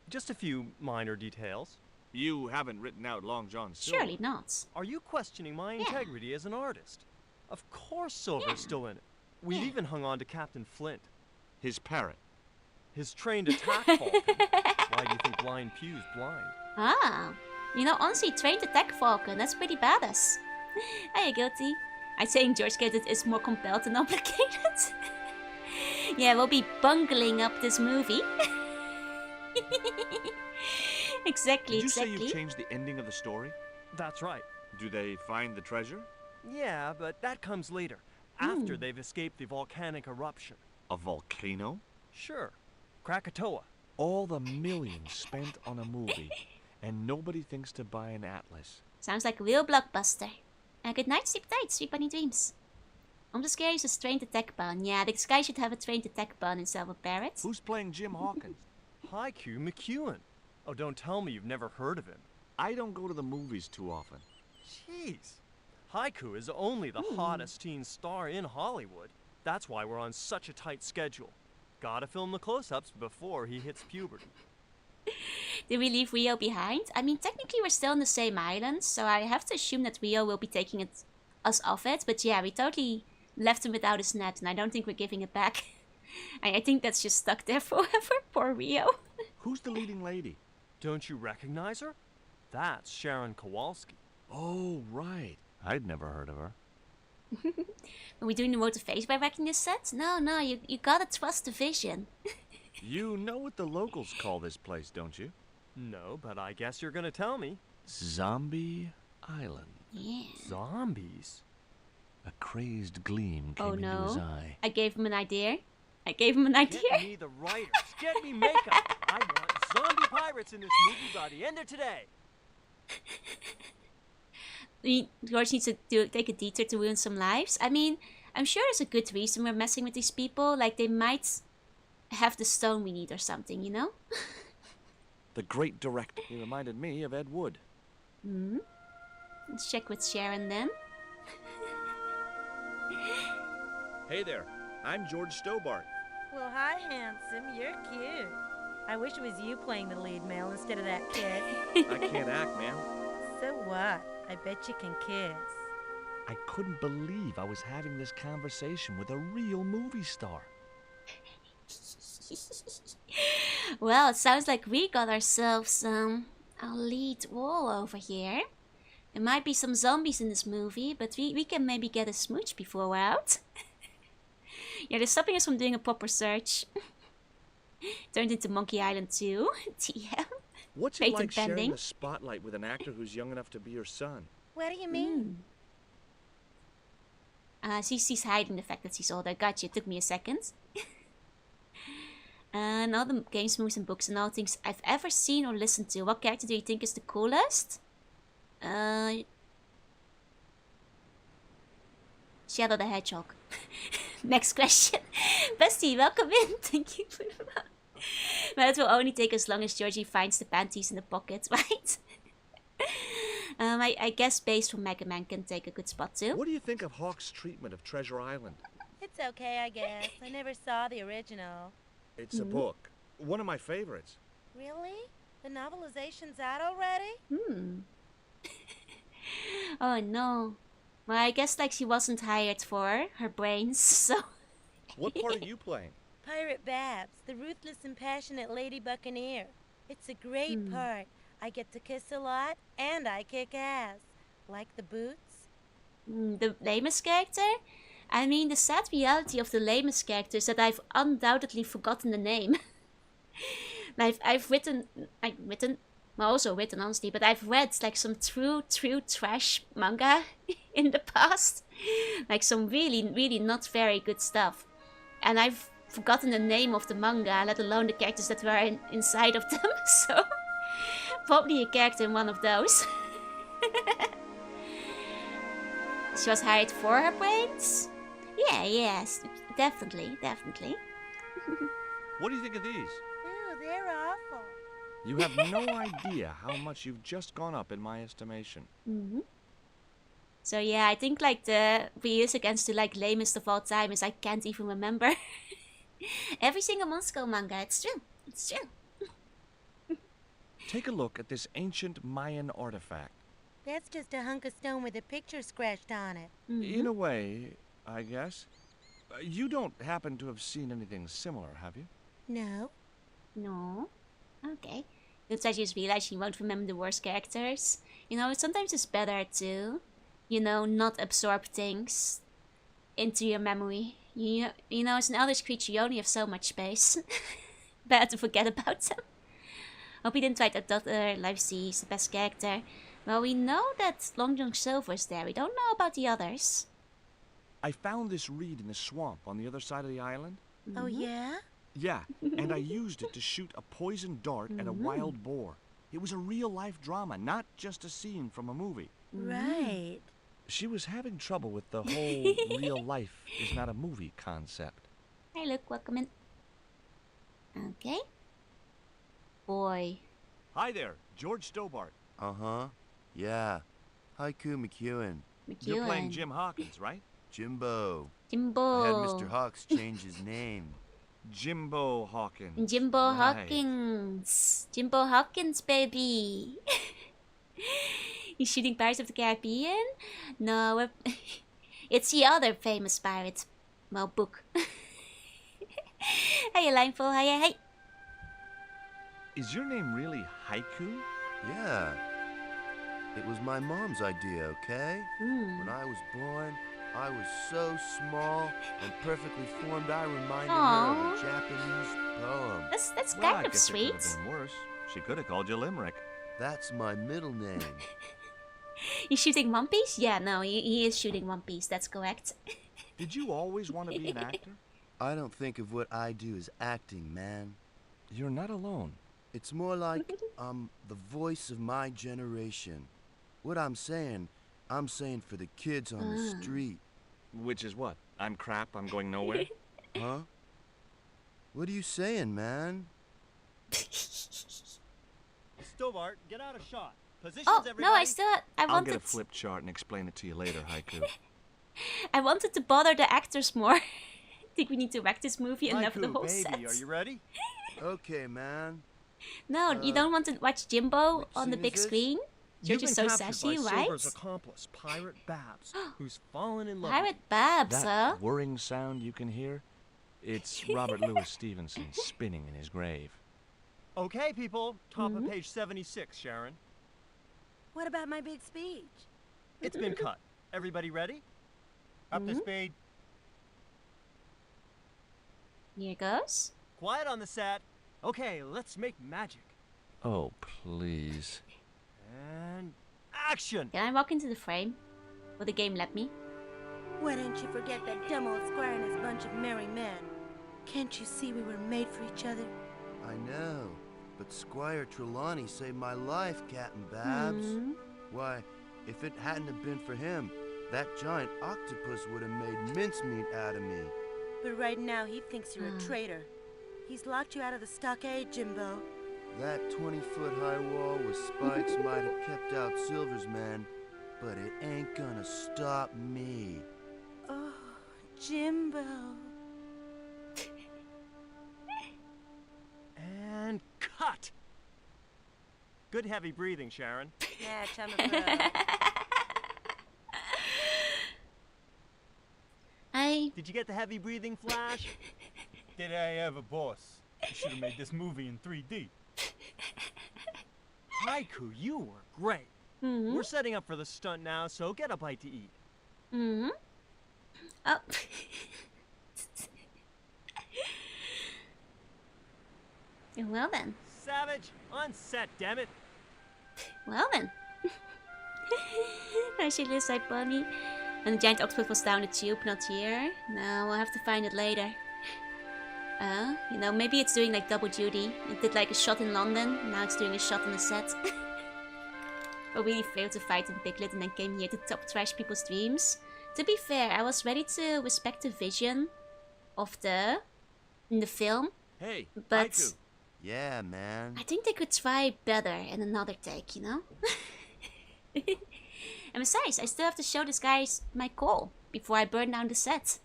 Just a few minor details. You haven't written out Long John Silver. Surely not. Are you questioning my integrity as an artist? Of course Silver's still in it. We've even hung on to Captain Flint. His parrot. His trained attack falcon. Why do you think blind Pew's blind? Ah, honestly, trained attack falcon. That's pretty badass. Hey, guilty. I'd say George Gated is more compelled than obligated. Yeah, we'll be bungling up this movie. Exactly. Did you say you've changed the ending of the story? That's right. Do they find the treasure? Yeah, but that comes later, after they've escaped the volcanic eruption. A volcano? Sure. Krakatoa. All the millions spent on a movie, and nobody thinks to buy an atlas. Sounds like a real blockbuster. Good night, sleep tight, sweet bunny dreams. I'm just scared he's a trained attack bun. Yeah, this guy should have a trained attack bun instead of a parrot. Who's playing Jim Hawkins? Haiku McEwen. Oh, don't tell me you've never heard of him. I don't go to the movies too often. Jeez. Haiku is only the hottest teen star in Hollywood. That's why we're on such a tight schedule. Gotta film the close-ups before he hits puberty. Did we leave Rio behind? I mean, technically we're still on the same island, so I have to assume that Rio will be taking us off it. But yeah, we totally left him without his net, and I don't think we're giving it back. I think that's just stuck there forever. Poor Rio. Who's the leading lady? Don't you recognize her? That's Sharon Kowalski. Oh, right. I'd never heard of her. Are we doing the motivation by wrecking this set? No, you gotta trust the vision. You know what the locals call this place, don't you? No, but I guess you're gonna tell me. Zombie Island. Yeah. Zombies? A crazed gleam came into his eye. I gave him an idea. Get me the writers. Get me makeup. I want zombie pirates in this movie by the end of today. George needs to take a detour to ruin some lives. I mean, I'm sure there's a good reason we're messing with these people. Like, they might have the stone we need or something, you know? The great director. He reminded me of Ed Wood. Let's check with Sharon then. Hey there, I'm George Stobart. Well, hi, handsome. You're cute. I wish it was you playing the lead male instead of that kid. I can't act, ma'am. So what? I bet you can kiss. I couldn't believe I was having this conversation with a real movie star. Well, it sounds like we got ourselves a lead wall over here. There might be some zombies in this movie, but we can maybe get a smooch before we're out. Yeah, they're stopping us from doing a proper search. Turned into Monkey Island 2. TM. What's it Patent like sharing pending. the spotlight with an actor who's young enough to be your son? What do you mean? She's hiding the fact that she's older. Gotcha, it took me a second. And all the games, movies, and books and all things I've ever seen or listened to. What character do you think is the coolest? Shadow the Hedgehog. Next question. Bestie, welcome in. Thank you for the But it will only take as long as Georgie finds the panties in the pocket, right? I guess Base from Mega Man can take a good spot too. What do you think of Hawk's treatment of Treasure Island? It's okay, I guess. I never saw the original. It's a book. One of my favorites. Really? The novelization's out already? Oh no. Well, I guess like she wasn't hired for her brains, so... What part are you playing? Pirate Babs, the ruthless and passionate Lady Buccaneer. It's a great part. I get to kiss a lot, and I kick ass. Like the boots? The lamest character? I mean, the sad reality of the lamest character is that I've undoubtedly forgotten the name. I've written, honestly, but I've read like some true trash manga in the past. Like some really not very good stuff. And I've forgotten the name of the manga, let alone the characters that were inside of them, so... Probably a character in one of those. She was hired for her brains? Yeah, yes, definitely. What do you think of these? Ew, they're awful. You have no idea how much you've just gone up in my estimation. So yeah, I think like the previous against the like lamest of all time is I can't even remember every single Monster manga. It's true. Take a look at this ancient Mayan artifact. That's just a hunk of stone with a picture scratched on it. In a way, I guess. You don't happen to have seen anything similar, have you? No. Okay. Looks like you just realized you won't remember the worst characters. You know, sometimes it's better to, not absorb things into your memory. You know, as an eldritch creature, you only have so much space. Better to forget about them. Hope you didn't write that Dr. Livesey is the best character. Well, we know that Long John Silver's there. We don't know about the others. I found this reed in the swamp on the other side of the island. Oh, yeah? Yeah, and I used it to shoot a poisoned dart at a wild boar. It was a real-life drama, not just a scene from a movie. Right. She was having trouble with the whole real life is not a movie concept. Hey, look, welcome in. Okay. Boy. Hi there, George Stobart. Uh-huh. Yeah. Haiku McEwen. You're playing Jim Hawkins, right? Jimbo. I had Jimbo. Mr. Hawks change his name. Jimbo Hawkins. Jimbo Right. Hawkins. Jimbo Hawkins, baby. He's shooting Pirates of the Caribbean? No, it's the other famous pirate. Well, book. Hey, Lineful. Hey. Is your name really Haiku? Yeah. It was my mom's idea, okay? When I was born, I was so small and perfectly formed I reminded her of a Japanese poem. That's Well, I kind of guess it sweet. could have been worse. She could have called you Limerick. That's my middle name. He's shooting One Piece? Yeah, no, he is shooting One Piece. That's correct. Did you always want to be an actor? I don't think of what I do as acting, man. You're not alone. It's more like I'm the voice of my generation. What I'm saying for the kids on the street. Which is what? I'm crap, I'm going nowhere? Huh? What are you saying, man? Stobart, get out of shot. Positions, Oh, everybody. no, I I'll wanted... get a flip chart and explain it to you later, Haiku. I wanted to bother the actors more. I think we need to wreck this movie and never the Haiku, whole baby, set. are you ready? Okay, man. No, you don't want to watch Jimbo which on the scene big is this? screen? You've George been is so captured sassy, by right? Silver's accomplice, Pirate Babs, who's fallen in love Pirate Babs, That huh? whirring sound you can hear? It's Robert Louis Stevenson spinning in his grave. Okay, people, top of page 76, Sharon. What about my big speech? It's been cut. Everybody ready? Up to speed. Here goes. Quiet on the set. Okay, let's make magic. Oh, please. And action! Can I walk into the frame? Will the game let me? Why don't you forget that dumb old squire and his bunch of merry men? Can't you see we were made for each other? I know, but Squire Trelawney saved my life, Captain Babs. Why, if it hadn't have been for him, that giant octopus would have made mincemeat out of me. But right now he thinks you're a traitor. He's locked you out of the stockade, Jimbo. That 20-foot-high wall with spikes might have kept out Silver's men, but it ain't gonna stop me. Oh, Jimbo. And cut! Good heavy breathing, Sharon. Yeah, chum a pro. Did you get the heavy breathing, Flash? Did I ever, boss? You should have made this movie in 3D. Haiku, you were great. We're setting up for the stunt now, so get a bite to eat. Oh. Well then. Savage, on set, damn it. Well then. I should lose like bunny. And the giant octopus was down the tube, not here. No, we'll have to find it later. You know, maybe it's doing like double duty. It did like a shot in London, now it's doing a shot on the set. But really failed to fight in Piglet and then came here to top trash people's dreams. To be fair, I was ready to respect the vision of in the film. Hey, but Haiku. Yeah, man. I think they could try better in another take, you know? And besides, I still have to show this guy my call before I burn down the set.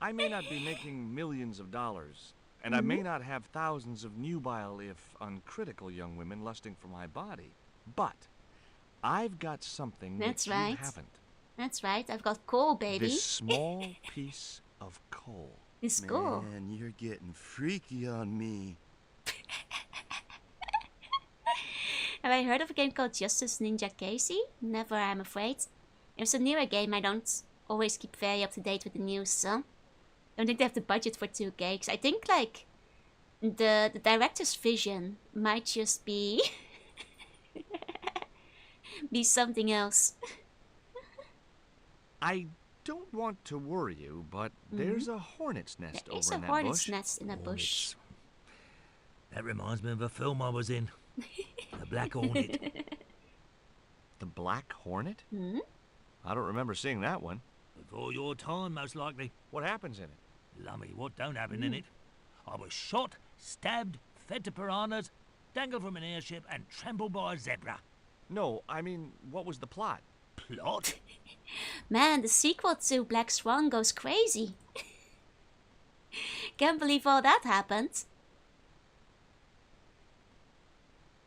I may not be making millions of dollars, and I may not have thousands of nubile, if uncritical, young women lusting for my body, but I've got something That's that right. you haven't. That's right, I've got coal, baby. This small piece of coal. This coal. Man, you're getting freaky on me. Have I heard of a game called Justice Ninja Casey? Never, I'm afraid. If it's a newer game, I don't always keep very up to date with the news, so... I don't think they have the budget for 2 gigs. I think, like, the director's vision might just be... be something else. I don't want to worry you, but there's a hornet's nest There is over a in that hornet's bush. nest in a bush. That reminds me of a film I was in. The Black Hornet. The Black Hornet? I don't remember seeing that one. Before your time, most likely. What happens in it? Lummy, what don't happen in it? I was shot, stabbed, fed to piranhas, dangled from an airship, and trampled by a zebra. No, I mean, what was the plot? Plot? Man, the sequel to Black Swan goes crazy. Can't believe all that happened.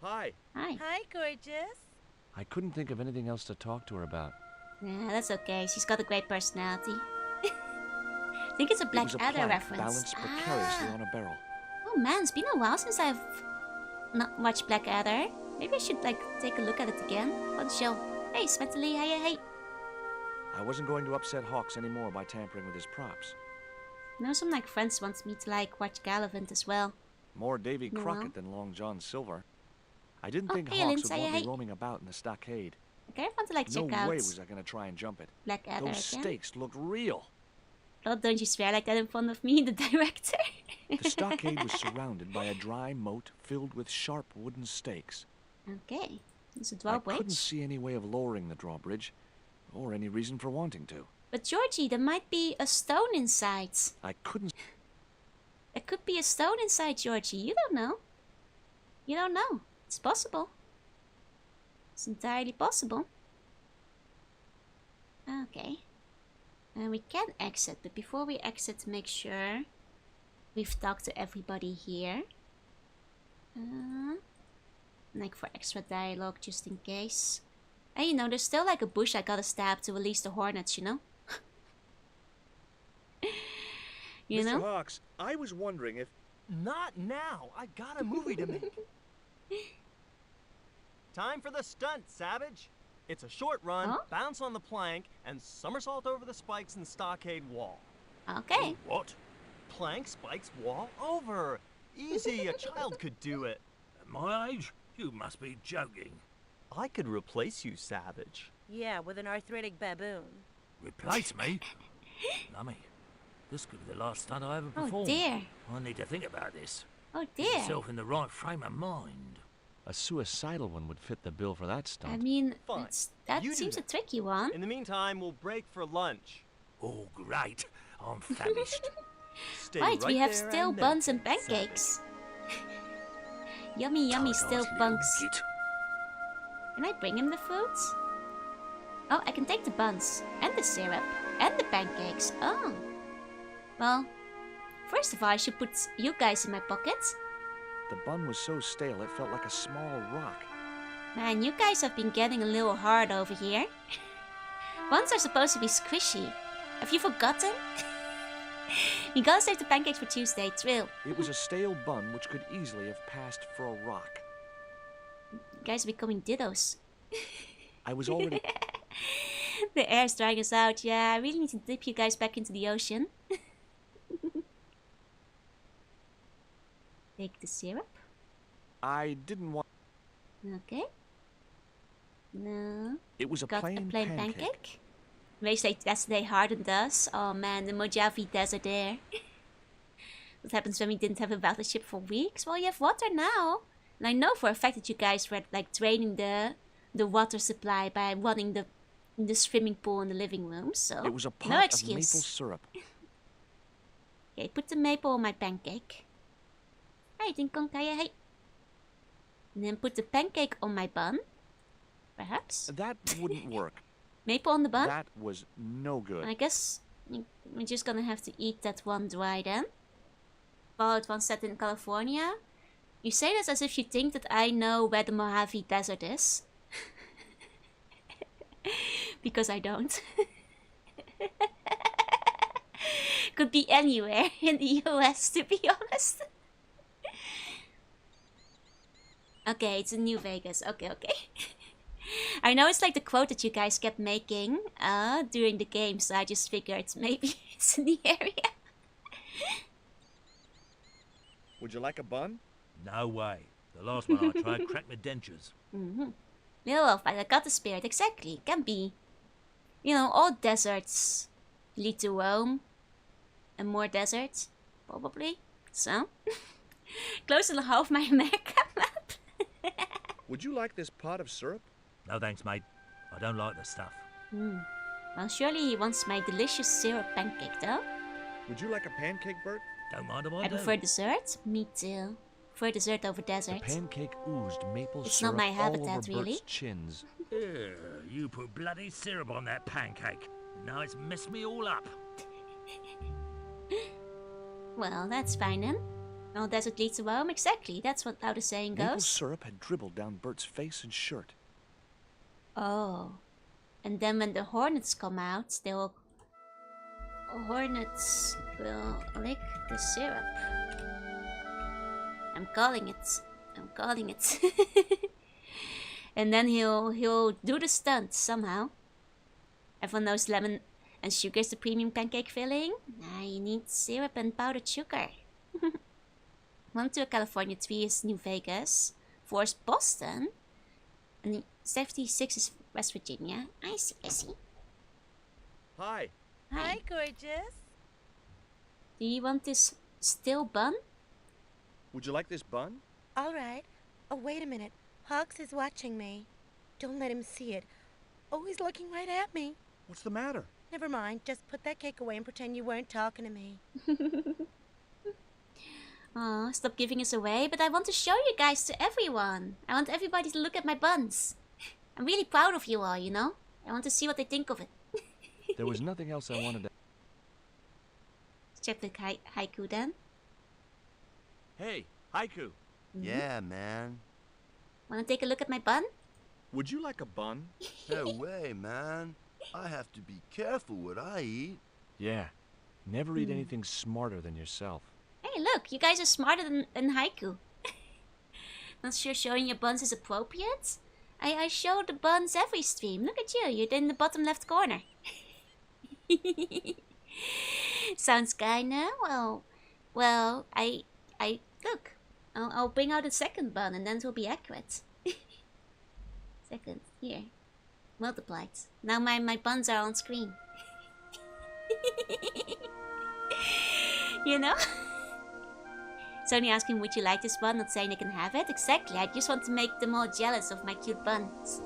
Hi. Hi. Hi, gorgeous. I couldn't think of anything else to talk to her about. Yeah, that's okay. She's got a great personality. I think it's a It was Blackadder plank reference. balanced precariously on a barrel. Oh man, it's been a while since I've not watched Blackadder. Maybe I should like take a look at it again. What show? Hey, Svetali, hey. I wasn't going to upset Hawks anymore by tampering with his props. No, some like friends wants me to like watch Gallivant as well. More Davy No. Crockett than Long John Silver. I didn't think hey, Hawks Lindsay, would want hey. me roaming about in the stockade. Okay, I want to like No check out way was I going to try and jump it. Blackadder Those again. stakes looked real. Oh, don't you swear like that in front of me, the director. The stockade was surrounded by a dry moat filled with sharp wooden stakes. Okay, there's a I couldn't drawbridge. see any way of lowering the drawbridge, or any reason for wanting to. But Georgie, there might be a stone inside. I couldn't... There could be a stone inside, Georgie. You don't know. You don't know. It's possible. It's entirely possible. Okay. We can exit, but before we exit, make sure we've talked to everybody here. Like for extra dialogue, just in case. And you know, there's still like a bush I gotta stab to release the hornets, you know? You Mr. know? Hawks, I was wondering if... Not now. I got a movie to make. Time for the stunt, Savage. It's a short run, bounce on the plank, and somersault over the spikes in the stockade wall. Okay. What? Plank, spikes, wall, over. Easy, a child could do it. At my age? You must be joking. I could replace you, Savage. Yeah, with an arthritic baboon. Replace me? Lummy, this could be the last stunt I ever perform. Oh dear. I need to think about this. Oh Get dear. yourself in the right frame of mind. A suicidal one would fit the bill for that stunt. I mean, Fine. that You do seems a that. tricky one. In the meantime, we'll break for lunch. Oh, great. I'm famished. Stay Right, we have there still and buns and meditate, pancakes. Yummy, yummy still Tight-ass little bunks. git. Can I bring him the foods? Oh, I can take the buns, and the syrup, and the pancakes. Oh. Well, first of all, I should put you guys in my pockets. The bun was so stale it felt like a small rock. Man, you guys have been getting a little hard over here. Buns are supposed to be squishy. Have you forgotten? You gotta save the pancakes for Tuesday, Trill. It was a stale bun which could easily have passed for a rock. You guys are becoming dittos. I was already... The air's drying us out. Yeah, I really need to dip you guys back into the ocean. Take the syrup. I didn't want... Okay. No. It was a Got plain a plain pancake. pancake. They say yesterday hardened us. Oh man, the Mojave Desert air. What happens when we didn't have a battleship for weeks? Well, you have water now. And I know for a fact that you guys were like draining the water supply by running the swimming pool in the living room, so It was a pot no of excuse. maple syrup. Okay, put the maple on my pancake. Hey, ding kong kaya, hey. And then put the pancake on my bun. Perhaps? That wouldn't work. Maple on the bun? That was no good. I guess we're just gonna have to eat that one dry then. Followed one set in California. You say this as if you think that I know where the Mojave Desert is. Because I don't. Could be anywhere in the US, to be honest. Okay, it's in New Vegas. Okay. I know it's like the quote that you guys kept making during the game, so I just figured maybe it's in the area. Would you like a bun? No way. The last one I tried cracked my dentures. Little Wolf, I got the spirit, exactly. Can be. You know, all deserts lead to Rome. And more deserts, probably. So, close to half my America map. Would you like this pot of syrup? No thanks, mate. I don't like the stuff. Well, surely he wants my delicious syrup pancake, though. Would you like a pancake, Bert? Don't mind if I I do. prefer dessert. Me too. Prefer dessert over desert. The pancake oozed maple It's syrup not my all habitat, over really. Bert's chins. You put bloody syrup on that pancake. Now it's messed me all up. Well, that's fine then. All desert leads to Rome, exactly. That's what how the saying Maple goes. syrup had dribbled down Bert's face and shirt. Oh. And then when the hornets come out, hornets will lick the syrup. I'm calling it. And then he'll do the stunt somehow. Everyone knows lemon and sugar is the premium pancake filling. Now you need syrup and powdered sugar. 1 to California, 3 is New Vegas, 4 is Boston, and 76 is West Virginia. I see. Hi. Hi, gorgeous. Do you want this still bun? Would you like this bun? All right. Oh, wait a minute. Hawks is watching me. Don't let him see it. Oh, he's looking right at me. What's the matter? Never mind. Just put that cake away and pretend you weren't talking to me. Aw, stop giving us away, but I want to show you guys to everyone. I want everybody to look at my buns. I'm really proud of you all, you know? I want to see what they think of it. There was nothing else I wanted to... Let's check the haiku then. Hey, Haiku. Yeah, man. Wanna take a look at my bun? Would you like a bun? No way, man. I have to be careful what I eat. Yeah. Never eat anything smarter than yourself. Hey, look, you guys are smarter than haiku. Not sure showing your buns is appropriate? I show the buns every stream. Look at you, you're in the bottom left corner. Sounds kinda, well, I look, I'll bring out a second bun and then it will be accurate. Second, here, multiplied. Now my buns are on screen. You know? It's only asking, would you like this bun? Not saying I can have it. Exactly, I just want to make them all jealous of my cute buns.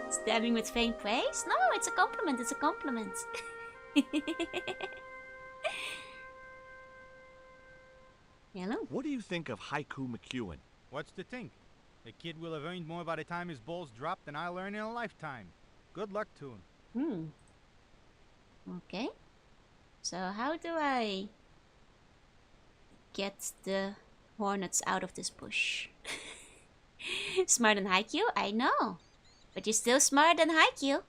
Stabbing with faint praise? No, it's a compliment, it's a compliment. Hello? What do you think of Haiku McEwen? What's to think? The kid will have earned more by the time his balls drop than I'll earn in a lifetime. Good luck to him. Okay. So how do I get the hornets out of this bush? Smarter than Haikyuu? I know. But you're still smarter than Haikyuu.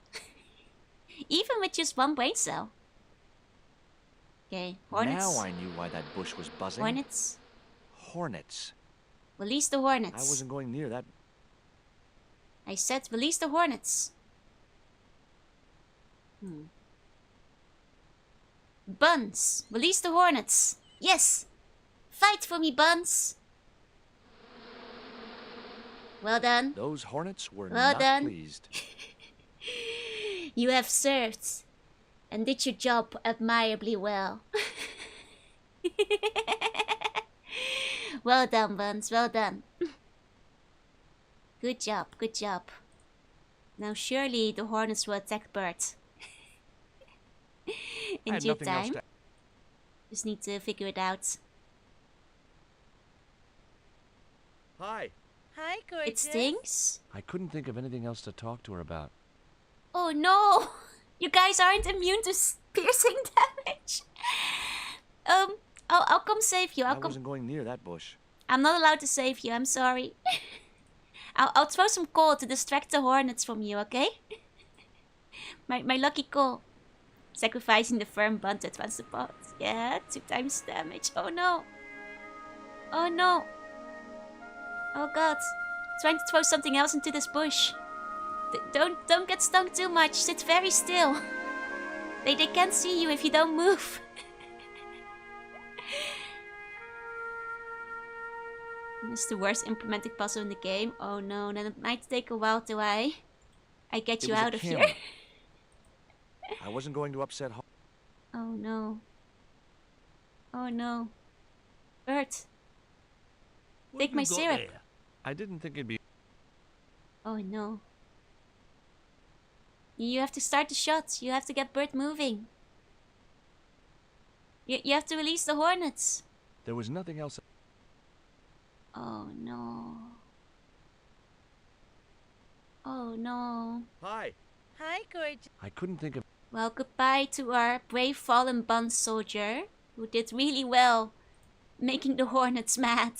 Even with just one brain cell. Okay, hornets. Now I knew why that bush was buzzing. Hornets. Hornets. Release the hornets. I wasn't going near that. I said release the hornets. Buns, release the hornets. Yes. Fight for me, Buns. Well done. Those hornets were well not done. pleased. You have served and did your job admirably well. Well done, Buns, well done. Good job, good job. Now surely the hornets will attack Bert. In due time. Just need to figure it out. Hi. Hi, gorgeous. It stinks? I couldn't think of anything else to talk to her about. Oh no! You guys aren't immune to piercing damage. I'll come save you. I wasn't going near that bush. I'm not allowed to save you. I'm sorry. I'll throw some coal to distract the hornets from you. Okay? my lucky coal. Sacrificing the firm bun to advance the pot. Yeah, 2 times damage. Oh no. Oh no. Oh god. Trying to throw something else into this bush. Don't get stung too much. Sit very still. They can't see you if you don't move. This is the worst implementing puzzle in the game. Oh no, then it might take a while till I get you out of here. I wasn't going to upset. Oh no. Oh no. Bert. Take my syrup. There? I didn't think it'd be... Oh no. You have to start the shot. You have to get Bert moving. You have to release the hornets. There was nothing else... Oh no. Oh no. Hi. Hi, gorgeous. I couldn't think of... Well, goodbye to our brave fallen bun soldier, who did really well making the hornets mad.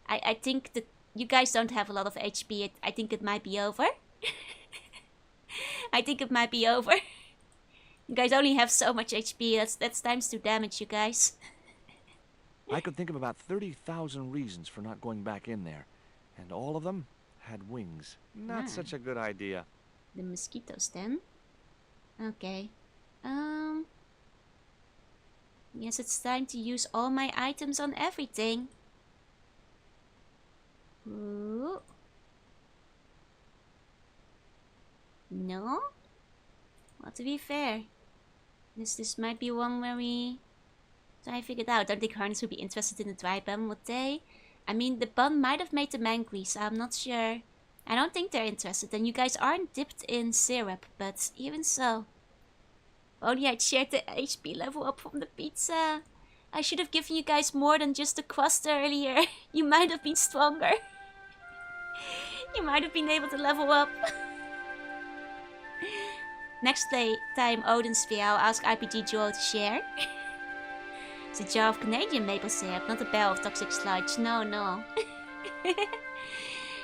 I think that you guys don't have a lot of HP. I think it might be over. I think it might be over. You guys only have so much HP. That's times 2 damage, you guys. I could think of about 30,000 reasons for not going back in there. And all of them had wings. Not such a good idea. The mosquitoes then. Okay. Yes, it's time to use all my items on everything. Ooh. No? Well, to be fair, this might be one where we try to figure it out. I don't think Harness would be interested in the dry bun, would they? I mean, the bun might have made them angry, so I'm not sure. I don't think they're interested, and you guys aren't dipped in syrup, but even so. Only I'd shared the HP level up from the pizza. I should have given you guys more than just a crust earlier. You might have been stronger. You might have been able to level up. Next time Odin's sphere, I'll ask RPG Joel to share. It's a jar of Canadian maple syrup, not a barrel of toxic sludge. No, no.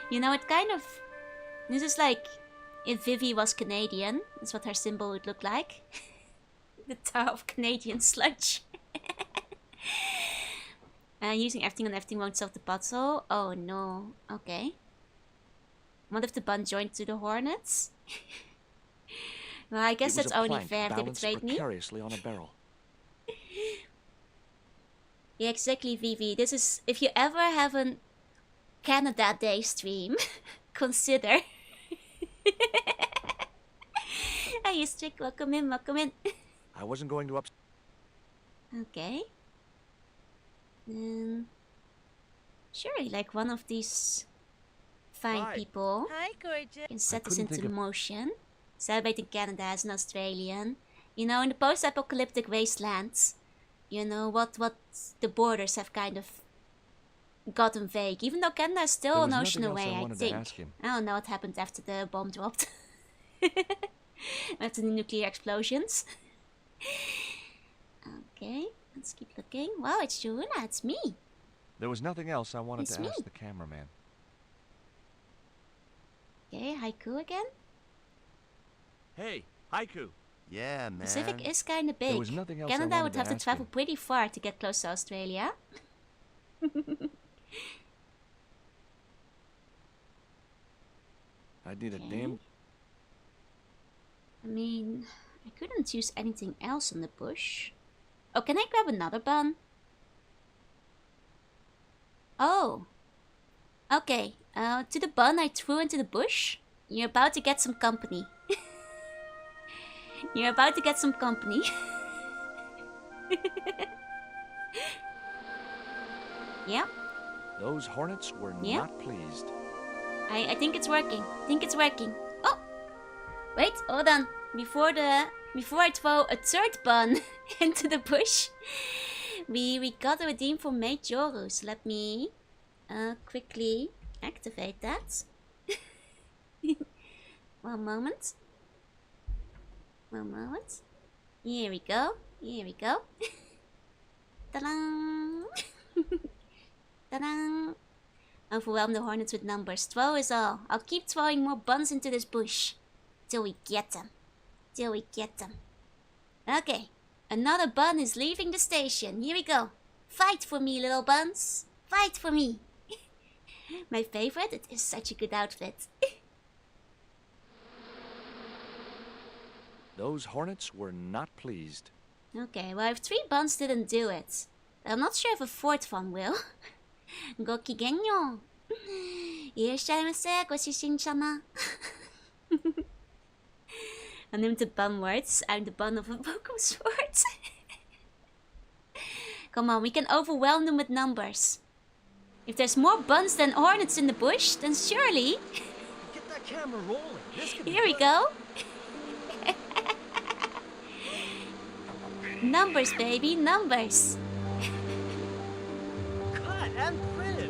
You know, it kind of... This is like if Vivi was Canadian. That's what her symbol would look like. The jar of Canadian sludge. Using everything on everything won't solve the puzzle. Oh no. Okay. What if the bun joined to the Hornets? Well, I guess that's only fair if they betrayed me. Precariously on a barrel. Yeah, exactly, Vivi. This is... If you ever have a Canada Day stream, consider. Hey, Strick, welcome in, welcome in. I wasn't going to Okay. Surely, like one of these fine people Hi, gorgeous. can set this into motion. Celebrating Canada as an Australian. You know, in the post-apocalyptic wastelands, you know, what the borders have kind of gotten vague. Even though Canada is still an ocean away, I think. I don't know what happened after the bomb dropped. After the nuclear explosions. Okay, let's keep looking. Wow, it's Joruna, it's me. There was nothing else I wanted to ask the cameraman. Okay, Haiku again. Hey, Haiku. Yeah, man. Pacific is kinda big. There was nothing else Canada would have to travel him. pretty far to get close to Australia. I'd need a damn... I mean, I couldn't use anything else on the bush. Oh, can I grab another bun? Oh. Okay, to the bun I threw into the bush. You're about to get some company. You're about to get some company. Yep. Those Hornets were not pleased. I think it's working. I think it's working. Oh! Wait, hold on. Before I throw a third bun into the bush, we got a redeem for Maid Joru. So let me quickly activate that. One moment. One moment. Here we go. Here we go. Ta-da! Ta-da! Overwhelm the Hornets with numbers. Throw is all. I'll keep throwing more buns into this bush. Till we get them. Till we get them. Okay. Another bun is leaving the station. Here we go. Fight for me, little buns. Fight for me. My favorite. It is such a good outfit. Those Hornets were not pleased. Okay, well if 3 buns didn't do it, I'm not sure if a 4th one will. ごきげんよう。いらっしゃいませ、ご主人様。Unlimited bun words. I'm the bun of a Pokemon sword. Come on, we can overwhelm them with numbers. If there's more buns than Hornets in the bush, then surely... Get that camera rolling. This could Here we go. Numbers, baby, numbers. Cut and printed.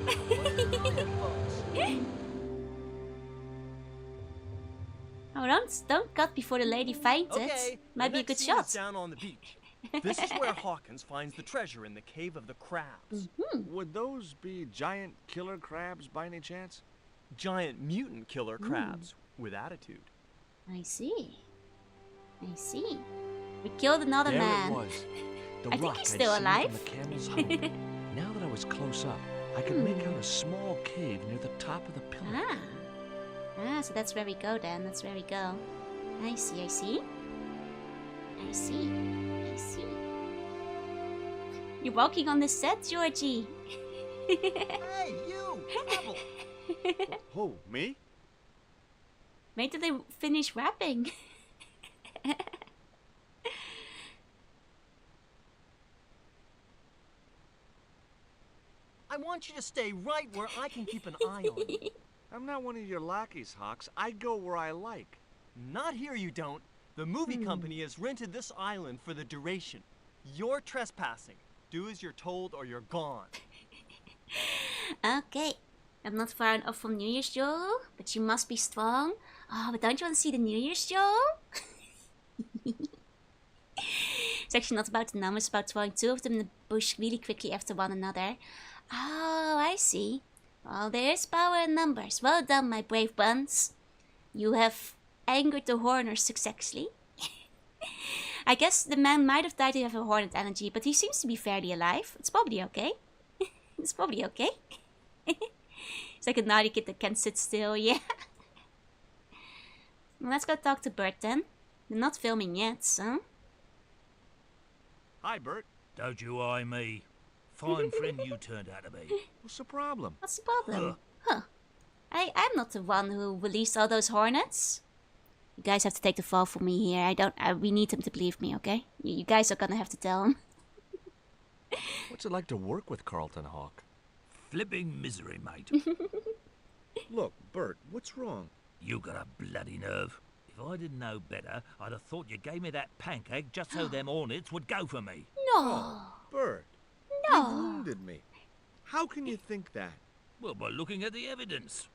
Oh, don't cut before the lady finds it. Might be a good shot. Down on the beach. This is where Hawkins finds the treasure in the Cave of the Crabs. Would those be giant killer crabs by any chance? Giant mutant killer crabs with attitude. I see. I see. We killed another man. There it was. The I think rock he's I'd still seen alive. from the camel's hump. Now that I was close up, I could make out a small cave near the top of the pillar. So that's where we go then. That's where we go. I see, I see. I see. I see. You're walking on the set, Georgie. Hey, you! Trouble! Who, me? Wait till they finish rapping. I want you to stay right where I can keep an eye on you. I'm not one of your lackeys, Hawks. I go where I like. Not here, you don't. The movie company has rented this island for the duration. You're trespassing. Do as you're told or you're gone. Okay. I'm not far enough from New Year's Joe, but you must be strong. Oh, but don't you want to see the New Year's Joe? It's actually not about the numbers, it's about throwing two of them in the bush really quickly after one another. Oh, I see. Well, there is power in numbers. Well done, my brave buns. You have angered the Horners successfully. I guess the man might have died of a Hornet energy, but he seems to be fairly alive. It's probably okay. It's probably okay. It's like a naughty kid that can't sit still, yeah. Well, let's go talk to Bert then. They're not filming yet, so... Hi, Bert. Don't you eye me. Fine friend you turned out to be. What's the problem? What's the problem? Huh. I'm not the one who released all those hornets. You guys have to take the fall for me here. We need him to believe me, okay? You guys are gonna have to tell him. What's it like to work with Carlton Hawk? Flipping misery, mate. Look, Bert, what's wrong? You got a bloody nerve. If I didn't know better, I'd have thought you gave me that pancake just so them hornets would go for me. No. Oh, Bert. No. You wounded me. How can you think that? Well, by looking at the evidence.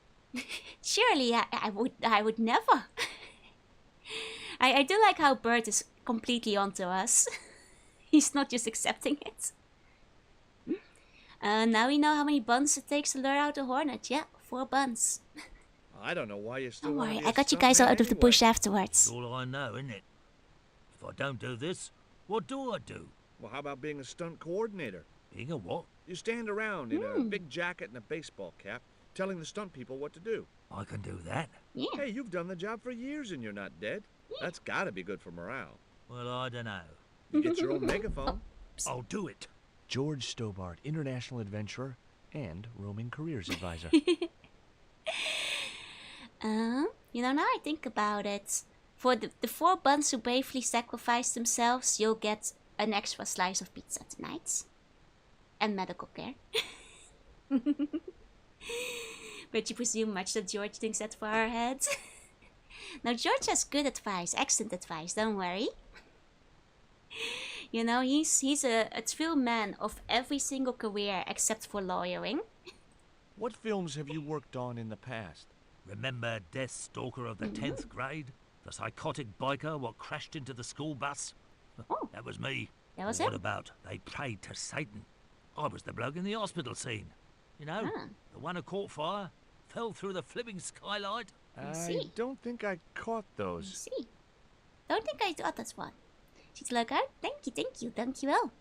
Surely I would never. I do like how Bert is completely onto us. He's not just accepting it. Now we know how many buns it takes to lure out a hornet. Yeah, 4 buns. I don't know why you still Don't want to worry, be I a got you guys stuntman out of the anyway. bush afterwards. That's all I know, isn't it? If I don't do this, what do I do? Well, how about being a stunt coordinator? Being a what? You stand around in a big jacket and a baseball cap, telling the stunt people what to do. I can do that. Yeah. Hey, you've done the job for years and you're not dead. That's gotta be good for morale. Well, I don't know. You get your own megaphone. I'll do it. George Stobart, international adventurer and roaming careers advisor. Now I think about it. For the 4 buns who bravely sacrificed themselves, you'll get an extra slice of pizza tonight. And medical care. But you presume much that George thinks that for our heads. Now George has good advice, excellent advice, don't worry. You know, he's a true man of every single career except for lawyering. What films have you worked on in the past? Remember Death Stalker of the 10th grade? The psychotic biker what crashed into the school bus? Oh. That was me. That was What him? about They Prayed to Satan? I was the bloke in the hospital scene. You know, the one who caught fire, fell through the flipping skylight. I don't think I caught those. See. Don't think I got this one. She's like, oh, thank you well.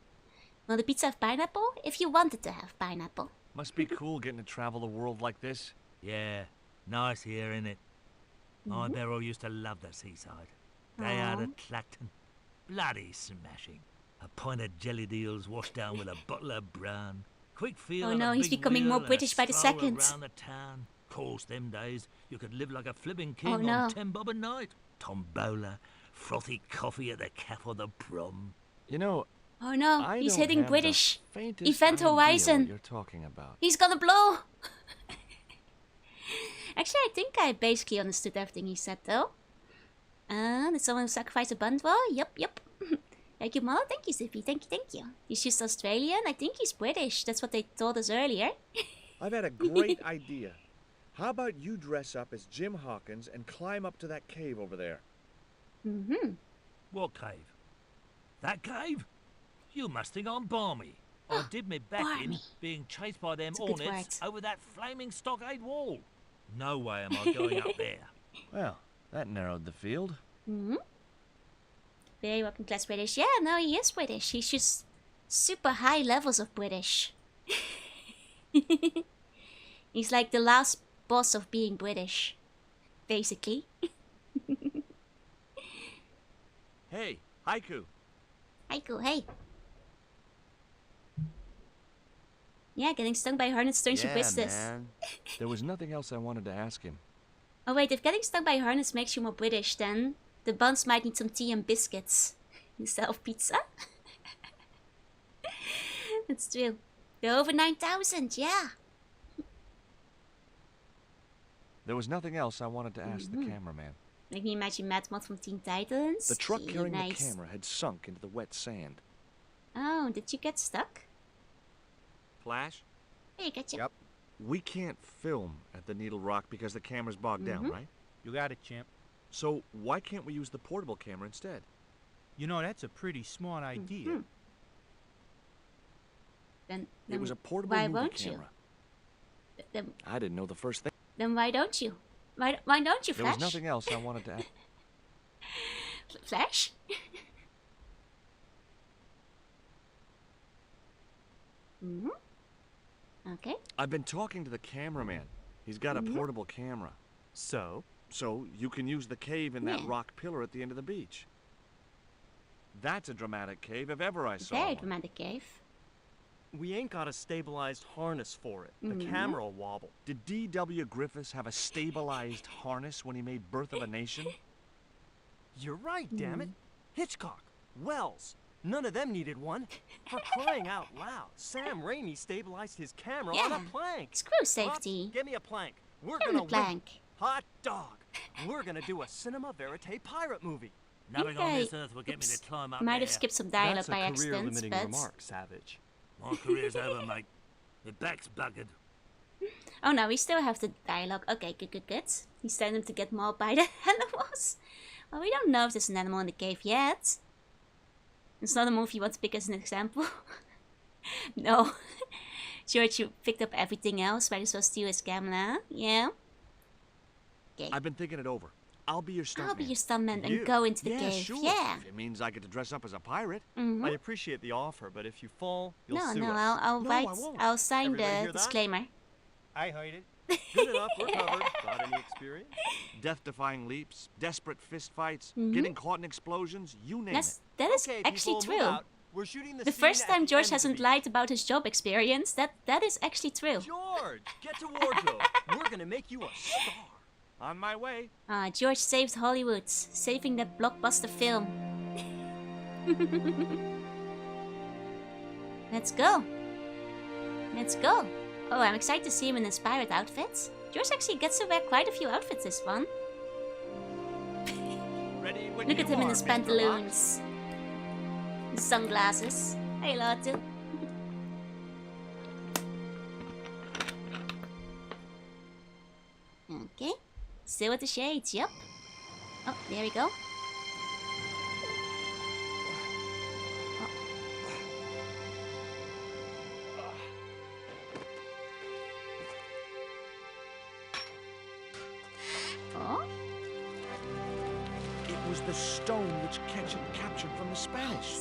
Will the pizza have pineapple? If you wanted to have pineapple. Must be cool getting to travel the world like this. Yeah, nice here, innit? My Beryl used to love the seaside. Day out at Clacton. Bloody smashing. A pint of jelly deals washed down with a bottle of brown. Quick feel Oh on no, a he's big becoming wheel more and a British by the stroll second. around the town. Course, them days, you could live like a flipping king Oh, no. on 10 bob a night. Tombola, frothy coffee at the cafe or the prom. You know, Oh no, I he's don't hitting have the British. faintest Event idea Horizon. what you're talking about. He's gonna blow. Actually, I think I basically understood everything he said though. Did someone sacrifice a bun? Well, yep. Thank you, Mom. Thank you, Zippy. Thank you. He's just Australian. I think he's British. That's what they told us earlier. I've had a great idea. How about you dress up as Jim Hawkins and climb up to that cave over there? What cave? That cave? You must think I'm balmy. I did me back in Barney. being chased by them That's a good hornets word. over that flaming stockade wall. No way am I going up there. Well, that narrowed the field. Very working class British. Yeah, no, he is British. He's just super high levels of British. He's like the last boss of being British, basically. Hey, Haiku. Haiku, hey. Yeah, getting stung by hornets turns you Yeah, British. man. There was nothing else I wanted to ask him. Oh wait, if getting stung by hornets makes you more British, then the buns might need some tea and biscuits instead of pizza. That's true. They're over 9,000, yeah. There was nothing else I wanted to ask the cameraman. Make me imagine Mad Mod from Teen Titans. The truck Yeah, carrying nice. the camera had sunk into the wet sand. Oh, did you get stuck? Flash? Hey, gotcha. Yep. We can't film at the Needle Rock because the camera's bogged down, right? You got it, champ. So why can't we use the portable camera instead? You know, that's a pretty smart idea. Then It was a portable why movie won't camera. you? Then I didn't know the first thing. Then why don't you? Why don't you, There Flash? was nothing else I wanted to add. Flash? Okay. I've been talking to the cameraman. He's got a portable camera. So? So you can use the cave in that Yeah. rock pillar at the end of the beach. That's a dramatic cave if ever I saw Very one. dramatic cave. We ain't got a stabilized harness for it. The camera will wobble. Did D.W. Griffiths have a stabilized harness when he made Birth of a Nation? You're right, damn it. Hitchcock, Wells, none of them needed one. For crying out loud, Sam Raimi stabilized his camera on a plank. Screw safety. Pops, give me a plank. We're Give him gonna the plank. Hot dog. We're gonna do a cinema verite pirate movie. Nothing on this earth will get me to climb up Might there. have skipped some dialogue That's a by accident, career-limiting but remark, Savage. My career's over, mate. My back's buggered. oh no, we still have the dialogue. Okay, good. He's telling to get mauled by the animals. Well, we don't know if there's an animal in the cave yet. It's not a movie you want to pick as an example. No. George, you picked up everything else. Might as well steal his camera. Yeah. Okay. I've been thinking it over. I'll be your stuntman. I'll be your stuntman and You? go into the Yeah, cave. sure. Yeah. If it means I get to dress up as a pirate. I appreciate the offer, but if you fall, you'll No, sue no, us. I'll No, write. I won't. I'll sign Everybody hear the that? disclaimer. I heard it. Good enough, we're covered. Got any experience? Death-defying leaps, desperate fistfights, getting caught in explosions, you name it. That is Okay, actually people, move true. out. We're shooting the The scene first at time the George end of the hasn't beach. lied about his job experience, that is actually true. George, get to wardrobe. We're gonna make you a star. On my way. George saved Hollywood, saving that blockbuster film. Let's go. Let's go. Oh, I'm excited to see him in his pirate outfit. George actually gets to wear quite a few outfits this one. Ready when Look you at him in are, his Mr. pantaloons. His sunglasses. Hey, Lotto. Okay. Still with the shades, yep. Oh, there we go. Oh. It was the stone which Ketchum captured from the Spanish.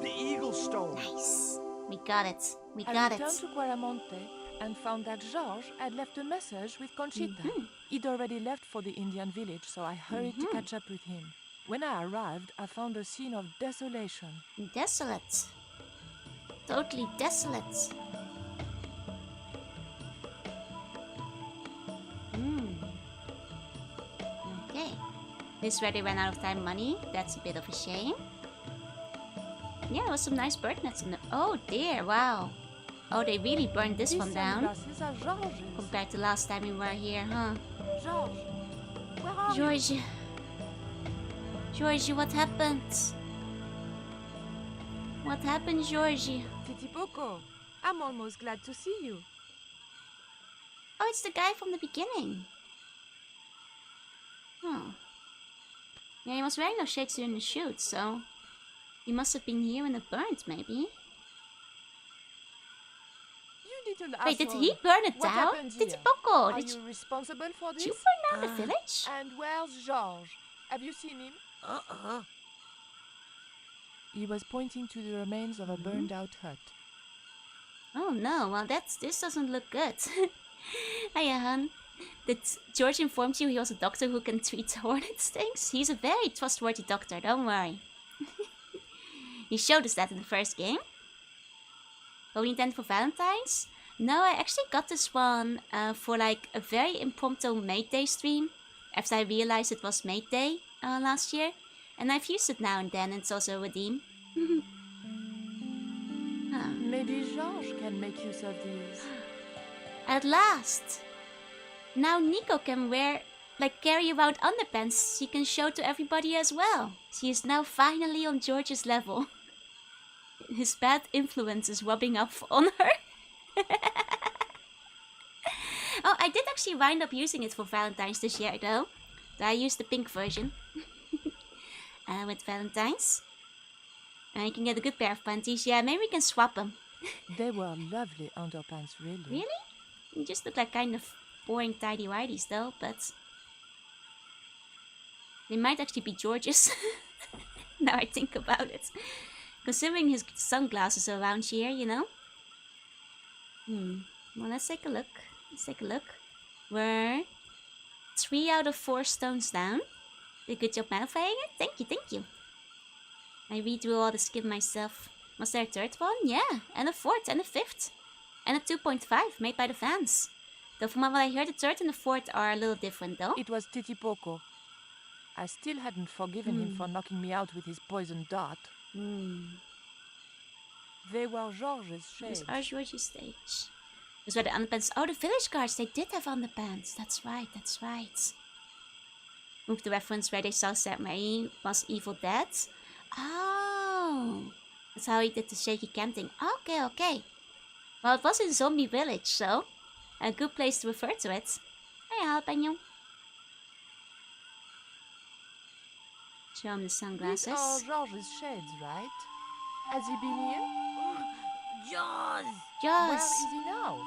The eagle stone. Nice. We got it. We I got it. returned to Quaramonte and found that Georges had left a message with Conchita. He'd already left for the Indian village, so I hurried to catch up with him. When I arrived, I found a scene of desolation. Desolate. Totally desolate. Okay. This is where they ran out of time money. That's a bit of a shame. Yeah, there was some nice bird nets in there. Oh dear, wow. Oh, they really burned this These one down. sunglasses are Georges. Compared to last time we were here, huh? Georges, where are you? Georgie. Georgie, what happened? What happened, Georgie? Titi Poco, I'm almost glad to see you. Oh, it's the guy from the beginning. Oh. Yeah, he was wearing no shades during the shoot, so... He must have been here when it burned, maybe. You little Wait, did asshole. he burn it What down? happened Did here? Poco, Are did you responsible for this? you burn down the village? And where's Georges? Have you seen him? He was pointing to the remains of a burned-out hut. Oh no, well this doesn't look good. Hiya, hun. Did George inform you he was a doctor who can treat hornet stings? He's a very trustworthy doctor, don't worry. He showed us that in the first game. Halloween tent for Valentine's? No, I actually got this one for like a very impromptu Mate Day stream. After I realized it was Mate Day last year. And I've used it now and then, and it's also a redeem. Maybe Georges can make use of these. At last! Now Nico can carry around underpants he can show to everybody as well. She is now finally on George's level. His bad influence is rubbing off on her. Oh, I did actually wind up using it for Valentine's this year though. I used the pink version. with Valentine's. And you can get a good pair of panties. Yeah, maybe we can swap them. They were lovely underpants, really. Really? They just look like kind of boring tidy-whities though, but... They might actually be George's. Now I think about it. Considering his sunglasses are around here, you know? Well, let's take a look. We're 3 out of 4 stones down. Did a good job modifying it. Thank you. I redrew all the skin myself. Was there a third one? Yeah, and a fourth, and a fifth. And a 2.5 made by the fans. Though from what I heard, the third and the fourth are a little different though. It was Titipoco. I still hadn't forgiven him for knocking me out with his poison dart. They were George's shades. These are George's stage. Those were the underpants. Oh, the village guards, they did have underpants. That's right. Move the reference where they saw Sam Mary was Evil Dead. Oh, that's how he did the shaky cam thing. Okay. Well, it was in Zombie Village, so a good place to refer to it. Hey, jalapeno. Show him the sunglasses. These are George's shades, right? Has he been here? Jaws! Where is he now?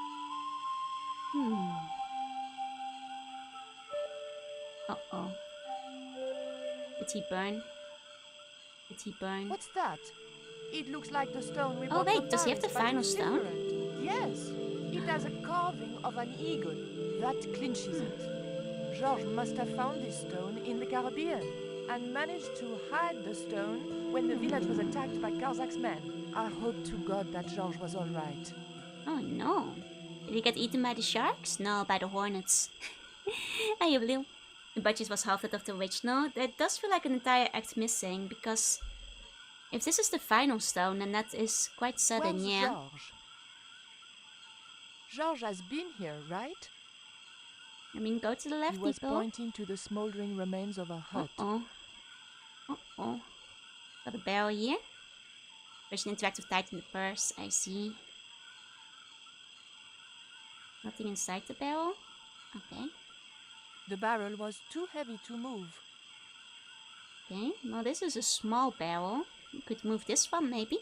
Uh-oh. Did he burn? What's that? It looks like the stone we Oh bought wait, from does he have the Paris, but final it's stone? different. Yes. It has a carving of an eagle. That clinches it. George must have found this stone in the Caribbean and managed to hide the stone when the village was attacked by Karzak's men. I hope to God that George was all right. Oh no. Did he get eaten by the sharks? No, by the hornets. Hey, Blue. The budget was half that of the original. That does feel like an entire act missing, because if this is the final stone, then that is quite sudden, Where's yeah. George? George has been here, right? I mean, go to the left, He was people. pointing to the smoldering remains of a hut. Uh-oh. Got a barrel here. There's an interactive tight in the purse, I see. Nothing inside the barrel? Okay. The barrel was too heavy to move. Okay, well this is a small barrel. You could move this one, maybe.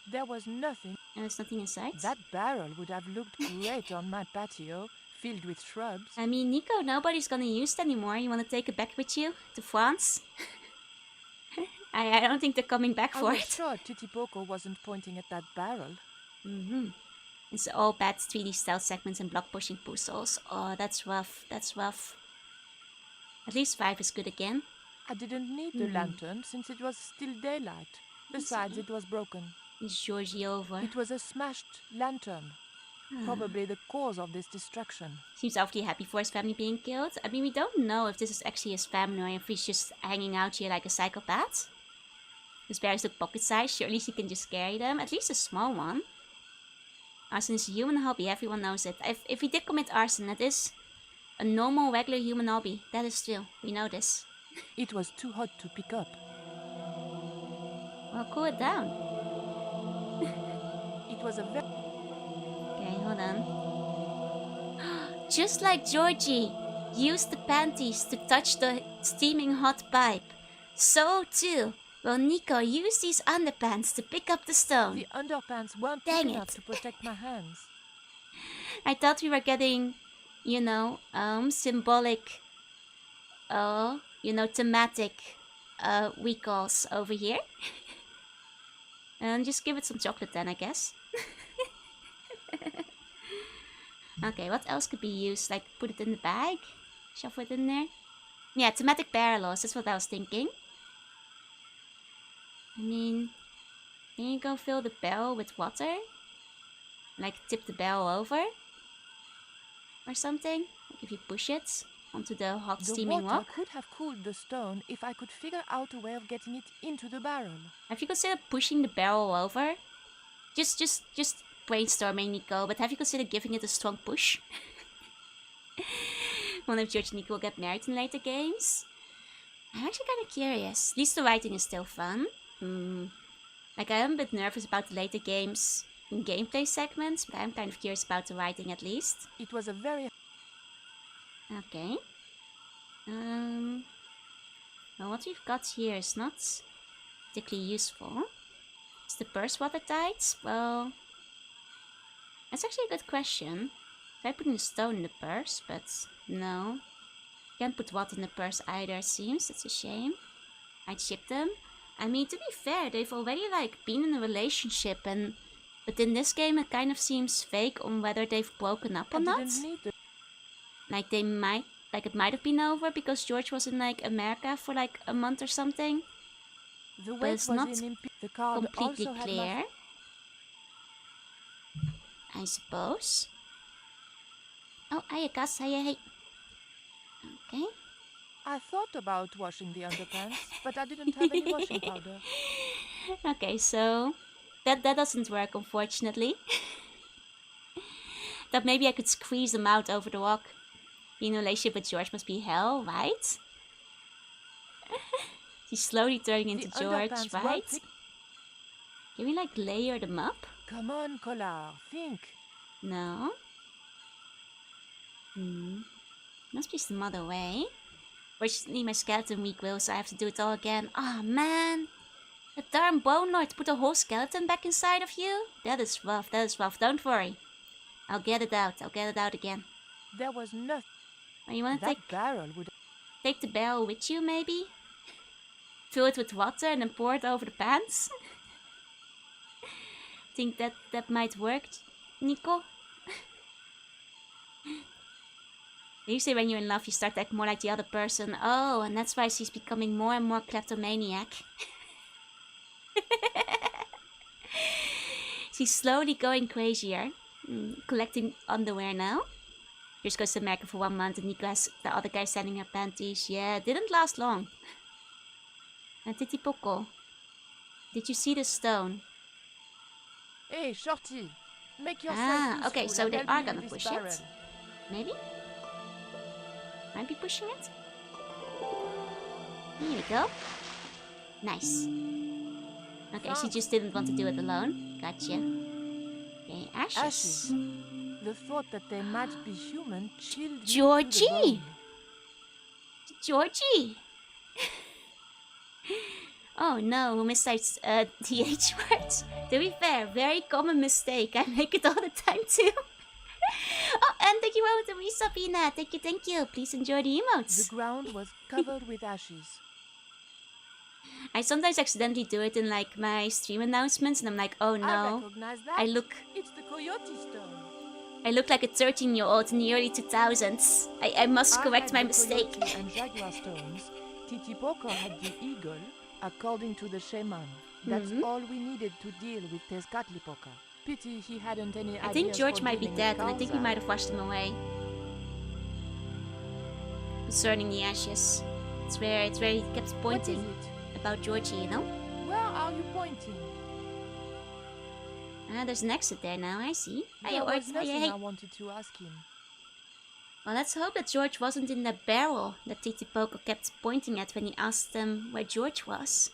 There was nothing. And there's nothing inside? That barrel would have looked great on my patio, filled with shrubs. I mean, Nico, nobody's gonna use it anymore. You wanna take it back with you to France? I don't think they're coming back for I it. was sure Titipoco wasn't pointing at that barrel. It's all bad 3D stealth segments and block pushing puzzles. Oh, that's rough. At least 5 is good again. I didn't need the lantern since it was still daylight. Besides, it was broken. Is Georgie over? It was a smashed lantern. Probably the cause of this destruction. Seems awfully happy for his family being killed. I mean, we don't know if this is actually his family or if he's just hanging out here like a psychopath. His bears look pocket-sized. Surely he can just carry them. At least a small one. Arson is a human hobby. Everyone knows it. If he did commit arson, that is a normal, regular human hobby. That is true. We know this. It was too hot to pick up. Well, cool it down. It was a very... Okay, hold on. Just like Georgie used the panties to touch the steaming hot pipe, so too will Nico use these underpants to pick up the stone. The underpants weren't Dang big enough it. to protect my hands. I thought we were getting, you know, symbolic, thematic recalls over here. And just give it some chocolate then, I guess. Okay, what else could be used? Like, put it in the bag? Shuffle it in there? Yeah, thematic parallels, that's what I was thinking. I mean, can you go fill the barrel with water? Like, tip the barrel over? Or something? Like, if you push it onto the hot The steaming water rock? could have cooled the stone if I could figure out a way of getting it into the barrel. Have you considered pushing the barrel over? Just brainstorming, Nico, but have you considered giving it a strong push? Wonder if George and Nico will get married in later games? I'm actually kind of curious. At least the writing is still fun. Like, I am a bit nervous about the later games in gameplay segments, but I'm kind of curious about the writing at least. It was a very... Okay. Well, what we've got here is not particularly useful. Is the purse watertight? Well, that's actually a good question. Try putting a stone in the purse, but no. Can't put water in the purse either, it seems. That's a shame. I'd ship them. I mean, to be fair, they've already like been in a relationship, but in this game it kind of seems fake on whether they've broken up or not. Like they might, like it might have been over because George was in like America for like a month or something. But it's not completely clear. I suppose. Oh, hiya, Cass. Hiya. Okay. I thought about washing the underpants, but I didn't have any washing powder. Okay, so that doesn't work, unfortunately. Thought maybe I could squeeze them out over the walk. Being in a relationship with George must be hell, right? She's slowly turning into George, right? Can we like layer them up? Come on, Collard, think. No. Must be some other way. Fortunately, my skeleton week will, so I have to do it all again. Oh man! The darn bone lord put a whole skeleton back inside of you? That is rough, Don't worry. I'll get it out again. There was nothing. Oh, you wanna take the barrel with you, maybe? Fill it with water and then pour it over the pants? Think that might work, Nico? Usually when you're in love, you start to act more like the other person. Oh, and that's why she's becoming more and more kleptomaniac. She's slowly going crazier. Collecting underwear now. Just goes to America for 1 month and Nico has the other guy sending her panties. Yeah, it didn't last long. And Titi Poco, did you see the stone? Hey, Shorty, make yourself useful. Okay, so they are gonna push it. Maybe? Might be pushing it? Here we go. Nice. Okay, she just didn't want to do it alone. Gotcha. Okay, ashes. The thought that they might be human chilled Georgie! Georgie! Oh no, who mistakes TH words? To be fair, very common mistake. I make it all the time too. Oh, and thank you all to me, Sabina. Thank you. Please enjoy the emotes. The ground was covered with ashes. I sometimes accidentally do it in like my stream announcements, and I'm like, oh no, I recognize that. It's the coyote stone. I look like a 13-year-old in the early 2000s. I must correct my mistake. And jaguar stones. Titi Poco had the eagle, according to the shaman. That's all we needed to deal with Tezcatlipoca. Pity he hadn't any ideas. I think George might be dead, and I think we might have washed him away. Concerning the ashes, it's where he kept pointing about Georgie, you know. Where are you pointing? There's an exit there now. I see. There was nothing I wanted to ask him. Well, let's hope that George wasn't in the barrel that Titi Poco kept pointing at when he asked them where George was.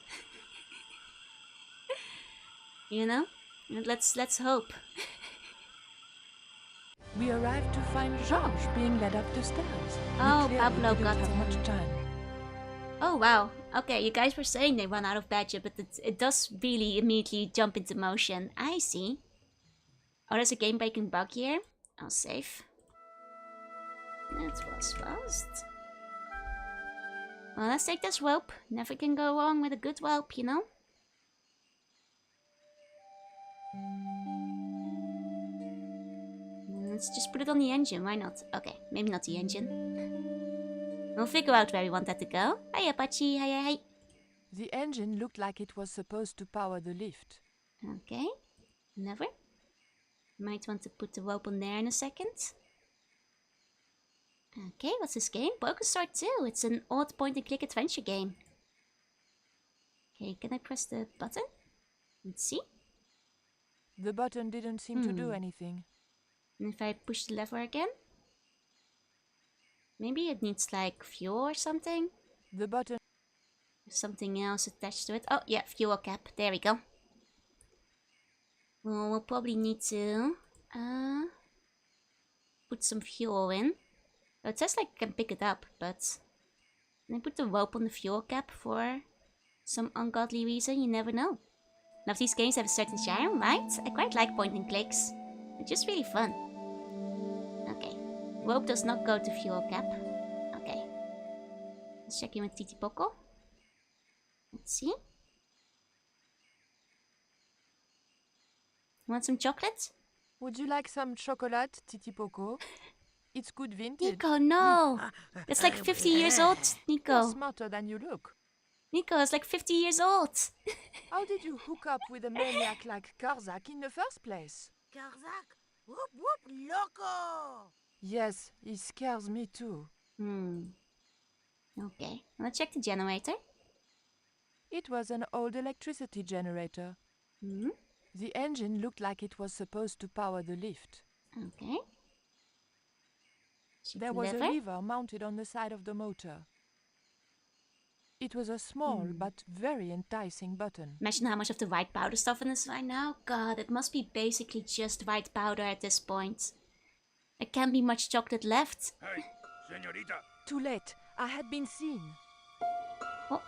You know? Let's hope. We arrived to find Georges being led up the stairs. Oh, Pablo got much time. Oh wow. Okay, you guys were saying they run out of badger, but it does really immediately jump into motion. I see. Oh, there's a game-breaking bug here. I'll save. That was fast. Well, let's take this rope. Never can go wrong with a good rope, you know? Let's just put it on the engine, why not? Okay, maybe not the engine. We'll figure out where we want that to go. Hiya, Pachi, hi. The engine looked like it was supposed to power the lift. Okay, never. Might want to put the rope on there in a second. Okay, what's this game? Broken Sword 2. It's an old point-and-click adventure game. Okay, can I press the button? Let's see. The button didn't seem to do anything. And if I push the lever again? Maybe it needs like fuel or something? The button... Something else attached to it. Oh, yeah, fuel cap. There we go. Well, we'll probably need to... put some fuel in. Oh, it says like I can pick it up, but... And I put the rope on the fuel cap for some ungodly reason, you never know. Now, these games have a certain charm, right? I quite like point and clicks. They're just really fun. Okay. Rope does not go to fuel cap. Okay. Let's check in with Titi Poco. Let's see. Want some chocolate? Would you like some chocolate, Titi Poco? It's good vintage. Nico, no! That's like 50 years old, Nico. You're smarter than you look. Nico, it's like 50 years old. How did you hook up with a maniac like Karzak in the first place? Karzak? Whoop whoop loco! Yes, he scares me too. Okay, let's check the generator. It was an old electricity generator. The engine looked like it was supposed to power the lift. Okay. There was a lever mounted on the side of the motor. It was a small but very enticing button. Imagine how much of the white powder stuff in this right now. God, it must be basically just white powder at this point. There can't be much chocolate left. Hey, señorita. Too late. I had been seen. Oh.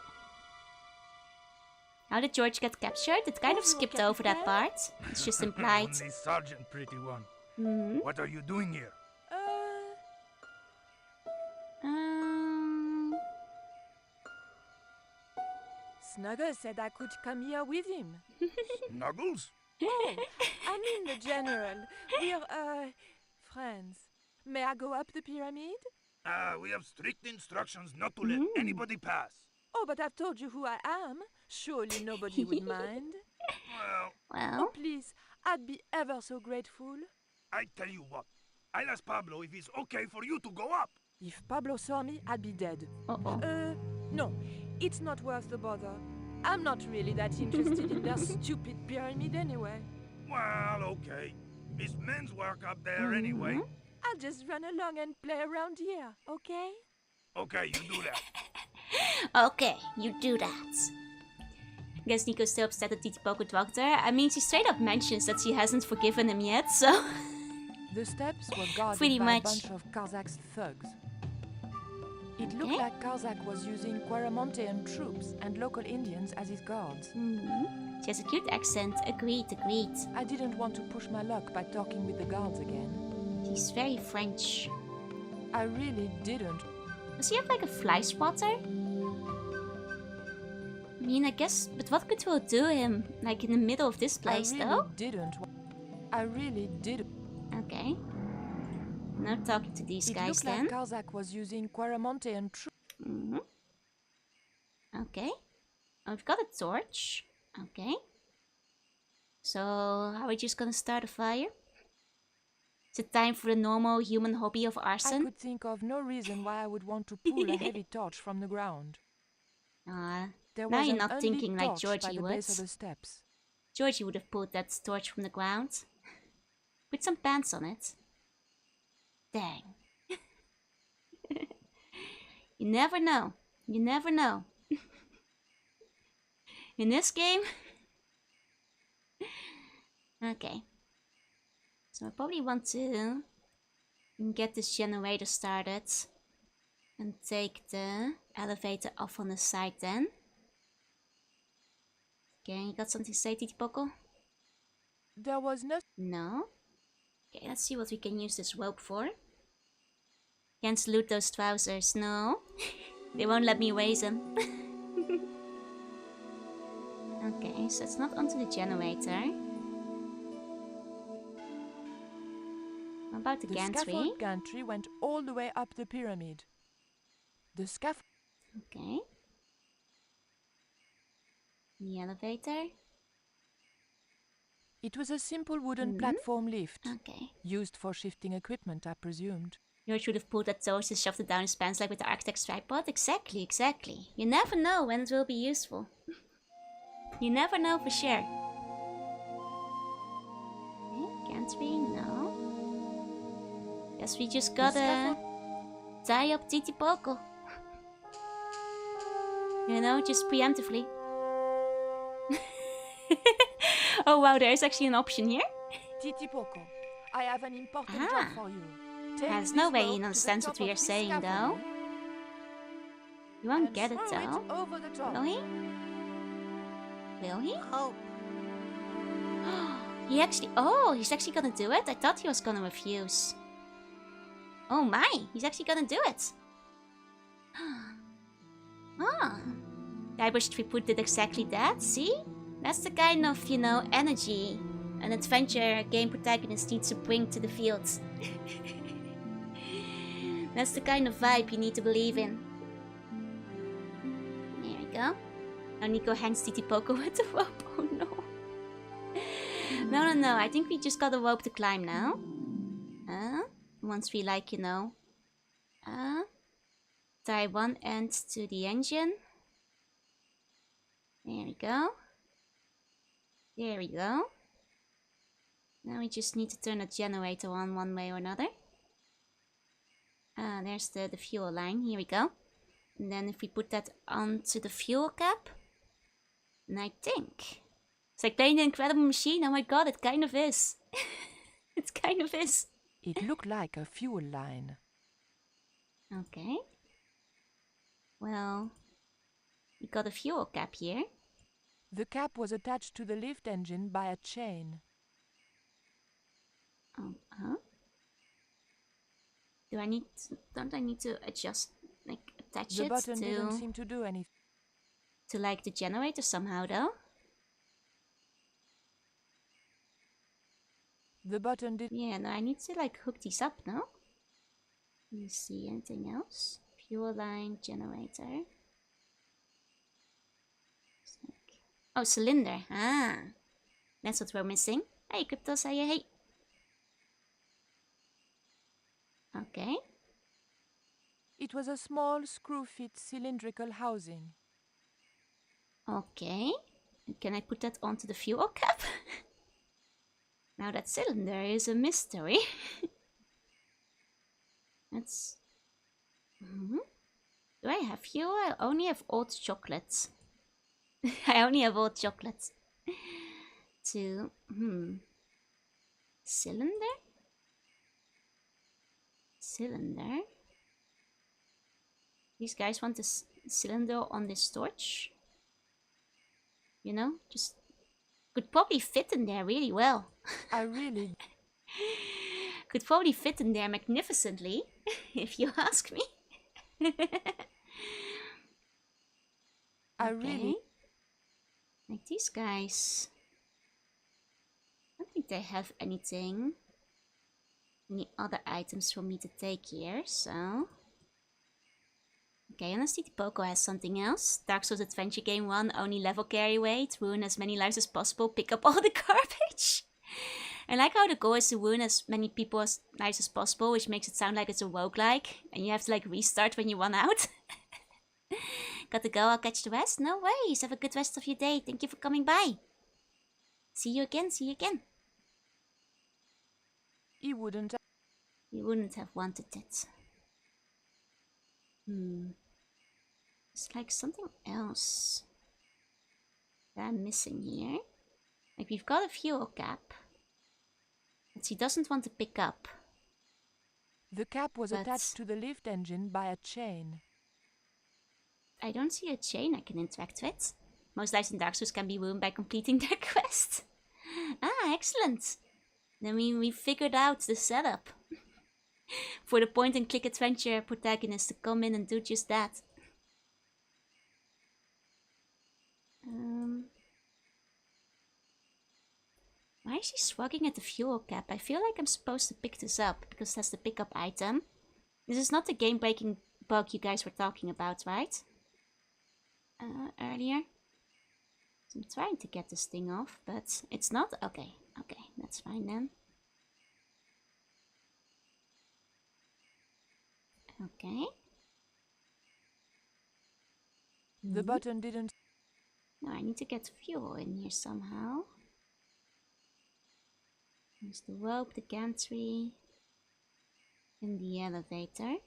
How did George get captured? It kind of skipped over that part. It's just implied. Only Sergeant, pretty one. What are you doing here? Snuggles said I could come here with him. Snuggles? Oh, I mean the general. We're, friends. May I go up the pyramid? We have strict instructions not to let anybody pass. Oh, but I've told you who I am. Surely nobody would mind. Well. Oh, please. I'd be ever so grateful. I tell you what. I'll ask Pablo if it's okay for you to go up. If Pablo saw me, I'd be dead. No. It's not worth the bother. I'm not really that interested in their stupid pyramid anyway. Well, okay. It's men's work up there anyway. I'll just run along and play around here, okay? Okay, you do that. Okay, you do that. Guess Nico's still upset at Titi Poco drugged her. I mean, she straight up mentions that she hasn't forgiven him yet, so... The steps were guarded pretty by much. a bunch of Karzak's thugs. It looked like Karzak was using Quaramontean troops and local Indians as his guards. She has a cute accent. Agreed. I didn't want to push my luck by talking with the guards again. She's very French. I really didn't. Does he have like a fly spotter? I mean, I guess, but what could we do him? Like in the middle of this place, though? I really didn't. Okay. No talking to these guys It then. looked like Karzak was using Quaramontean troops. Okay. Oh, we've got a torch. Okay. So, are we just gonna start a fire? Is it time for the normal human hobby of arson? I could think of no reason why I would want to pull a heavy torch from the ground. Now was you're an not unlit thinking like torch by Georgie the would. base of the steps. Georgie would have pulled that torch from the ground. Put some pants on it. Dang. You never know. You never know. In this game? Okay. So I probably want to get this generator started. And take the elevator off on the side then. Okay, you got something to say, Titi Poco? There was No? Okay, let's see what we can use this rope for. Can't loot those trousers, no. They won't let me raise them. Okay, so it's not onto the generator. What about the gantry? The scaffold gantry went all the way up the pyramid. The scaffold... Okay. The elevator. It was a simple wooden platform lift. Okay. Used for shifting equipment, I presumed. You should have pulled that toast and shoved it down his pants like with the architect's tripod. Exactly. You never know when it will be useful. You never know for sure. Okay, gantry, no. Guess we just gotta tie up Titi Poco. You know, just preemptively. Oh wow, there is actually an option here. Titi Poco, I have an important job for you. There's no way he understands what we are saying, though. You won't and get it throw though. over the top. Will he? Will he? Hope. He's actually gonna do it? I thought he was gonna refuse. Oh my, he's actually gonna do it. I wished we put it exactly that, see? That's the kind of, you know, energy an adventure game protagonist needs to bring to the field. That's the kind of vibe you need to believe in. There we go. Now Nico hands Titi Poco with the rope. Oh no. No. I think we just got a rope to climb now. Once we, like, you know, tie one end to the engine. There we go. There we go. Now we just need to turn the generator on one way or another. There's the fuel line. Here we go. And then if we put that onto the fuel cap, and I think it's like playing the Incredible Machine. Oh my god, it kind of is. It kind of is. It looked like a fuel line. Okay. Well, we got a fuel cap here. The cap was attached to the lift engine by a chain. Don't I need to adjust, like, attach The it button to... didn't seem to do anything. To, like, the generator somehow, though? The button did... Yeah, no, I need to, like, hook these up, no? Let me see, anything else? Fuel line, generator. Oh, cylinder. Ah. That's what we're missing. Hey, Crypto, say hey. Okay. It was a small screw-fit cylindrical housing. Okay. Can I put that onto the fuel cap? Now that cylinder is a mystery. That's... Do I have fuel? I only have old chocolates. I only have old chocolates. Cylinder? Cylinder? These guys want this cylinder on this torch? You know, just could probably fit in there really well. I really could probably fit in there magnificently, if you ask me. really like these guys. I don't think they have anything. Any other items for me to take here, so... Okay, unless Titi Poco has something else. Dark Souls Adventure Game 1, only level carry weight, ruin as many lives as possible, pick up all the garbage. I like how the goal is to ruin as many people's lives as possible, which makes it sound like it's a roguelike, and you have to, like, restart when you run out. Got to go, I'll catch the rest? No worries, have a good rest of your day, thank you for coming by. See you again. He wouldn't have wanted it. It's like something else that I'm missing here. Like, we've got a fuel cap that he doesn't want to pick up. The cap was attached to the lift engine by a chain. I don't see a chain I can interact with. Most lives in Dark Souls can be ruined by completing their quest. Ah, excellent. Then we figured out the setup. For the point-and-click adventure protagonist to come in and do just that. Why is he shrugging at the fuel cap? I feel like I'm supposed to pick this up, because that's the pickup item. This is not the game-breaking bug you guys were talking about, right? Earlier. So I'm trying to get this thing off, but it's not? Okay, that's fine then. Okay. The button didn't... No, I need to get fuel in here somehow. There's the rope, the gantry, and the elevator.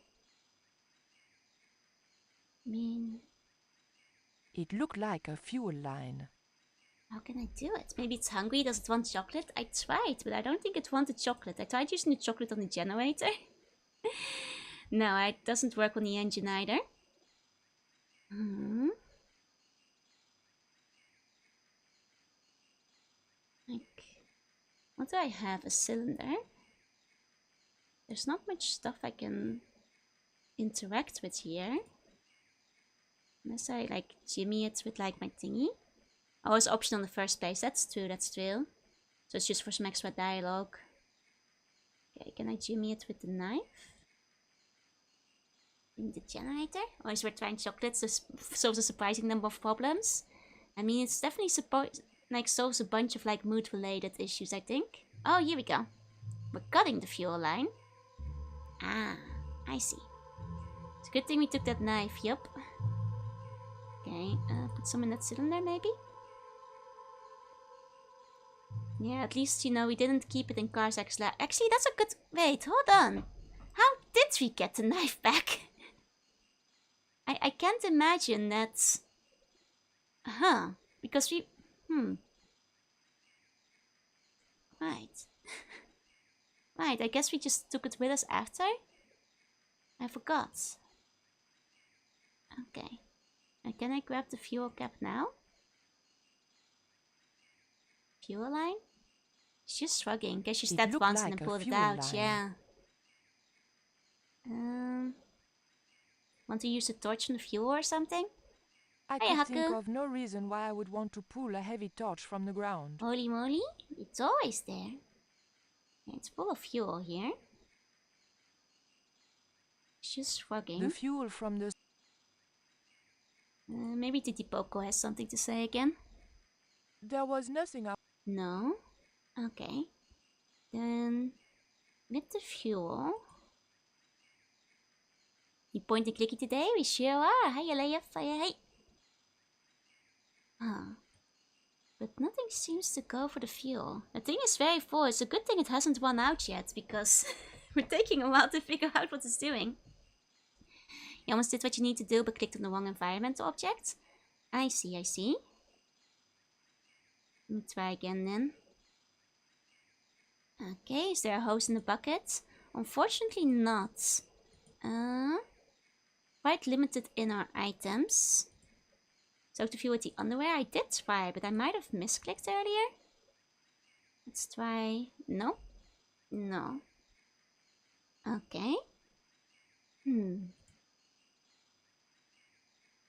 It looked like a fuel line. How can I do it? Maybe it's hungry, does it want chocolate? I tried, but I don't think it wanted chocolate. I tried using the chocolate on the generator. No, it doesn't work on the engine either. Hmm. Like, what do I have? A cylinder? There's not much stuff I can interact with here. Unless I like jimmy it with like my thingy. Oh, it's optional in the first place. That's true, that's true. So it's just for some extra dialogue. Okay, can I jimmy it with the knife? In the generator? Or is we're trying chocolates to solve a surprising number of problems? I mean, it's definitely like solves a bunch of like mood related issues, I think. Oh, here we go. We're cutting the fuel line. Ah, I see. It's a good thing we took that knife, yup. Okay, put some in that cylinder maybe? Yeah, at least, you know, we didn't keep it in Karzak's lab. Actually, that's a good... Wait, hold on. How did we get the knife back? I can't imagine that... Huh. Because we... Right. Right, I guess we just took it with us after? I forgot. Okay. Can I grab the fuel cap now? Fuel line? She's shrugging. Guess she stepped once and then pulled it out. Yeah. Want to use the torch on the fuel or something? I could think of no reason why I would want to pull a heavy torch from the ground. Holy moly, it's always there. It's full of fuel here. She's shrugging. The fuel from the... maybe Titipoko has something to say again. There was nothing up. No? Okay. Then, with the fuel... You point and clicky today? We sure are. Hiya, Leia. Hey. Huh. But nothing seems to go for the fuel. The thing is very full. It's a good thing it hasn't run out yet, because we're taking a while to figure out what it's doing. You almost did what you need to do, but clicked on the wrong environmental object. I see, I see. Let me try again then. Okay, is there a hose in the bucket? Unfortunately not. Quite limited in our items. So to fuel with the underwear, I did try, but I might have misclicked earlier. Let's try... No. No. Okay.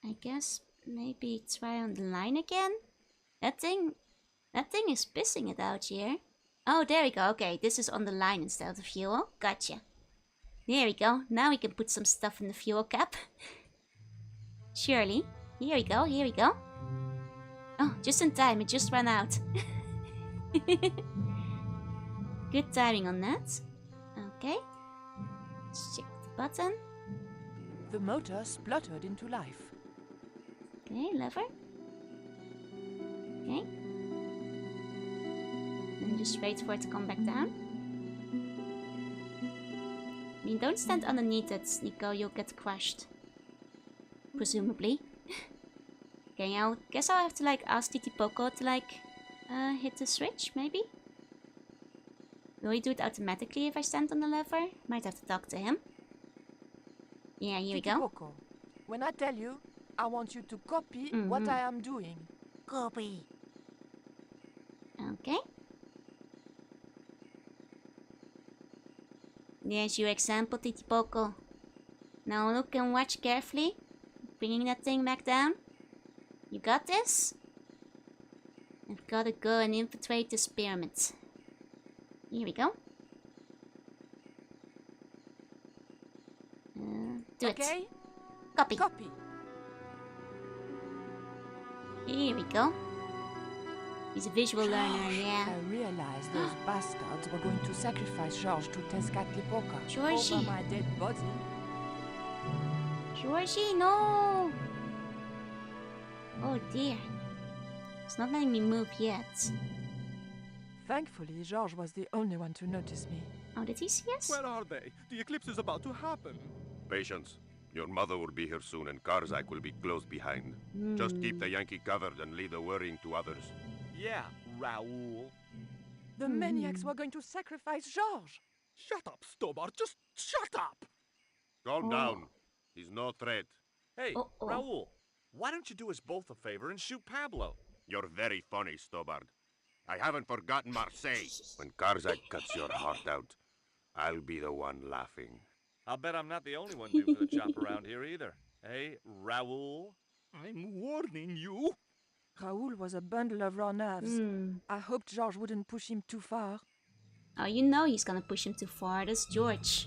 I guess maybe try on the line again. That thing is pissing it out here. Oh, there we go. Okay, this is on the line instead of the fuel. Gotcha. There we go. Now we can put some stuff in the fuel cap. Surely. Here we go, here we go. Oh, just in time. It just ran out. Good timing on that. Okay. Let's check the button. The motor spluttered into life. Okay, lever. Okay. And just wait for it to come back down. I mean, don't stand underneath it, Nico. You'll get crushed. Presumably. Okay, I guess I'll have to like ask Titipoko to like hit the switch, maybe? Will he do it automatically if I stand on the lever? Might have to talk to him. Yeah, here we go. Titipoko, when I tell you, I want you to copy what I am doing. Copy. Okay. There's your example, Titipoko. Now look and watch carefully. Bringing that thing back down. You got this? I've gotta go and infiltrate this pyramid. Here we go. Do it. Copy. Copy. Here we go. He's a visual learner, yeah. I realized those bastards were going to sacrifice Georges to Tezcatlipoca Georgie. over my dead body. Georgie, no! Oh dear. It's not letting me move yet. Thankfully, Georges was the only one to notice me. Oh, did he see us? Where are they? The eclipse is about to happen. Patience. Your mother will be here soon and Karzak will be close behind. Just keep the Yankee covered and leave the worrying to others. Yeah, Raoul. The maniacs were going to sacrifice Georges. Shut up, Stobart. Just shut up. Calm down. He's no threat. Hey, Raoul. Why don't you do us both a favor and shoot Pablo? You're very funny, Stobart. I haven't forgotten Marseille. When Karzak cuts your heart out, I'll be the one laughing. I'll bet I'm not the only one due for the chop around here either. Hey, Raoul? I'm warning you. Raoul was a bundle of raw nerves. I hoped George wouldn't push him too far. Oh, you know he's gonna push him too far. That's George.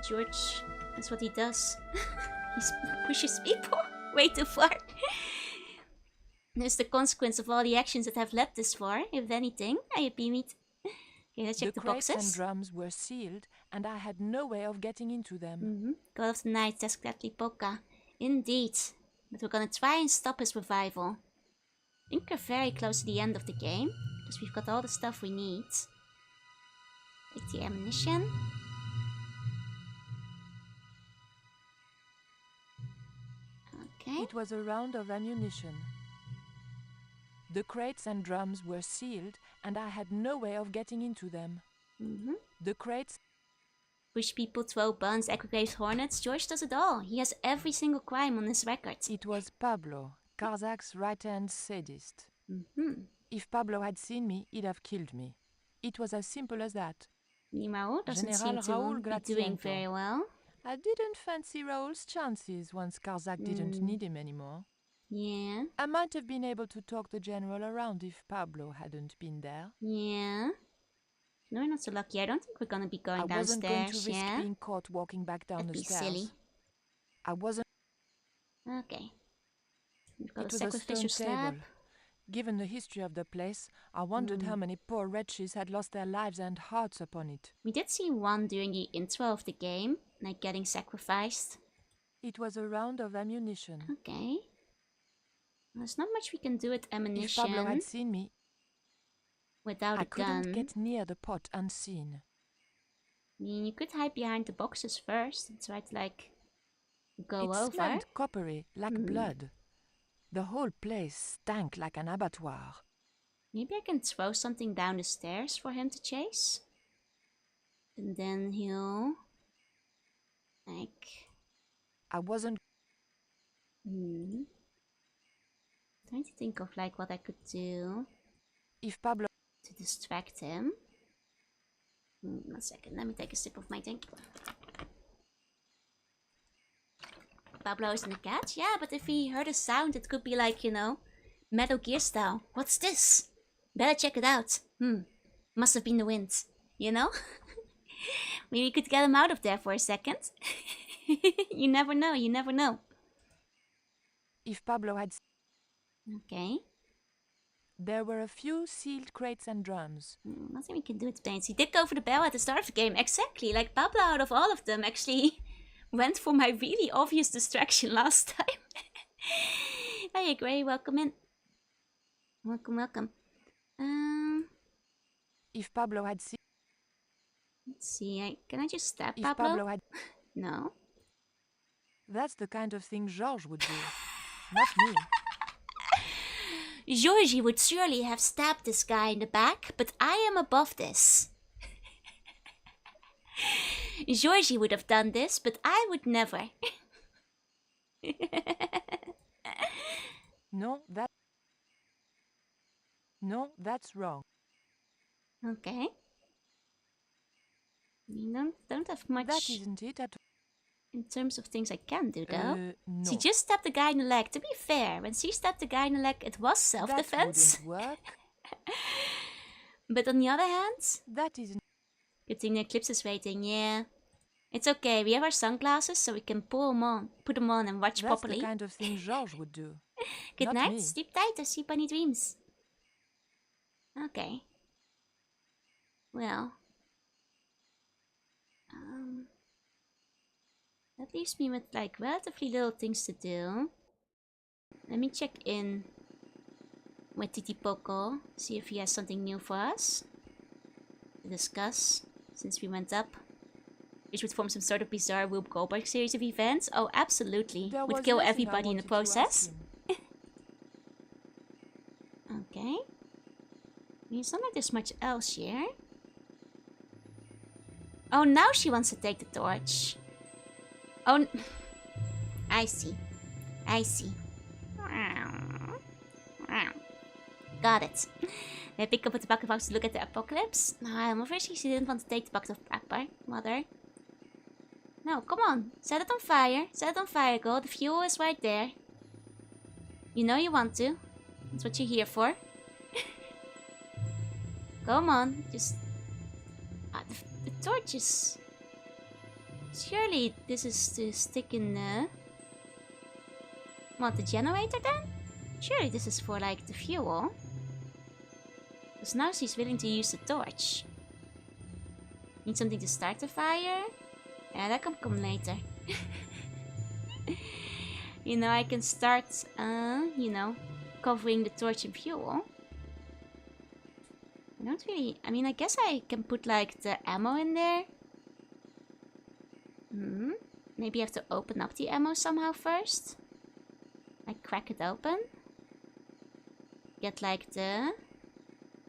George, that's what he does. He pushes people way too far. There's the consequence of all the actions that have led this far, if anything. I agree. Okay, let's check the boxes. The crates and drums were sealed, and I had no way of getting into them. God of the Night, Tezcatlipoca. Indeed. But we're gonna try and stop his revival. I think we're very close to the end of the game, because we've got all the stuff we need. Take the ammunition. Okay. It was a round of ammunition. The crates and drums were sealed, and I had no way of getting into them. The crates... Push people, throw buns, aggregate hornets. George does it all. He has every single crime on his record. It was Pablo, Karzak's right-hand sadist. If Pablo had seen me, he'd have killed me. It was as simple as that. Raoul doesn't General seem Raoul to be doing very well. I didn't fancy Raoul's chances once Karzak didn't need him anymore. Yeah. I might have been able to talk the general around if Pablo hadn't been there. Yeah. No, we're not so lucky. I don't think we're gonna be going I downstairs. wasn't going to risk being caught walking back down the stairs. Silly. I wasn't. Okay. We've got It a was a sacrificial stone slab. table. Given the history of the place, I wondered how many poor wretches had lost their lives and hearts upon it. We did see one during the intro of the game, like getting sacrificed. It was a round of ammunition. Okay. There's not much we can do with ammunition. If Pablo had seen me, without a gun. I couldn't get near the pot unseen. I mean, you could hide behind the boxes first and try to, like, go over. It smelled coppery, like blood. The whole place stank like an abattoir. Maybe I can throw something down the stairs for him to chase. And then he'll... like... I wasn't... Trying to think of, like, what I could do. If Pablo... to distract him. 1 second, let me take a sip of my drink. Pablo isn't a cat? Yeah, but if he heard a sound, it could be like, you know, Metal Gear style. What's this? Better check it out. Must have been the wind, you know? Maybe we could get him out of there for a second. You never know, you never know. If Pablo had... Okay. There were a few sealed crates and drums. Nothing we can do with paints. He did go for the bell at the start of the game. Exactly. Like Pablo out of all of them actually went for my really obvious distraction last time. Hey, Gray, welcome in. Welcome, welcome. If Pablo had seen... Let's see, can I just stab if Pablo? Had... No. That's the kind of thing Georges would do. Not me. Georgie would surely have stabbed this guy in the back, but I am above this. Georgie would have done this, but I would never. No, that's wrong. Okay. You don't have much. That isn't it at all. In terms of things I can do, though. No. She just stabbed the guy in the leg. To be fair, when she stabbed the guy in the leg, it was self-defense. That wouldn't work. But on the other hand... That isn't... Good thing the Eclipse is waiting, yeah. It's okay, we have our sunglasses, so we can put them on and watch properly. That's the kind of thing Georges would do. Good Not night, me. sleep tight, or sleep bunny dreams. Okay. Well... that leaves me with, like, relatively little things to do. Let me check in with Titipoco, see if he has something new for us to discuss since we went up. Which would form some sort of bizarre Rube Goldberg series of events. Oh, absolutely. Would kill everybody in the process. Okay. It's not like there's much else here. Oh, now she wants to take the torch. Oh, I see. I see. Got it. I pick up the bucket box to look at the apocalypse. I'm afraid she didn't want to take the bucket of Akbar, mother. No, come on. Set it on fire. Set it on fire, girl. The fuel is right there. You know you want to. That's what you're here for. Come on. Just... the torches. Surely this is to stick in the... What, the generator then? Surely this is for, like, the fuel. Because now she's willing to use the torch. Need something to start the fire? Yeah, that can come later. You know, I can start, you know, covering the torch in fuel. I don't really... I mean, I guess I can put, like, the ammo in there. Maybe I have to open up the ammo somehow first. Like, crack it open. Get, like, the...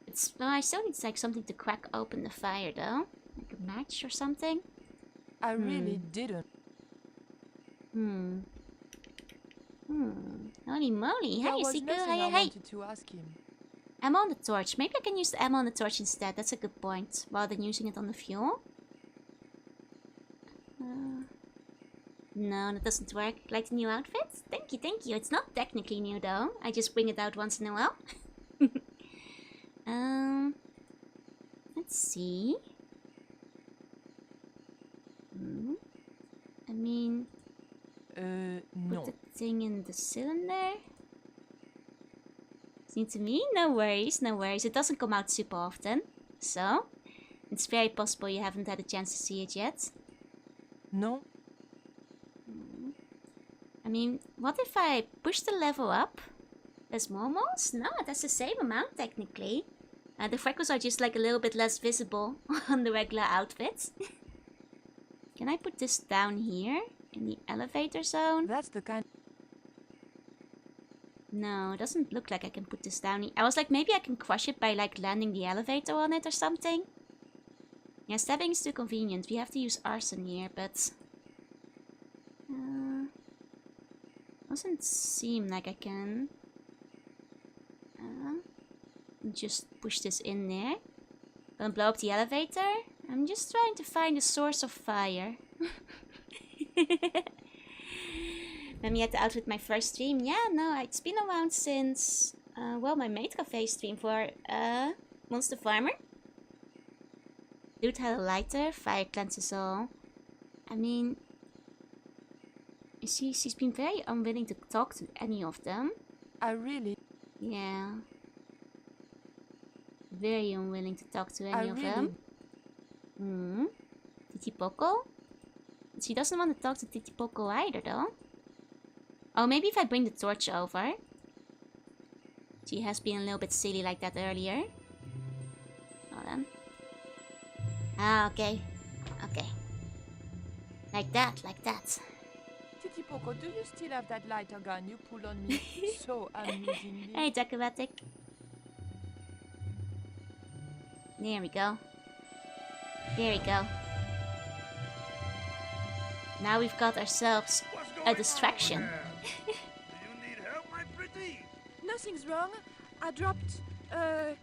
It's... Well, I still need, like, something to crack open the fire, though. Like a match or something. I really didn't. Holy moly. There Hey, was Siku. nothing I wanted to ask him. Ammo on the torch. Maybe I can use the ammo on the torch instead. That's a good point. Rather than using it on the fuel. No, that doesn't work. Like the new outfit? Thank you, thank you. It's not technically new though. I just bring it out once in a while. Let's see. I mean... no. Put the thing in the cylinder? Seems to me, no worries, no worries. It doesn't come out super often. So, it's very possible you haven't had a chance to see it yet. No. I mean, what if I push the level up? As normals? No, that's the same amount technically. The freckles are just like a little bit less visible on the regular outfit. Can I put this down here? In the elevator zone? That's the kind... No, it doesn't look like I can put this down here. I was like, maybe I can crush it by like landing the elevator on it or something. Yeah, stabbing is too convenient. We have to use arson here, but... doesn't seem like I can... just push this in there. Gonna blow up the elevator. I'm just trying to find the source of fire. Let me at the outfit my first stream. Yeah, no, it's been around since... well, my Maid Cafe stream for Monster Farmer. Dude had a lighter, fire cleanses all. I mean... She's been very unwilling to talk to any of them. I really... Yeah. Very unwilling to talk to any of them. Titipoco? She doesn't want to talk to Titipoco either, though. Oh, maybe if I bring the torch over. She has been a little bit silly like that earlier. Hold on. Ah, okay. Okay. Like that, like that. Titipoco, do you still have that lighter gun you pulled on me so amusingly? Hey, Jacobatic. There we go. There we go. Now we've got ourselves a distraction. Do you need help, my pretty? Nothing's wrong. I dropped, a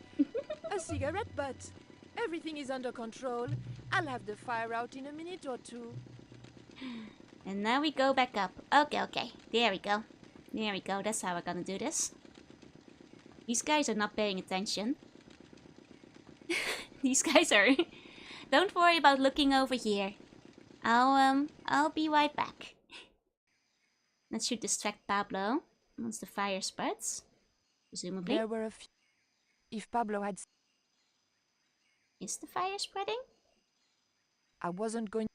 cigarette butt. Everything is under control. I'll have the fire out in a minute or two. And now we go back up. Okay, okay. There we go. There we go. That's how we're gonna do this. These guys are not paying attention. These guys are... Don't worry about looking over here. I'll be right back. That should distract Pablo once the fire spreads. Presumably. There were a few... If Pablo had... Is the fire spreading? I wasn't going...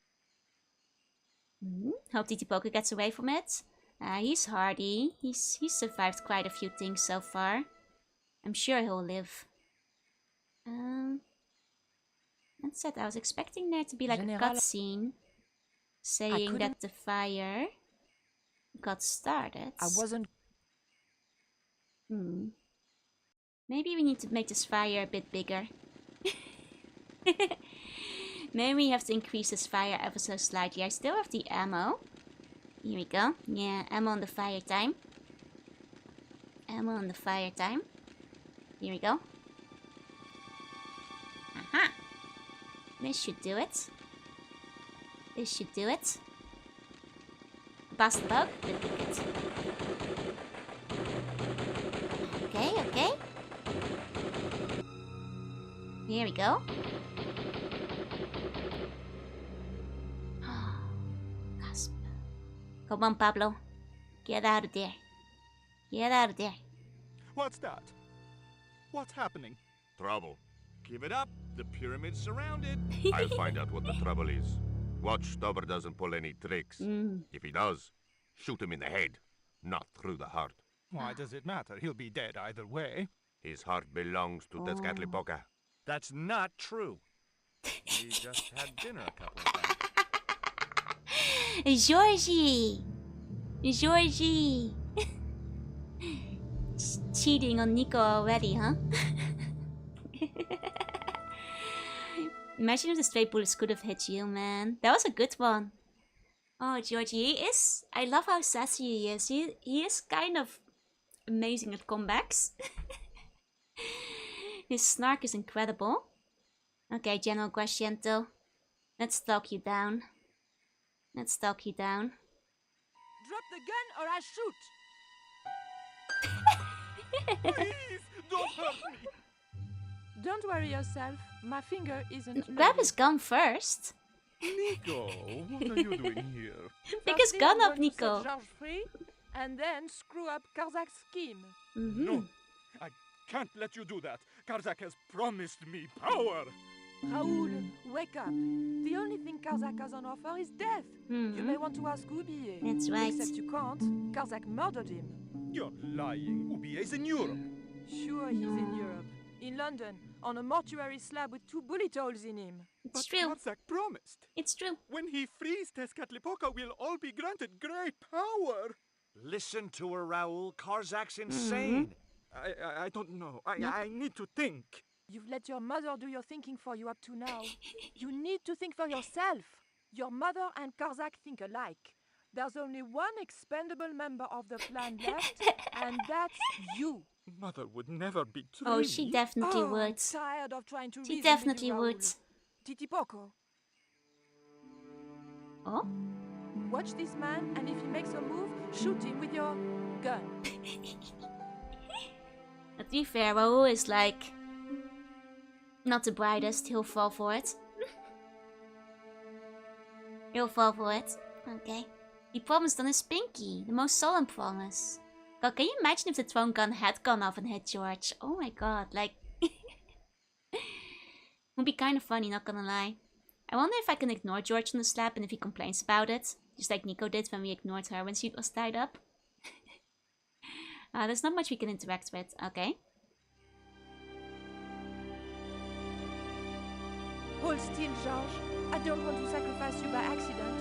Hope Titipoco gets away from it. He's hardy. He's survived quite a few things so far. I'm sure he'll live. That's it. I was expecting there to be like a cutscene saying that the fire got started. I wasn't... Maybe we need to make this fire a bit bigger. Maybe we have to increase this fire ever so slightly. I still have the ammo. Here we go. Yeah, ammo on the fire time. Ammo on the fire time. Here we go. Aha! This should do it. This should do it. Pass the bug. Good, good, good. Okay, okay. Here we go. Gasp. Come on, Pablo. Get out of there. Get out of there. What's that? What's happening? Trouble. Give it up. The pyramid's surrounded. I'll find out what the trouble is. Watch Vtuber doesn't pull any tricks. If he does, shoot him in the head, not through the heart. Why does it matter? He'll be dead either way. His heart belongs to Tezcatlipoca. That's not true. We just had dinner a couple of times. Georgie! Georgie! Cheating on Nico already, huh? Imagine if the stray bullets could have hit you, man. That was a good one. Oh, Georgie, he is... I love how sassy he is. He is kind of amazing at comebacks. His snark is incredible. Okay, General Grasiento. Let's stalk you down. Let's stalk you down. Drop the gun or I shoot! Please, don't hurt me! Don't worry yourself. My finger isn't Grab his gun first. Nico, what are you doing here? Pick his gun up, Nico. George free, and then screw up Karzak's scheme. No, I can't let you do that. Karzak has promised me power. Raoul, wake up. The only thing Karzak has on offer is death. You may want to ask Oublié. That's right. Except you can't. Karzak murdered him. You're lying. Oublié's in Europe. Sure, he's in Europe. In London, on a mortuary slab with 2 bullet holes in him. It's true. Karzak promised. It's true. When he frees Tezcatlipoca, we'll all be granted great power. Listen to her, Raoul. Karzak's insane. I don't know. I need to think. You've let your mother do your thinking for you up to now. You need to think for yourself. Your mother and Karzak think alike. There's only one expendable member of the clan left, and that's you. Mother would never betray Oh, she me. definitely would. I'm tired of trying to She reason definitely with you, would. Raoul. Titipoco, Oh? watch this man, and if he makes a move, shoot him with your gun. To be fair, Raoul is like... not the brightest. He'll fall for it. He'll fall for it. Okay. He promised on his pinky. The most solemn promise. God, can you imagine if the throne gun had gone off and hit George? Oh my god, like... Would be kind of funny, not gonna lie. I wonder if I can ignore George on the slap and if he complains about it. Just like Nico did when we ignored her when she was tied up. There's not much we can interact with. Okay. Hold still, George. I don't want to sacrifice you by accident.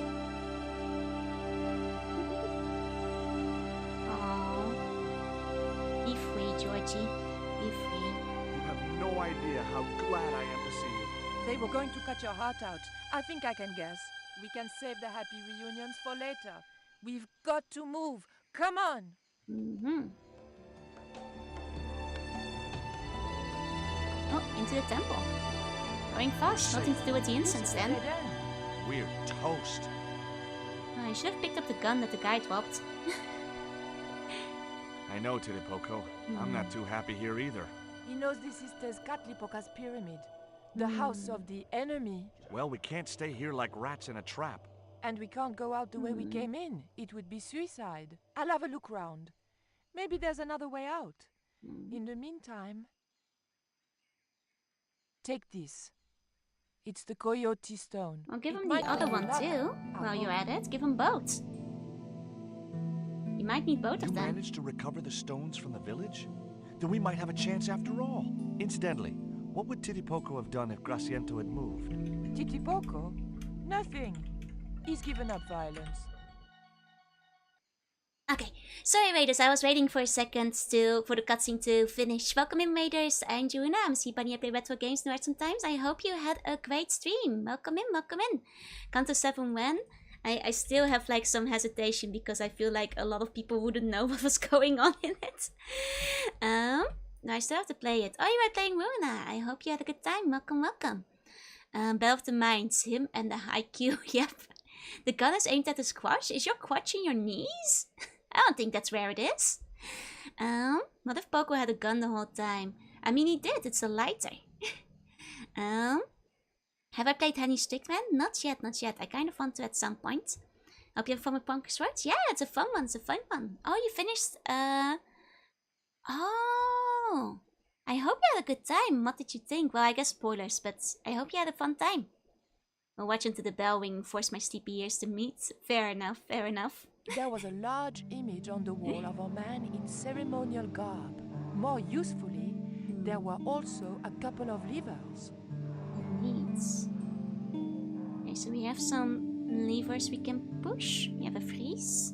Aww. Be free, Georgie. Be free. You have no idea how glad I am to see you. They were going to cut your heart out. I think I can guess. We can save the happy reunions for later. We've got to move. Come on! Oh, into the temple. Going fast. Nothing to do with the incense then. We're toast. I should have picked up the gun that the guy dropped. I know, Titipoco. I'm not too happy here either. He knows this is Tezcatlipoca's pyramid. The house of the enemy. Well, we can't stay here like rats in a trap. And we can't go out the way we came in. It would be suicide. I'll have a look round. Maybe there's another way out. In the meantime... Take this. It's the Coyote Stone. I'll give him the other one too. While you're at it, give him both. You might need both of them. You managed to recover the stones from the village? Then we might have a chance after all. Incidentally, what would Titipoco have done if Grasiento had moved? Titipoco? Nothing. He's given up violence. Okay, sorry Raiders, I was waiting for a second for the cutscene to finish. Welcome in Raiders, I'm Juna, I'm Bunny, I play retro games and sometimes. I hope you had a great stream. Welcome in, welcome in. Count to 7 when? I still have like some hesitation because I feel like a lot of people wouldn't know what was going on in it. No, I still have to play it. Oh, you were playing Runa. I hope you had a good time. Welcome, welcome. Battle of the Minds, him and the Haikyuu. Yep. The gun is aimed at the squash. Is your quatch in your knees? I don't think that's where it is. What if Poco had a gun the whole time? I mean, he did. It's a lighter. Have I played Honey Stickman? Not yet, not yet. I kind of want to at some point. Hope you have fun with Pumpkin Swords. Yeah, it's a fun one. It's a fun one. Oh, you finished. Oh. I hope you had a good time. What did you think? Well, I guess spoilers, but I hope you had a fun time. I'll watch Into the Bell Ring and force my sleepy ears to meet. Fair enough, fair enough. There was a large image on the wall of a man in ceremonial garb. More usefully, there were also a couple of levers. Neat. Okay, so we have some levers we can push. We have a freeze.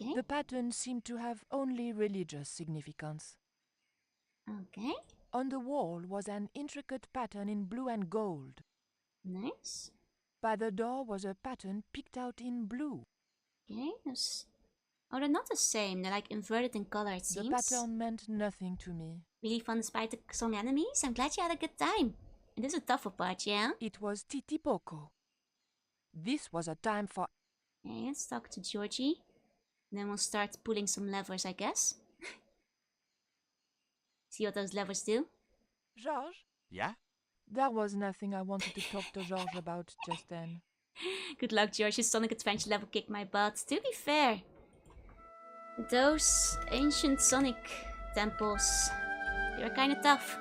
Okay. The pattern seemed to have only religious significance. Okay. On the wall was an intricate pattern in blue and gold. Nice. By the door was a pattern picked out in blue. Okay, those... Oh, they're not the same. They're like inverted in color, it seems. The pattern meant nothing to me. Really fun despite the strong enemies? I'm glad you had a good time. And this is a tougher part, yeah? It was Titipoco. This was a time for... Okay, let's talk to Georgie. Then we'll start pulling some levers, I guess. See what those levers do. Georges? Yeah? There was nothing I wanted to talk to Georges about just then. Good luck, George. His Sonic Adventure level kicked my butt. To be fair, those ancient Sonic temples, they were kind of tough.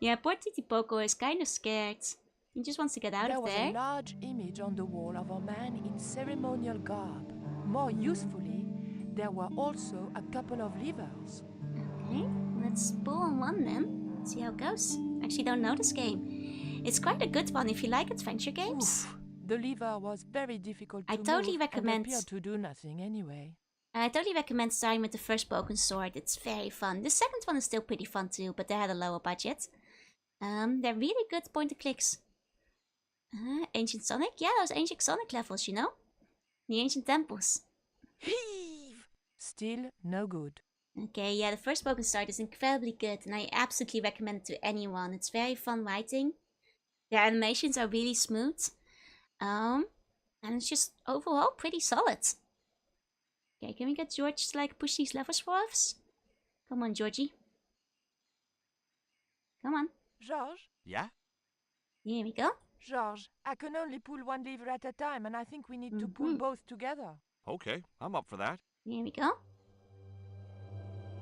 Yeah, poor Titipoco is kind of scared. He just wants to get out of there. There was a large image on the wall of a man in ceremonial garb. More usefully, there were also a couple of levers. Okay, let's pull on one then. See how it goes. Actually, don't know this game. It's quite a good one if you like adventure games. Oof, the lever was very difficult to totally move recommend. And appeared to do nothing anyway. I totally recommend starting with the first Broken Sword. It's very fun. The second one is still pretty fun too, but they had a lower budget. They're really good point and clicks. Ancient Sonic? Yeah, those ancient Sonic levels, you know? The ancient temples. Heave! Still no good. Okay, yeah, the first Broken Sword is incredibly good, and I absolutely recommend it to anyone. It's very fun writing. Their animations are really smooth. And it's just overall pretty solid. Okay, can we get George to like push these levers for us? Come on, Georgie. Come on. Georges? Yeah? Here we go. Georges, I can only pull one lever at a time, and I think we need to pull both together. Okay, I'm up for that. Here we go.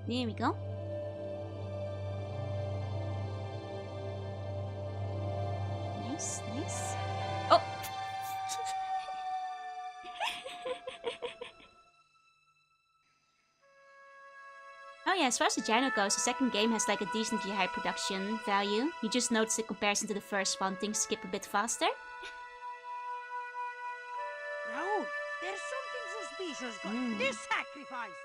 There we go. Nice, nice. Oh! Oh yeah, as far as the genre goes, the second game has like a decently high production value. You just notice in comparison to the first one, things skip a bit faster. Raoul, there's something suspicious going. This sacrifice!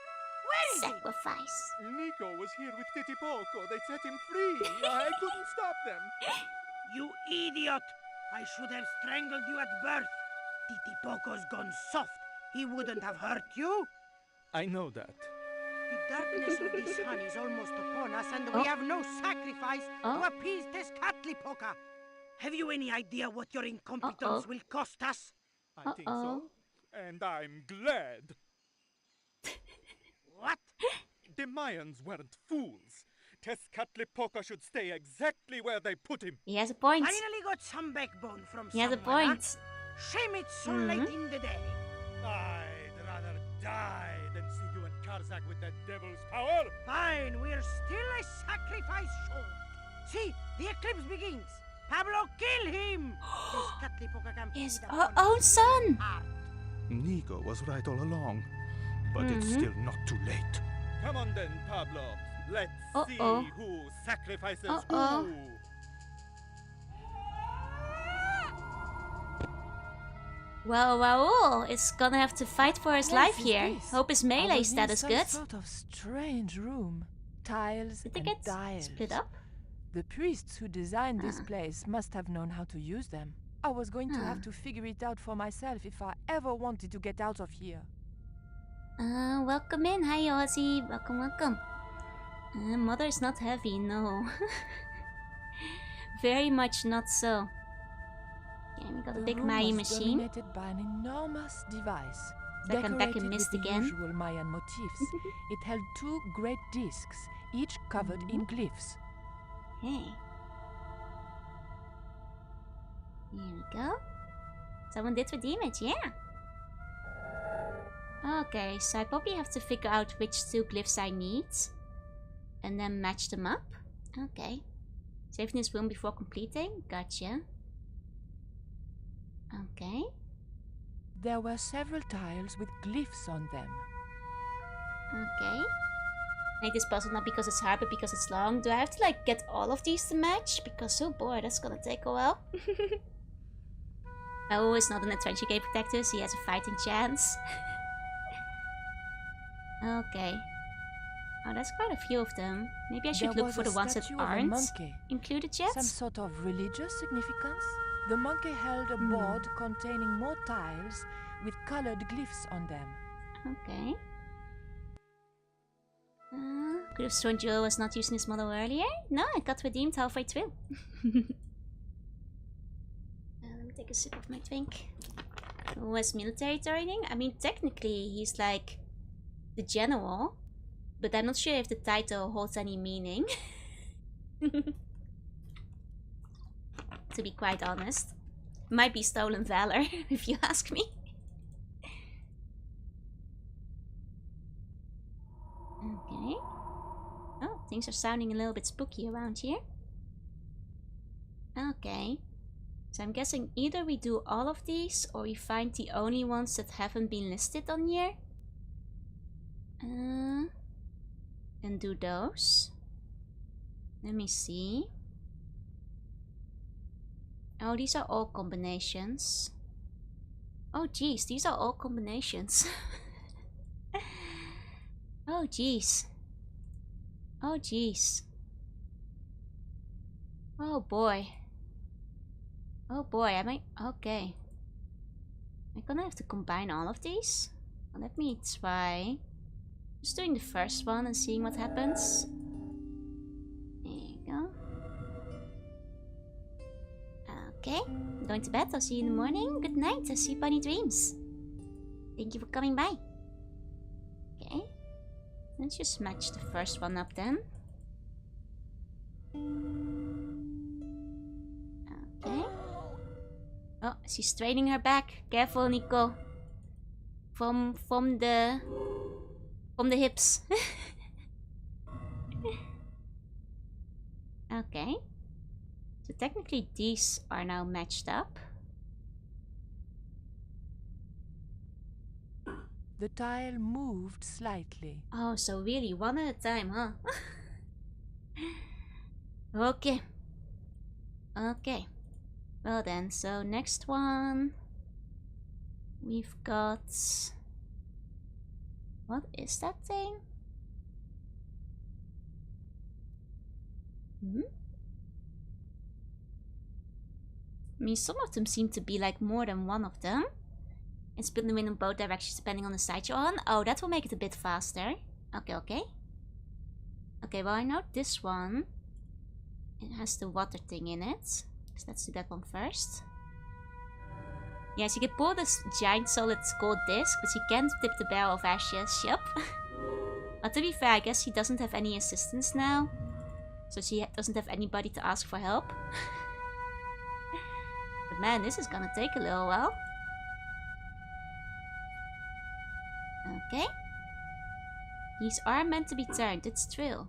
Where is Sacrifice. Nico was here with Titipoco. They set him free. I couldn't stop them. You idiot! I should have strangled you at birth. Titipoco's gone soft. He wouldn't have hurt you. I know that. The darkness of this sun is almost upon us, and we have no sacrifice to appease Tezcatlipoca. Have you any idea what your incompetence will cost us? I think so. And I'm glad. What? The Mayans weren't fools. Tezcatlipoca should stay exactly where they put him. He has a point. Finally got some backbone from He has a someone, point. Huh? Shame it's so late in the day. I'd rather die than see you and Karzak with that devil's power. Fine, we're still a sacrifice short. See, the eclipse begins. Pablo, kill him! Tezcatlipoca can His feed upon own his son. heart. Nico was right all along, but it's still not too late. Come on then, Pablo. Let's see who sacrifices who. Well, Raoul is gonna have to fight for his life here. This? Hope his I melee was in status some good. sort of strange room. Tiles Did they and get dials. split up? The priests who designed this place must have known how to use them. I was going to have to figure it out for myself if I ever wanted to get out of here. Welcome in. Hi, Ozzy. Welcome, welcome. Mother is not heavy, no. Very much not so. Okay, we got a big Maya machine. Dominated by an enormous device. It's like I'm back in Mist with again. The usual Mayan motifs. It held 2 great discs, each covered in glyphs. Hey. Here we go. Someone did redeem it, yeah. Okay, so I probably have to figure out which 2 glyphs I need. And then match them up. Okay. Saving this room before completing. Gotcha. Okay. There were several tiles with glyphs on them. Okay. Make this puzzle not because it's hard, but because it's long. Do I have to like get all of these to match? Because oh boy, that's gonna take a while. Oh, it's not an adventure game protector, so he has a fighting chance. Okay. Oh, there's quite a few of them. Maybe I should look for the ones that aren't included yet. Some sort of religious significance? The monkey held a board containing more tiles with colored glyphs on them. Okay. Could have sworn Joe was not using his model earlier. No, it got redeemed halfway through. Let me take a sip of my drink. Who has military training? I mean, technically, he's like the general. But I'm not sure if the title holds any meaning. To be quite honest. Might be stolen valor, if you ask me. Okay. Oh, things are sounding a little bit spooky around here. Okay. So I'm guessing either we do all of these or we find the only ones that haven't been listed on here. And do those. Let me see. Oh, these are all combinations. Oh, geez, these are all combinations. Oh, geez. Oh, geez. Oh, boy. Oh, boy, am I... Okay. Am I gonna have to combine all of these? Well, let me try. Just doing the first one and seeing what happens. There you go. Okay, I'm going to bed. I'll see you in the morning. Good night. I'll see you bunny dreams. Thank you for coming by. Okay. Let's just match the first one up then. Okay. Oh, she's straining her back. Careful, Nico. From the hips. Okay. So technically these are now matched up. The tile moved slightly. Oh, so really one at a time, huh? Okay. Okay. Well then, so next one. We've got... What is that thing? I mean, some of them seem to be like more than one of them. And spin them in both directions depending on the side you're on. Oh, that will make it a bit faster. Okay, okay. Okay, well I know this one. It has the water thing in it. So let's do that one first. Yes, you can pull this giant solid gold disc, but you can't tip the barrel of ashes. Yup. But to be fair, I guess he doesn't have any assistants now. So she doesn't have anybody to ask for help. But man, this is gonna take a little while. Okay. These are meant to be turned, it's true.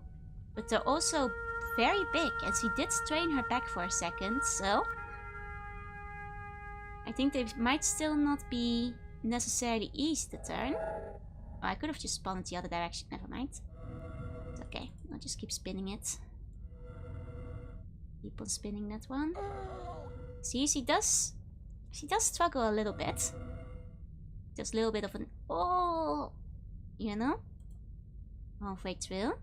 But they're also very big, and she did strain her back for a second, so... I think they might still not be necessarily easy to turn. Oh, I could have just spun it the other direction, never mind. It's okay, I'll just keep spinning it. Keep on spinning that one. See, she does struggle a little bit. Just a little bit of an oh, you know, halfway through.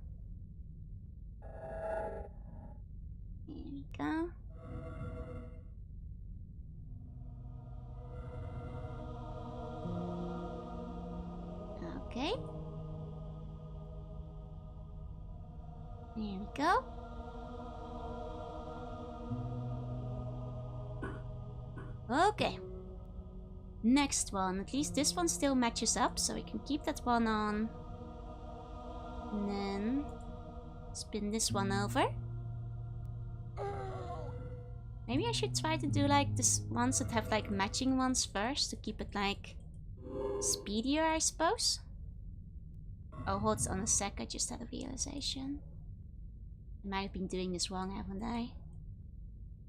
Here we go. Okay. There we go. Okay. Next one. At least this one still matches up, so we can keep that one on. And then spin this one over. Maybe I should try to do like this ones that have like matching ones first to keep it like speedier, I suppose. Oh, hold on a sec, I just had a realization. I might have been doing this wrong, haven't I?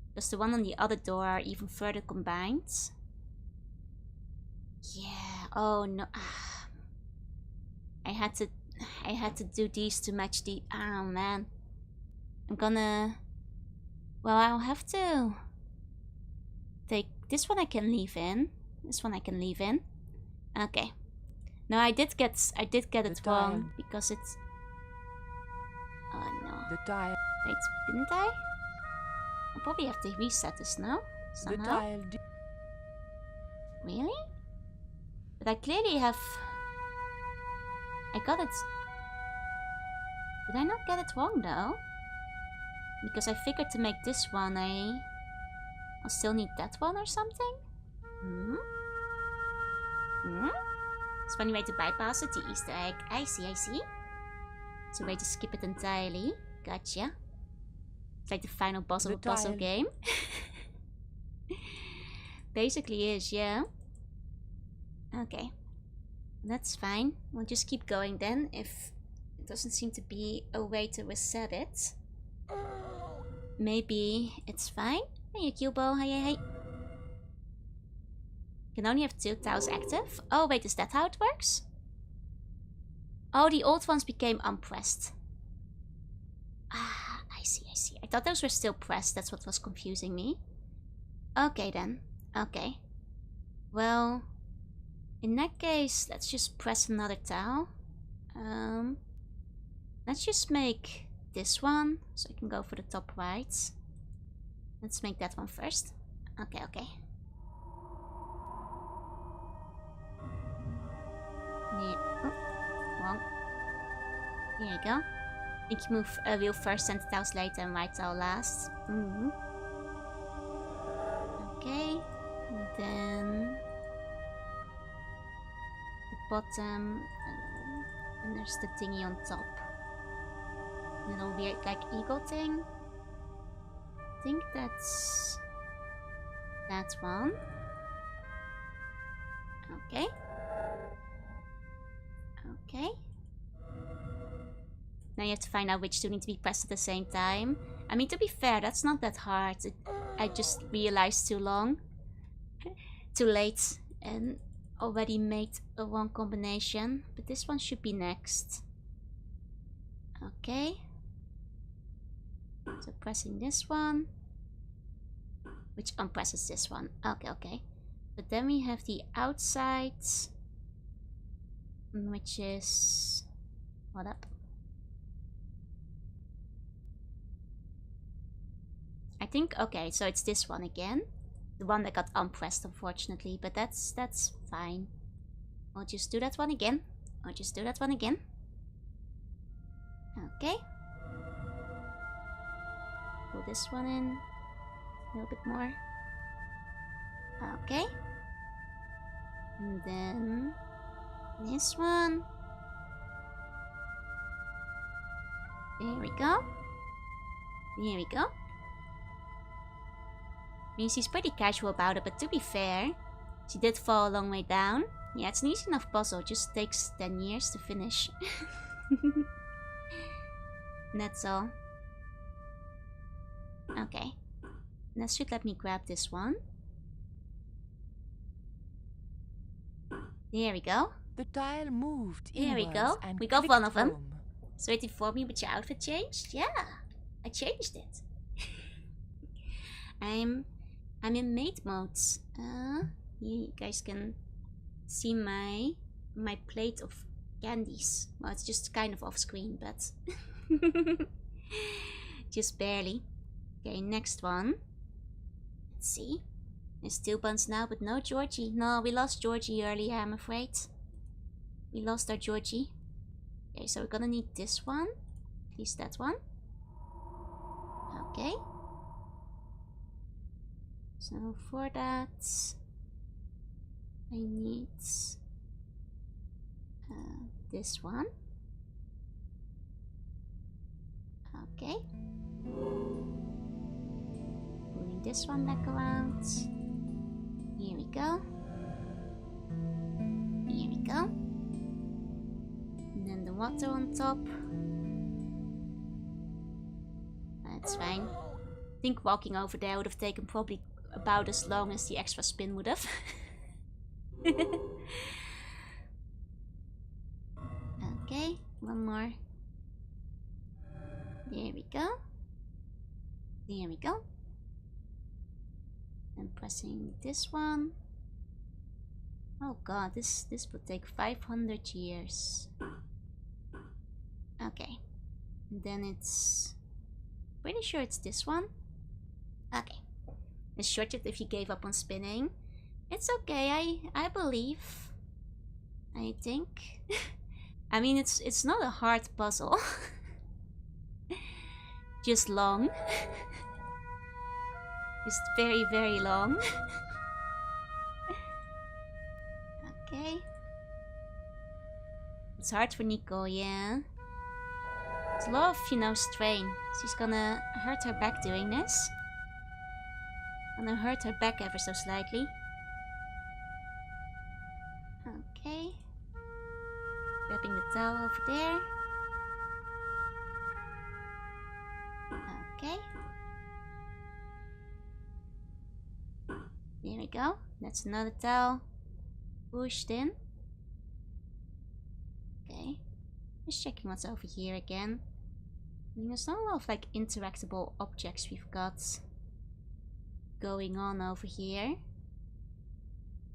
Because the one on the other door are even further combined. Yeah, oh no. I had to do these to match the... Oh man. I'm gonna... Well, I'll have to take... This one I can leave in. This one I can leave in. Okay. No, I did get it wrong because it's... Oh no. The tile. Wait, didn't I? I'll probably have to reset this now. Somehow. The tile. Really? But I clearly have... I got it... Did I not get it wrong though? Because I figured to make this one, I'll still need that one or something? Hmm? Hmm? It's a funny way to bypass it, the Easter egg. I see, I see. It's a way to skip it entirely. Gotcha. It's like the final boss of a puzzle game. Basically is, yeah. Okay. That's fine. We'll just keep going then, if it doesn't seem to be a way to reset it. Maybe it's fine. Hey, Cubo. Hey, hey, hey. Can only have 2 tiles active. Oh, wait, is that how it works? Oh, the old ones became unpressed. Ah, I see, I see. I thought those were still pressed. That's what was confusing me. Okay, then. Okay. Well, in that case, let's just press another tile. Let's just make this one, so I can go for the top right. Let's make that one first. Okay, okay. Yeah. Oh, wrong. Here you go. I think you move wheel first, center tiles later, and right tile last. Okay. And then the bottom, and there's the thingy on top. Little weird like eagle thing. I think that's that one. Okay. Okay. Now you have to find out which two need to be pressed at the same time. I mean, to be fair, that's not that hard. I just realized too late, and already made a wrong combination. But this one should be next. Okay. So pressing this one, which unpresses this one. Okay, okay. But then we have the outside, which is... Hold up. I think, okay, so it's this one again. The one that got unpressed, unfortunately, but that's fine. I'll just do that one again. I'll just do that one again. Okay. Pull this one in a little bit more. Okay. And then this one. There we go. There we go. Means he's pretty casual about it, but to be fair, she did fall a long way down. Yeah, it's an easy enough puzzle, it just takes 10 years to finish. That's all. Okay. That should let me grab this one. There we go. The tile moved. There we go. We got one of them. So it informed me which your outfit changed? Yeah, I changed it. I'm in maid mode. Here you guys can see my plate of candies. Well, it's just kind of off screen, but just barely. Okay, next one. Let's see. There's 2 buns now, but no Georgie. No, we lost Georgie earlier, I'm afraid. We lost our Georgie. Okay, so we're gonna need this one. At least that one. Okay. So for that, I need this one. Okay. Moving this one back around. Here we go. Here we go. And then the water on top. That's fine. I think walking over there would have taken probably about as long as the extra spin would have. Okay, one more. There we go. There we go. And pressing this one. Oh god, this would take 500 years. Okay. And then it's... pretty sure it's this one. Okay. It's shorted if you gave up on spinning. It's okay, I believe. I think. I mean, it's not a hard puzzle. Just long. Just very, very long. Okay. It's hard for Nico, yeah. It's a lot of, you know, strain. She's gonna hurt her back doing this. Gonna hurt her back ever so slightly. Okay. Grabbing the towel over there. Okay. There we go. That's another towel. Pushed in. Okay. Just checking what's over here again. I mean, there's not a lot of like interactable objects we've got going on over here.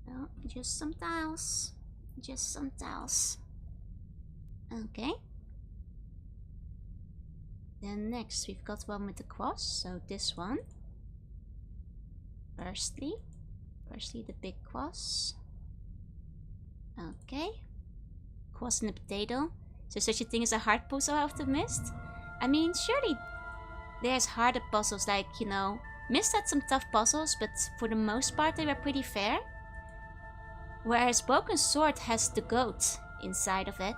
No, just some tiles. Just some tiles. Okay. Then next we've got one with the cross, so this one. Firstly the big cross. Okay. Cross and the potato. So such a thing as a hard puzzle out of the mist? I mean, surely there's harder puzzles, like, you know, Mist had some tough puzzles, but for the most part they were pretty fair. Whereas Broken Sword has the goat inside of it,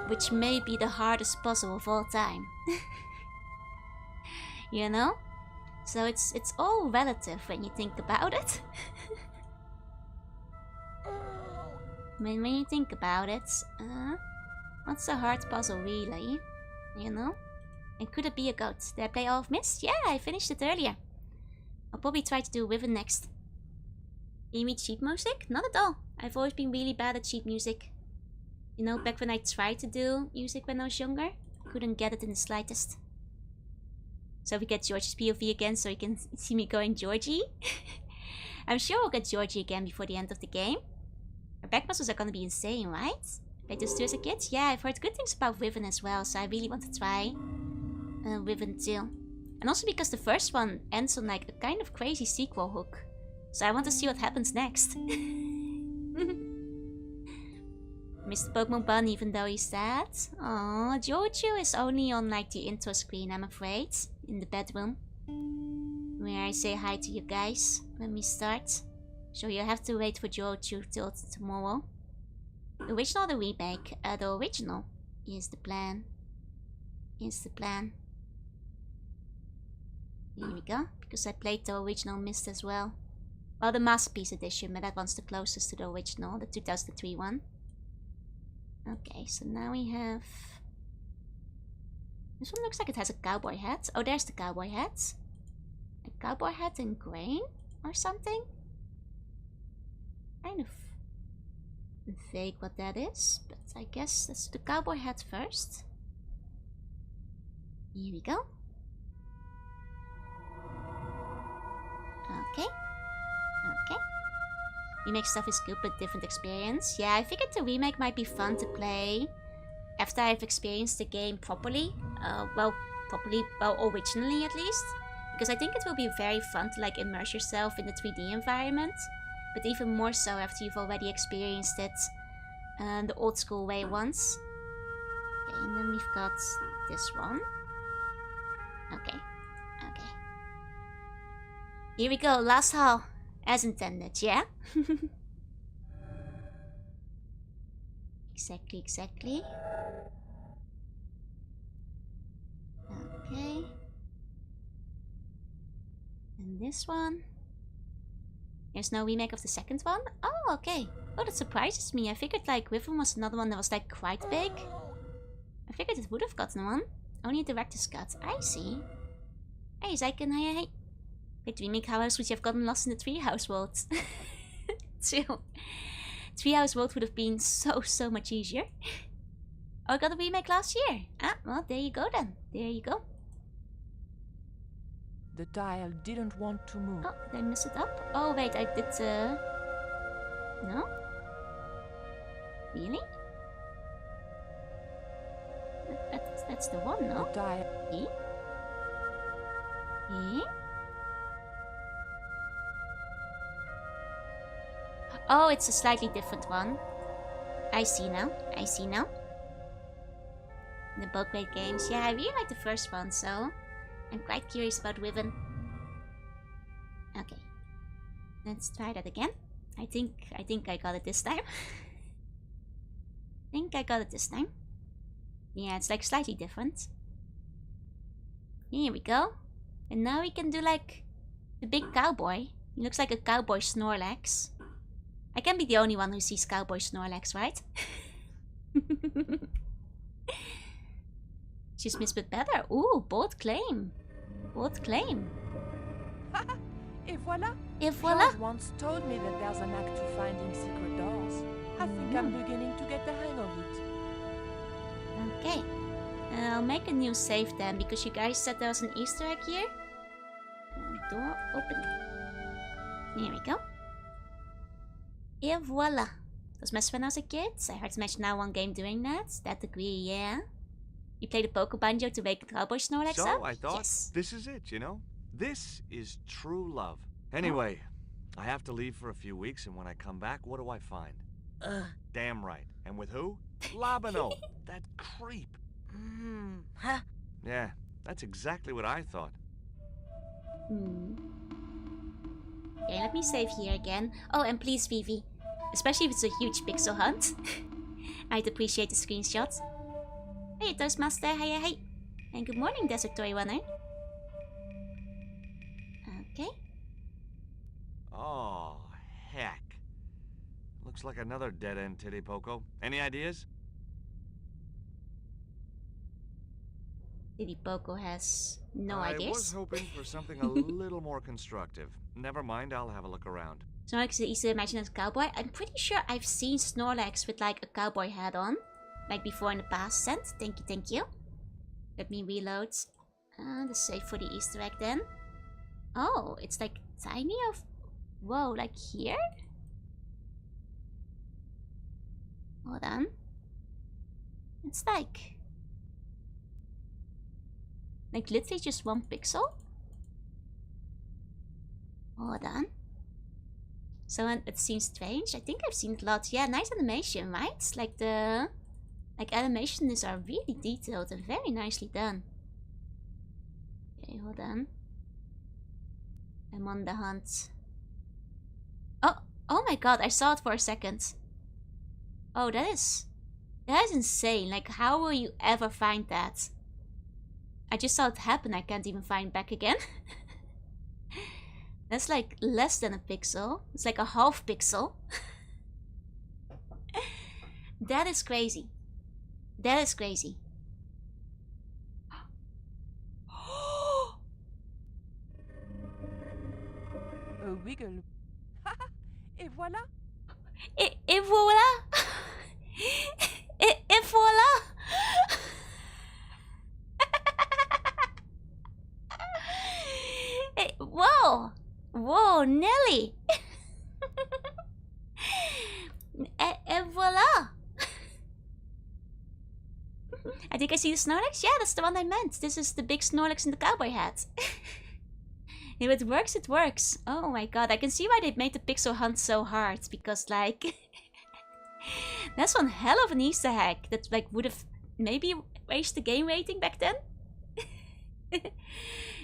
which may be the hardest puzzle of all time. You know? So it's all relative when you think about it. When you think about it, what's a hard puzzle really? You know? And could it be a goat? Did I play All of Mist? Yeah, I finished it earlier. I'll probably try to do Wyvern next. You mean cheap music? Not at all. I've always been really bad at cheap music. You know, back when I tried to do music when I was younger, couldn't get it in the slightest. So we get Georgie's POV again so you can see me going Georgie. I'm sure I'll get Georgie again before the end of the game. Our back muscles are gonna be insane, right? Played those two as a kid? Yeah, I've heard good things about Wyvern as well, so I really want to try Wyvern too. And also because the first one ends on like a kind of crazy sequel hook. So I want to see what happens next. Mr. Pokemon Bun, even though he's sad. Aww, Jojo is only on like the intro screen, I'm afraid. In the bedroom. Where I say hi to you guys when we start. So you have to wait for Jojo till tomorrow. The original or the remake? The original is the plan. Is the plan. Here we go. Because I played the original Mist as well. Well, the Masterpiece Edition, but that one's the closest to the original, the 2003 one. Okay, so now we have... This one looks like it has a cowboy hat. Oh, there's the cowboy hat. A cowboy hat in grain or something? Kind of vague what that is, but I guess that's the cowboy hat first. Here we go. Okay. Okay. Remake stuff is good, but different experience. Yeah, I figured the remake might be fun to play after I've experienced the game properly. Well, originally at least. Because I think it will be very fun to like immerse yourself in the 3D environment. But even more so after you've already experienced it The old school way ones. Okay, and then we've got this one. Okay. Okay. Here we go, last hall. As intended, yeah? Exactly. Okay. And this one. There's no remake of the second one? Oh, okay. Oh, that surprises me. I figured like Wyvern was another one that was like quite big. I figured it would have gotten one. Only a director's cut. I see. Hey, Zyken, hey. Wait, remake, how else would you have gotten lost in the treehouse world? Chill. Treehouse world would have been so much easier. Oh, I got a remake last year. Ah, well, there you go then. There you go. The dial didn't want to move. Oh, did I mess it up? Oh, wait, I did, No? Really? That's the one, no? The dial... Eh? Eh? Oh, it's a slightly different one. I see now. The bulk weight games. Yeah, I really like the first one, so I'm quite curious about Wyvern. Okay. Let's try that again. I think I got it this time. Yeah, it's like slightly different. Here we go. And now we can do like the big cowboy. He looks like a cowboy Snorlax. I can't be the only one who sees cowboy Snorlax, right? She's missed but better. Ooh, bold claim. Et voilà. George once told me that there's an act to finding secret doors. I think I'm beginning to get the hang of it. Okay. I'll make a new save then, because you guys said there was an Easter egg here. Door open. Here we go. Et voila. Those mess when I was a kid. I heard mention now one game doing that. That degree, yeah. You play the Poké Banjo to wake Cowboy Snorlax up? So I thought, this is it, you know? This is true love. Anyway, I have to leave for a few weeks, and when I come back, what do I find? Damn right. And with who? Labano, that creep. Huh? Yeah, that's exactly what I thought. Okay, let me save here again. Oh, and please, Vivi. Especially if it's a huge pixel hunt. I'd appreciate the screenshot. Hey, Toastmaster, hey. And good morning, Desert Toy Runner. Okay. Oh, heck. Looks like another dead-end titty Poco. Any ideas? Titty Poco has no ideas. I was hoping for something a little more constructive. Never mind, I'll have a look around. Snorlax is easy to imagine as a cowboy. I'm pretty sure I've seen Snorlax with like a cowboy hat on. Like before in the past, Sent. Thank you. Let me reload. The save for the Easter egg then. Oh, it's like tiny of... Whoa, like here? Hold on. It's like literally just 1 pixel? Hold on. So it seems strange. I think I've seen it a lot. Yeah, nice animation, right? Like the... animations are really detailed and very nicely done. Okay, hold on. I'm on the hunt. Oh my god, I saw it for a second. Oh, that is insane. Like, how will you ever find that? I just saw it happen. I can't even find back again. That's like less than a pixel. It's like a half pixel. That is crazy. That is crazy. A wiggle. Et voilà. Et voilà. Et voilà. Whoa. Whoa, Nelly. Et voilà. I think I see the Snorlax. Yeah, that's the one I meant. This is the big Snorlax in the cowboy hat. If it works, it works. Oh my god, I can see why they made the pixel hunt so hard. Because, like, That's one hell of an Easter egg that like would have maybe raised the game rating back then.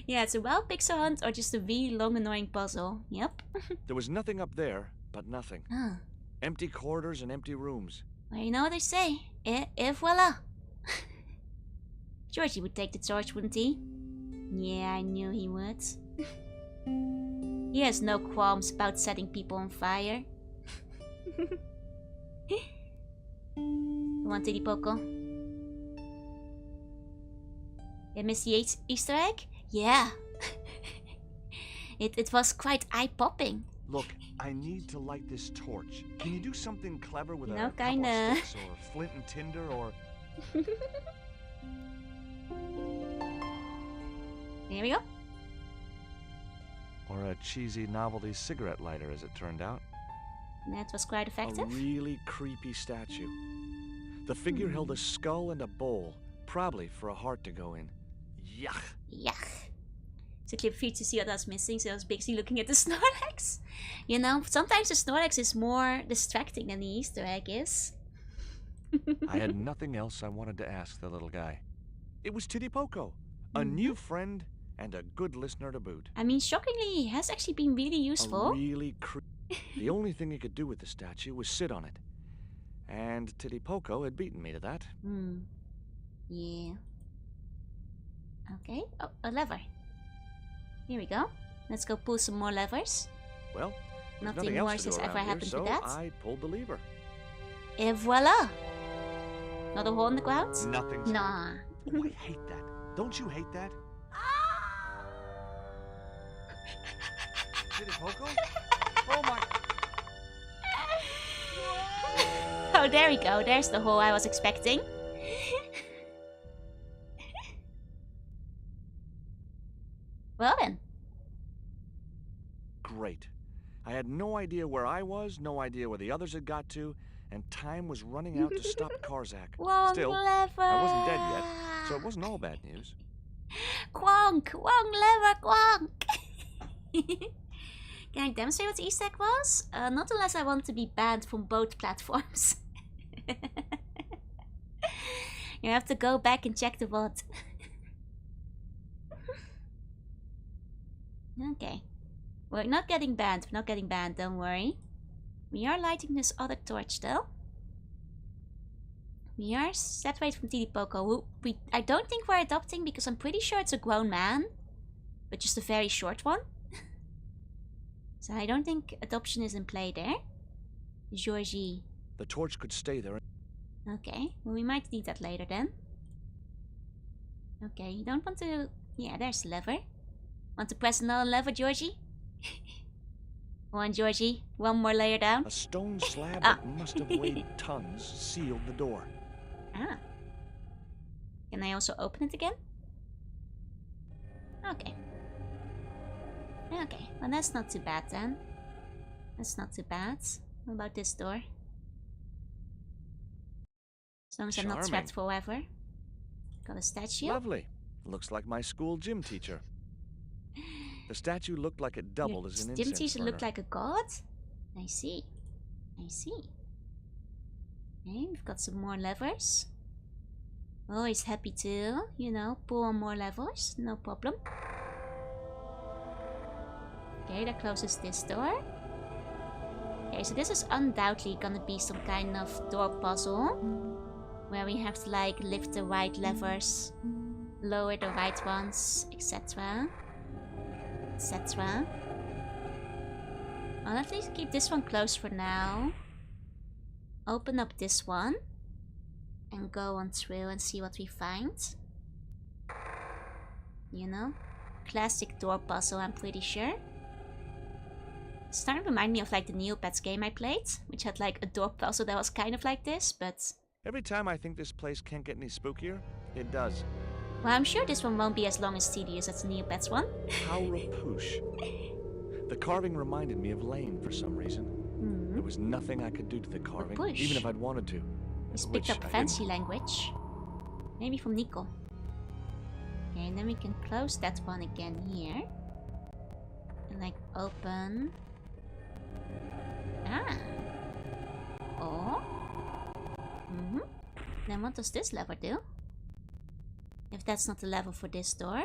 Yeah, it's a wild pixel hunt or just a really long annoying puzzle. Yep. There was nothing up there, but nothing. Oh. Empty corridors and empty rooms. Well, you know what they say. Et voila. Georgie would take the torch, wouldn't he? Yeah, I knew he would. He has no qualms about setting people on fire. Come on, Tiddy Poco. You missed the Easter egg? Yeah. It was quite eye-popping. Look, I need to light this torch. Can you do something clever with You a know, couple kinda. of sticks or flint and tinder or... Here we go. Or a cheesy novelty cigarette lighter, as it turned out. That was quite effective. A really creepy statue. The figure held a skull and a bowl, probably for a heart to go in. Yuck. Yuck. It's a clip for you to see what I was missing, so I was basically looking at the Snorlax. You know, sometimes the Snorlax is more distracting than the Easter egg is. I had nothing else I wanted to ask the little guy. It was Tiddy Poco, a new friend and a good listener to boot. I mean, shockingly, he has actually been really useful. The only thing he could do with the statue was sit on it. And Tiddy Poco had beaten me to that. Yeah. Okay. Oh, a lever. Here we go. Let's go pull some more levers. Well, nothing worse has ever happened to that. I pulled the lever. Et voila! Not a hole in the ground? Nothing's Nah. Oh, I hate that. Don't you hate that? Tiddy Poco? Oh my... Oh, there we go. There's the hole I was expecting. Well then. Great. I had no idea where I was, no idea where the others had got to, and time was running out to stop Karzak. Wrong lever. I wasn't dead yet, so it wasn't all bad news. Quonk! Wrong lever, quonk! Can I demonstrate what the Easter egg was? Not unless I want to be banned from both platforms. You have to go back and check the VOD. Okay. We're not getting banned. We're not getting banned, don't worry. We are lighting this other torch though. We are separated from Tiddy Poco, who I don't think we're adopting because I'm pretty sure it's a grown man. But just a very short one. So I don't think adoption is in play there. Georgie. The torch could stay there. Okay, well we might need that later then. Okay, you don't want to... Yeah, there's the lever. Want to press another lever, Georgie? Come on, Georgie. One more layer down. A stone slab that must have weighed tons sealed the door. Ah. Can I also open it again? Okay. Okay, well that's not too bad then. That's not too bad. What about this door? As long as I'm not trapped forever. Got a statue. Lovely. Looks like my school gym teacher. The statue looked like it doubled as an incense burner. Gym teacher looked like a god? I see. I see. Okay, we've got some more levers. Always happy to, you know, pull on more levers. No problem. Okay, that closes this door. Okay, so this is undoubtedly gonna be some kind of door puzzle. Where we have to like lift the right levers, lower the right ones, etc. Etc. I'll at least keep this one closed for now. Open up this one. And go on through and see what we find. You know? Classic door puzzle, I'm pretty sure. It's starting to remind me of like the Neopets game I played, which had like a door puzzle that was kind of like this, but... Every time I think this place can't get any spookier, it does. Well, I'm sure this one won't be as long as tedious as the Neopets one. How rapoosh. The carving reminded me of Lane for some reason. There was nothing I could do to the carving, even if I'd wanted to. He's picked up fancy language. Maybe from Nico. Okay, and then we can close that one again here. And like open. Ah. Oh. Then what does this lever do? If that's not the lever for this door.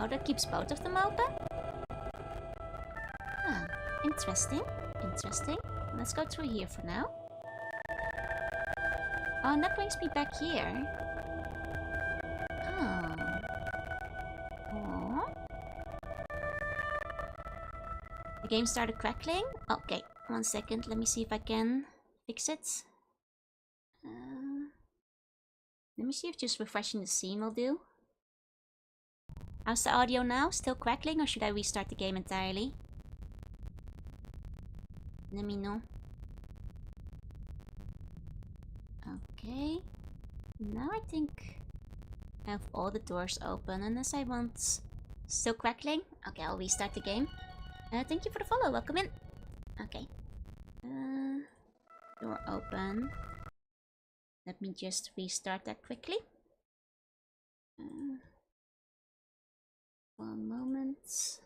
Oh, that keeps both of them open? Ah, interesting. Interesting. Let's go through here for now. Oh, and that brings me back here. Oh. Oh. The game started crackling? Okay, 1 second. Let me see if I can fix it. Let me see if just refreshing the scene will do. How's the audio now? Still crackling, or should I restart the game entirely? Let me know. Okay. Now I think I have all the doors open, unless I want... Still crackling? Okay, I'll restart the game. Thank you for the follow, welcome in. Okay. Door open. Let me just restart that quickly. 1 moment.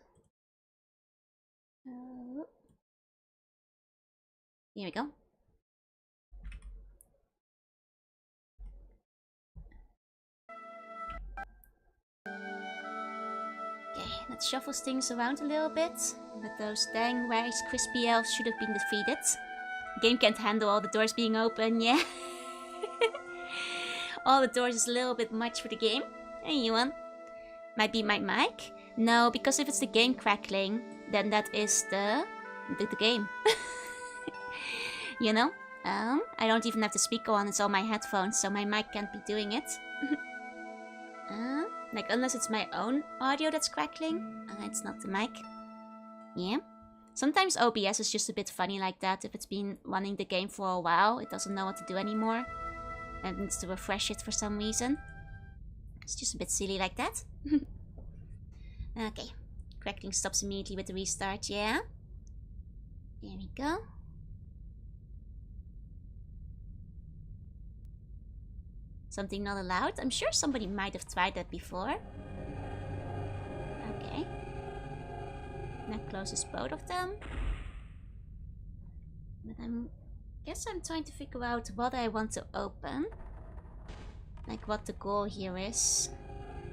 Here we go. Okay, let's shuffle things around a little bit. But those dang Rice Crispy Elves should have been defeated. The game can't handle all the doors being open, yeah. All the doors is a little bit much for the game. Hey, Yuan. Might be my mic? No, because if it's the game crackling, then that is the game. You know? I don't even have the speaker on, it's on my headphones, so my mic can't be doing it. Like, unless it's my own audio that's crackling, it's not the mic. Yeah. Sometimes OBS is just a bit funny like that. If it's been running the game for a while, it doesn't know what to do anymore. And it needs to refresh it for some reason. It's just a bit silly like that. Okay. Crackling stops immediately with the restart, yeah. There we go. Something not allowed? I'm sure somebody might have tried that before. Okay. That closes both of them. But guess I'm trying to figure out what I want to open. Like what the goal here is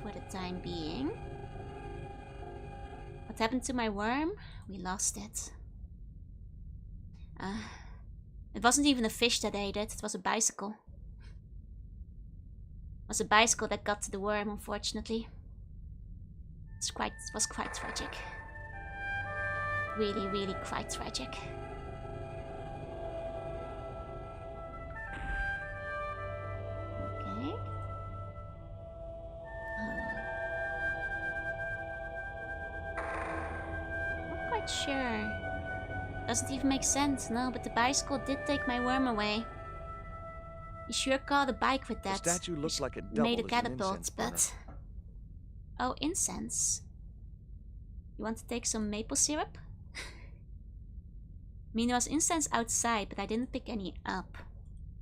for the time being. What happened to my worm? We lost it. It wasn't even a fish that ate it, it was a bicycle. It was a bicycle that got to the worm, unfortunately. It was quite tragic. Really, really quite tragic. Okay. Not quite sure. Doesn't even make sense, no, but the bicycle did take my worm away. You sure caught a bike with that. The statue looked like it made a doubled as an catapult, incense but... Oh, incense. You want to take some maple syrup? I mean, there was incense outside, but I didn't pick any up.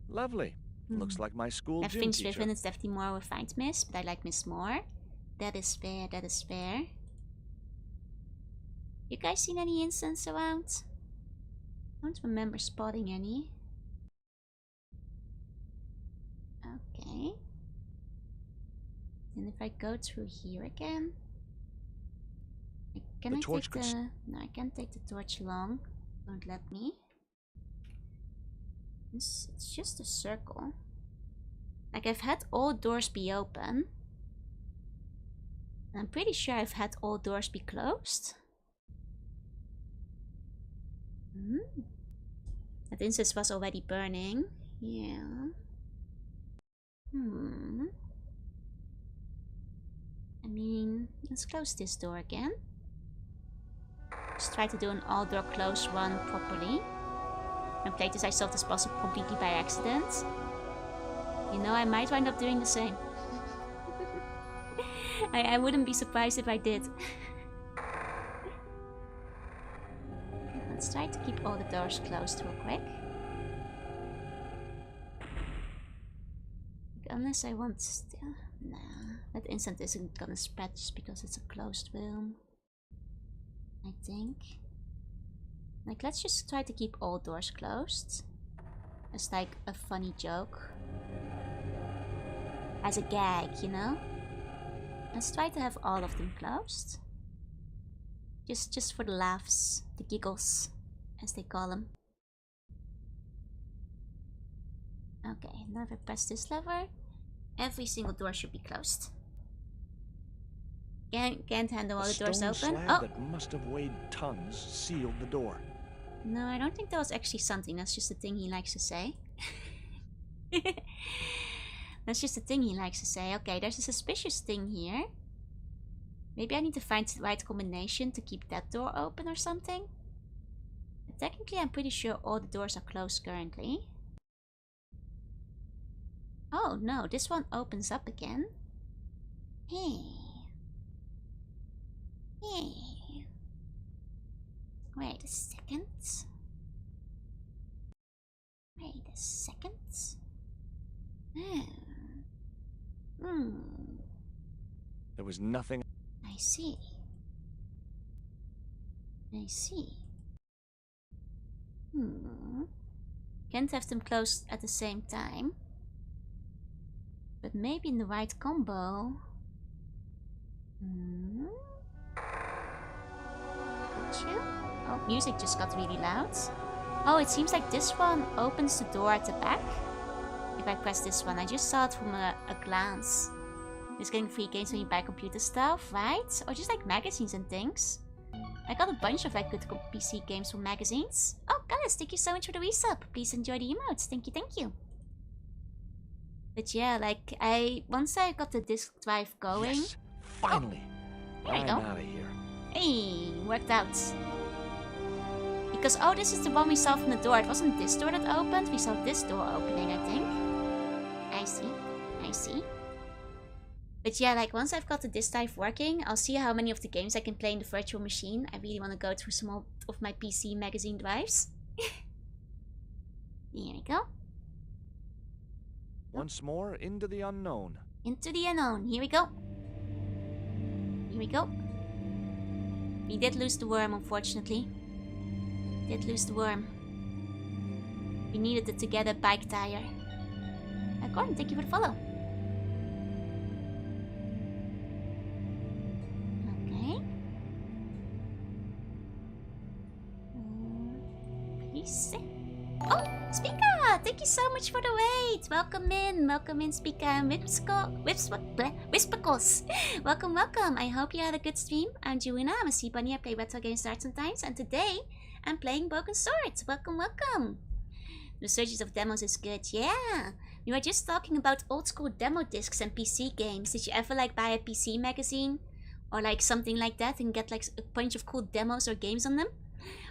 Lovely. Looks like my school I've gym finished teacher. with it, it's definitely more refined Miss, but I like Miss more. That is fair, that is fair. You guys seen any incense around? I don't remember spotting any. Okay. And if I go through here again... Can I take the... No, I can't take the torch long. Don't let me. It's just a circle. Like, I've had all doors be open. And I'm pretty sure I've had all doors be closed. That incense was already burning. Yeah. I mean, let's close this door again. Just try to do an all door close run properly. And played this I solved this puzzle completely by accident. You know, I might wind up doing the same. I wouldn't be surprised if I did. Let's try to keep all the doors closed real quick. Unless I want still... Nah, that incense isn't gonna spread just because it's a closed room. I think. Like, let's just try to keep all doors closed. As like a funny joke. As a gag, you know? Let's try to have all of them closed. Just for the laughs, the giggles, as they call them. Okay, now if I press this lever, every single door should be closed. Can't handle all the doors open. Slab that must have weighed tons sealed the door. No, I don't think that was actually something. That's just a thing he likes to say. That's just a thing he likes to say. Okay, there's a suspicious thing here. Maybe I need to find the right combination to keep that door open or something. But technically, I'm pretty sure all the doors are closed currently. Oh no, this one opens up again. Hey. Hey. Wait a second. Wait a second. There was nothing. I see. I see. Can't have them closed at the same time. But maybe in the right combo. Could you? Oh, music just got really loud. Oh, it seems like this one opens the door at the back. If I press this one, I just saw it from a glance. It's getting free games when you buy computer stuff, right? Or just like magazines and things. I got a bunch of like good PC games from magazines. Oh, guys, thank you so much for the resub. Please enjoy the emotes. Thank you, thank you. But yeah, like once I got the disk drive going. Yes, finally. There you go. I'm out of here. Hey, worked out. Because this is the one we saw from the door. It wasn't this door that opened. We saw this door opening, I think. I see. I see. But yeah, like once I've got the disk drive working, I'll see how many of the games I can play in the virtual machine. I really want to go through some of my PC magazine drives. Here we go. Once more into the unknown. Into the unknown. Here we go. Here we go. We did lose the worm, unfortunately. Did lose the worm. We needed it to get a bike tire. Gordon, thank you for the follow. Okay. Please. Oh, Speaker! Thank you so much for the wait. Welcome in, Speaker and Whispicles. Welcome, welcome. I hope you had a good stream. I'm Juina. I'm a sea bunny. I play retro games sometimes, and today I'm playing Broken Sword. Welcome, welcome. The Surges of Demos is good, yeah. We were just talking about old school demo discs and PC games. Did you ever like buy a PC magazine or like something like that and get like a bunch of cool demos or games on them?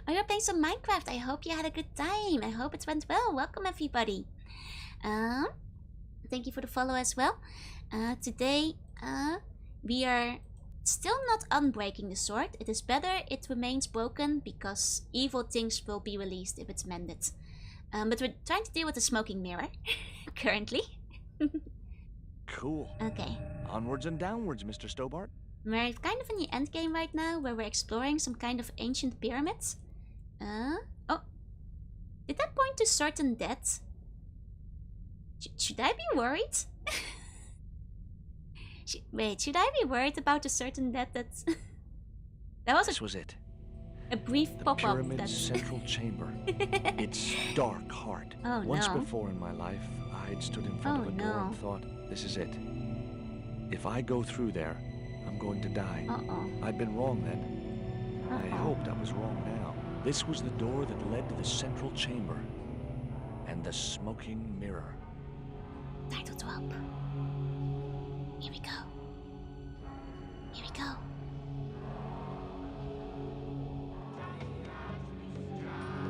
Or you're playing some Minecraft. I hope you had a good time. I hope it went well. Welcome everybody. Thank you for the follow as well. Today we are still not unbreaking the sword. It is better it remains broken because evil things will be released if it's mended. But we're trying to deal with the smoking mirror currently. Cool. Okay. Onwards and downwards, Mr. Stobart. We're kind of in the end game right now where we're exploring some kind of ancient pyramids. Oh. Did that point to certain death? Should I be worried? Wait, should I be worried about a certain death that's... This was it. A brief pop-up. The pyramid's central chamber. Its dark heart. Oh, Once no. before in my life, I'd stood in front of a door and thought, this is it. If I go through there, I'm going to die. I'd been wrong then. I hoped I was wrong now. This was the door that led to the central chamber. And the smoking mirror. Title drop. Here we go. Here we go.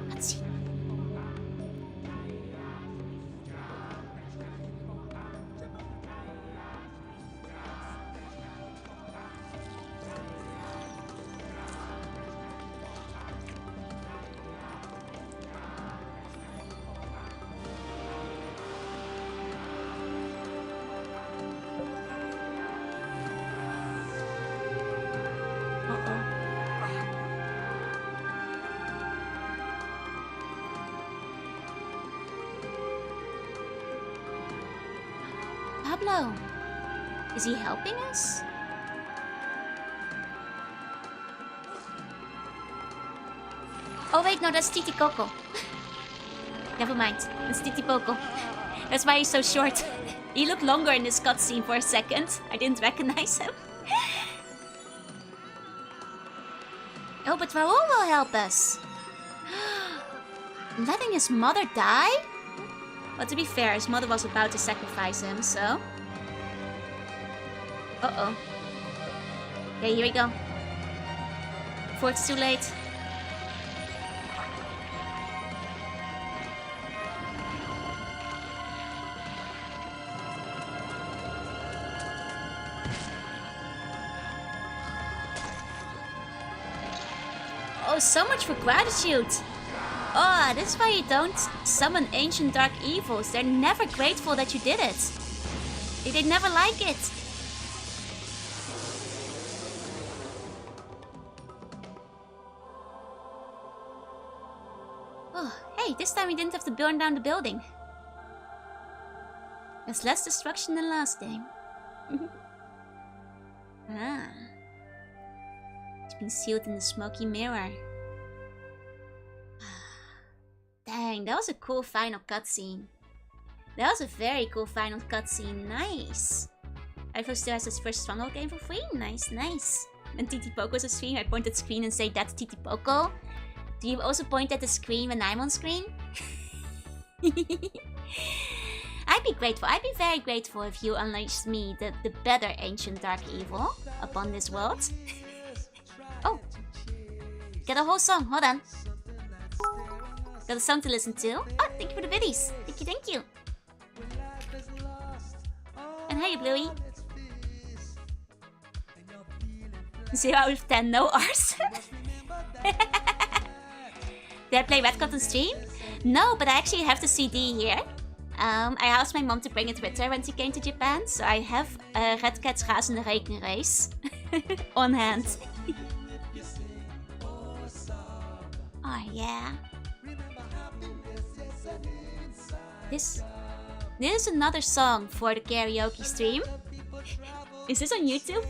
Let's see. Pablo? Is he helping us? Oh wait, no, that's Titi Coco. Never mind, it's Titi Poco. That's why he's so short. He looked longer in this cutscene for a second. I didn't recognize him. Oh, but Raoul will help us. Letting his mother die? Well, to be fair, his mother was about to sacrifice him, so... Uh-oh. Okay, here we go. Before it's too late. Oh, so much for gratitude. Oh, that's why you don't summon ancient dark evils. They're never grateful that you did it. They never like it. Oh, hey, this time we didn't have to burn down the building. There's less destruction than last time. Ah. It's been sealed in the smoky mirror. Dang, that was a cool final cutscene. That was a very cool final cutscene. Nice. Ivo still has his first stronghold game for free. Nice, nice. When Titi Poco's on screen, I point at screen and say, that's Titi Poco. Do you also point at the screen when I'm on screen? I'd be grateful. I'd be very grateful if you unleashed me, the better ancient dark evil, upon this world. Oh. Get a whole song. Hold on. Got a song to listen to. Oh, thank you for the biddies. Thank you, thank you. And hey, Bluey. 0 out of 10, no R's. Did I play Red Cat on stream? No, but I actually have the CD here. I asked my mom to bring it with her when she came to Japan, so I have Red Cat's Razende Rekenrace on hand. Oh yeah. This is another song for the karaoke stream. Is this on YouTube?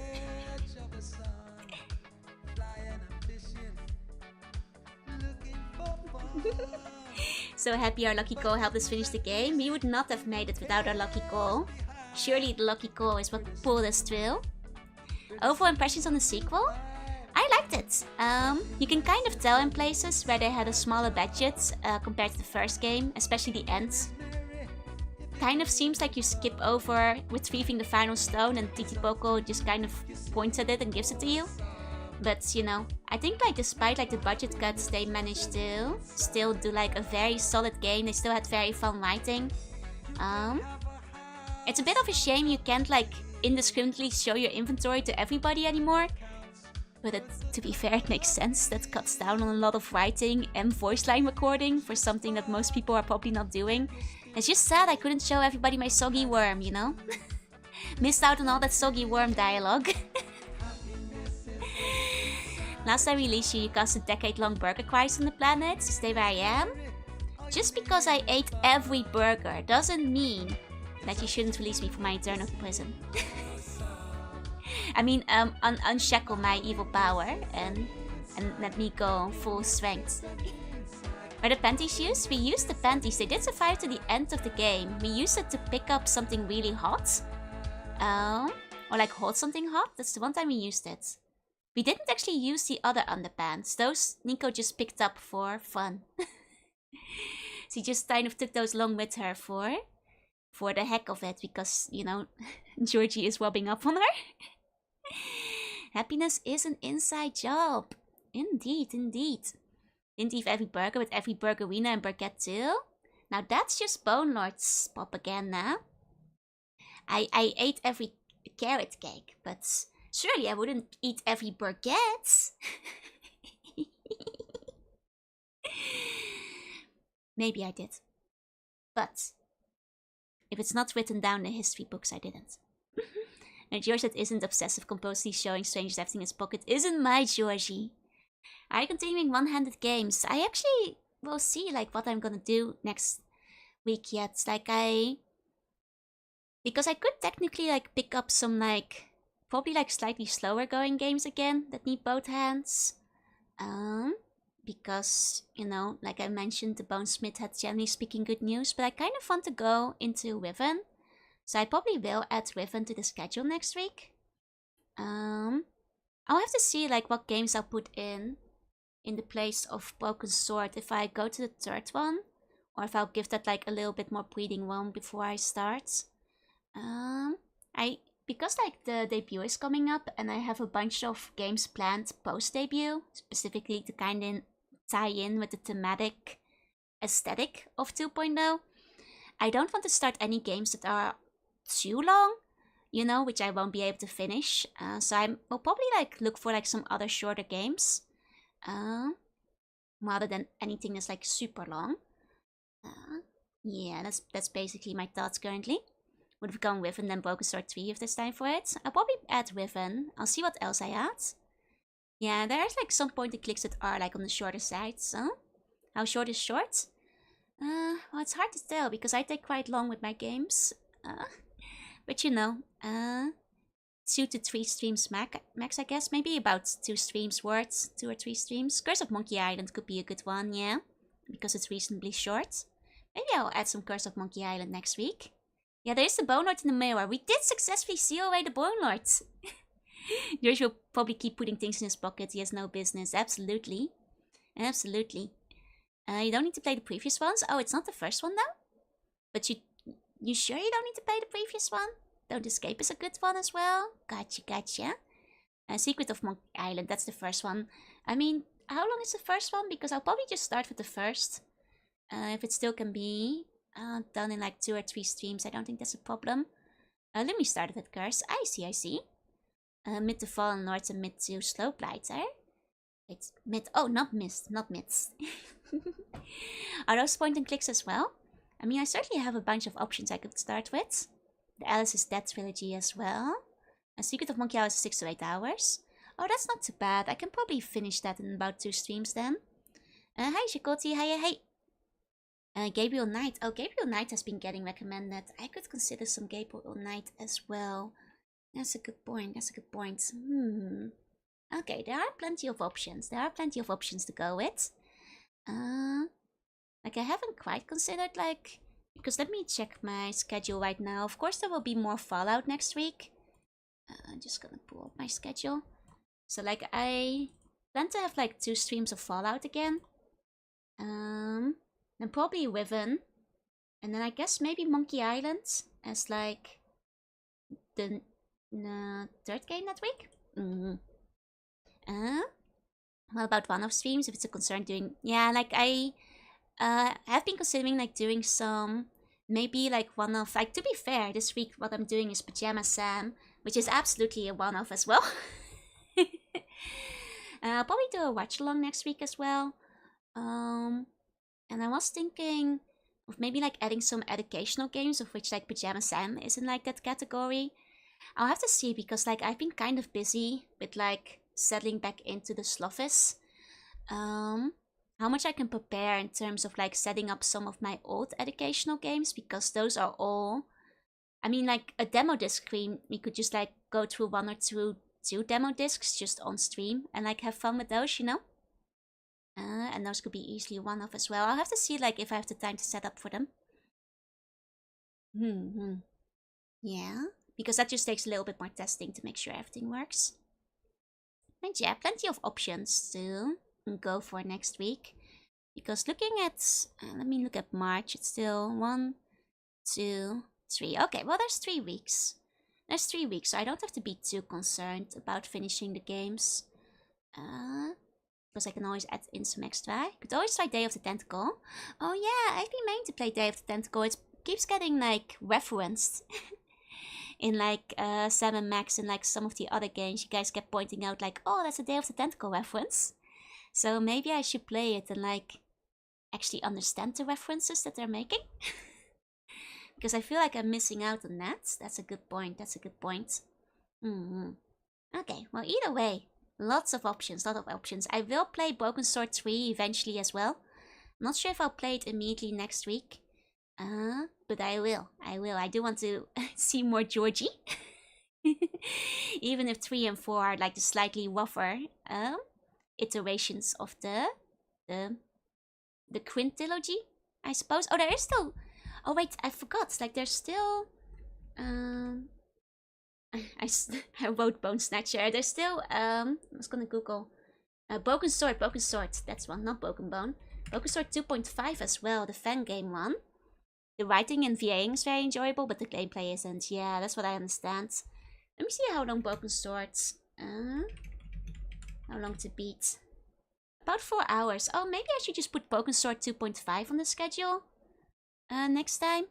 So happy our lucky call helped us finish the game. We would not have made it without our lucky call. Surely the lucky call is what pulled us through. Overall impressions on the sequel? I liked it. You can kind of tell in places where they had a smaller budget compared to the first game, especially the end. Kind of seems like you skip over retrieving the final stone and Titi Poco just kind of points at it and gives it to you. But, you know, I think like despite like the budget cuts, they managed to still do like a very solid game. They still had very fun writing. It's a bit of a shame you can't like indiscriminately show your inventory to everybody anymore. But to be fair, it makes sense. That cuts down on a lot of writing and voice line recording for something that most people are probably not doing. It's just sad I couldn't show everybody my soggy worm, you know? Missed out on all that soggy worm dialogue. Last I released you cast a decade-long burger crisis on the planet, so stay where I am. Just because I ate every burger doesn't mean that you shouldn't release me from my eternal prison. I mean, unshackle my evil power and let me go full strength. Are the panties used? We used the panties. They did survive to the end of the game. We used it to pick up something really hot. Or like hold something hot. That's the one time we used it. We didn't actually use the other underpants. Those Nico just picked up for fun. She just kind of took those along with her for the heck of it. Because, you know, Georgie is rubbing up on her. Happiness is an inside job. Indeed, indeed. Didn't eat every burger with every burgerina and burgette too? Now that's just Bone Lord's propaganda. I ate every carrot cake, but surely I wouldn't eat every burgette. Maybe I did. But if it's not written down in the history books, I didn't. And George that isn't obsessive compulsively showing strangers everything in his pocket isn't my Georgie. Are you continuing one-handed games? I actually will see like what I'm gonna do next week yet. Like Because I could technically like pick up some like probably like slightly slower going games again that need both hands. Because, you know, like I mentioned, the Bonesmith had generally speaking good news, but I kind of want to go into Riven. So I probably will add Riven to the schedule next week. I'll have to see like what games I'll put in the place of Broken Sword if I go to the third one, or if I'll give that like a little bit more breathing room before I start. Because like the debut is coming up and I have a bunch of games planned post debut, specifically to kind of tie in with the thematic aesthetic of 2.0. I don't want to start any games that are too long, you know, which I won't be able to finish. So I will probably like look for like some other shorter games, rather than anything that's like super long. Yeah, that's basically my thoughts currently. Would have gone Riven then Broken Sword 3 if there's time for it. I'll probably add Riven. I'll see what else I add. Yeah, there's like some point and clicks that are like on the shorter side, so how short is short? Well, it's hard to tell because I take quite long with my games. But you know, 2 to 3 streams max, I guess. Maybe about 2 streams worth, 2 or 3 streams. Curse of Monkey Island could be a good one, yeah, because it's reasonably short. Maybe I'll add some Curse of Monkey Island next week. Yeah, there is the Bone Lord in the mirror. We did successfully seal away the Bone Lord. George will probably keep putting things in his pocket. He has no business. Absolutely. Absolutely. You don't need to play the previous ones. Oh, it's not the first one though? But you sure you don't need to play the previous one? Don't Escape is a good one as well. Gotcha. Secret of Monkey Island, that's the first one. I mean, how long is the first one? Because I'll probably just start with the first. If it still can be done in like 2 or 3 streams, I don't think that's a problem. Let me start with Curse. I see. Mid to Fallen Lords and mid to Slow Blighter. It's mid. Oh, not Mist, not Mids. Are those point and clicks as well? I mean, I certainly have a bunch of options I could start with. The Alice is Dead trilogy as well. A Secret of Monkey Island is 6 to 8 hours. Oh, that's not too bad. I can probably finish that in about 2 streams then. Hi, Shikoti. Hey. Gabriel Knight. Oh, Gabriel Knight has been getting recommended. I could consider some Gabriel Knight as well. That's a good point. Okay, there are plenty of options. To go with. Like I haven't quite considered like... Because let me check my schedule right now. Of course there will be more Fallout next week. I'm just gonna pull up my schedule. So like I plan to have like 2 streams of Fallout again. Then probably Riven. And then I guess maybe Monkey Island as like the third game that week. What about one-off streams if it's a concern doing... Yeah, like I have been considering like doing some... Maybe like one-off... Like to be fair, this week what I'm doing is Pajama Sam, which is absolutely a one-off as well. I'll probably do a watch-along next week as well. And I was thinking of maybe like adding some educational games, of which like Pajama Sam is in like that category. I'll have to see because like I've been kind of busy with like settling back into the Sloffice. How much I can prepare in terms of like setting up some of my old educational games, because those are all... I mean, like a demo disc screen, we could just like go through 1 or 2 demo discs just on stream and like have fun with those, you know? And those could be easily one-off as well. I'll have to see like if I have the time to set up for them. Yeah, because that just takes a little bit more testing to make sure everything works. And yeah, plenty of options to go for next week. Because looking at, let me look at March, it's still 1, 2, 3. Okay, well there's 3 weeks. So I don't have to be too concerned about finishing the games. Because I can always add in some extra. I could always try Day of the Tentacle. Oh yeah, I've been meaning to play Day of the Tentacle. It keeps getting like referenced in like 7 Max and like some of the other games. You guys kept pointing out like, oh, that's a Day of the Tentacle reference. So maybe I should play it and like actually understand the references that they're making. Because I feel like I'm missing out on that. That's a good point. Okay, well either way. Lots of options. I will play Broken Sword 3 eventually as well. Not sure if I'll play it immediately next week. But I will. I do want to see more Georgie. Even if 3 and 4 are like the slightly rougher iterations of the quintilogy, I suppose. Oh, there is still. Oh wait, I forgot. Like there's still. I wrote Bone Snatcher. There's still. I was gonna Google. Broken Sword. That's one, not Broken Bone. Broken Sword 2.5 as well, the fan game one. The writing and VAing is very enjoyable, but the gameplay isn't. Yeah, that's what I understand. Let me see how long Broken Swords. How long to beat? About 4 hours. Oh, maybe I should just put Broken Sword 2.5 on the schedule. Next time.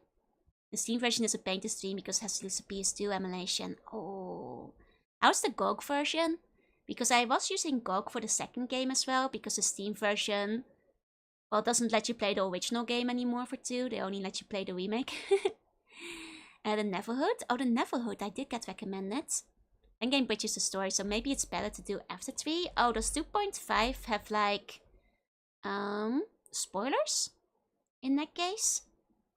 The Steam version is a pain to stream because it has to use a PS2 emulation. Oh. How's the GOG version? Because I was using GOG for the second game as well, because the Steam version, well, doesn't let you play the original game anymore for 2. They only let you play the remake. The Neverhood. Oh, the Neverhood. I did get recommended. Endgame bridges the story, so maybe it's better to do after 3. Oh, does 2.5 have like spoilers in that case?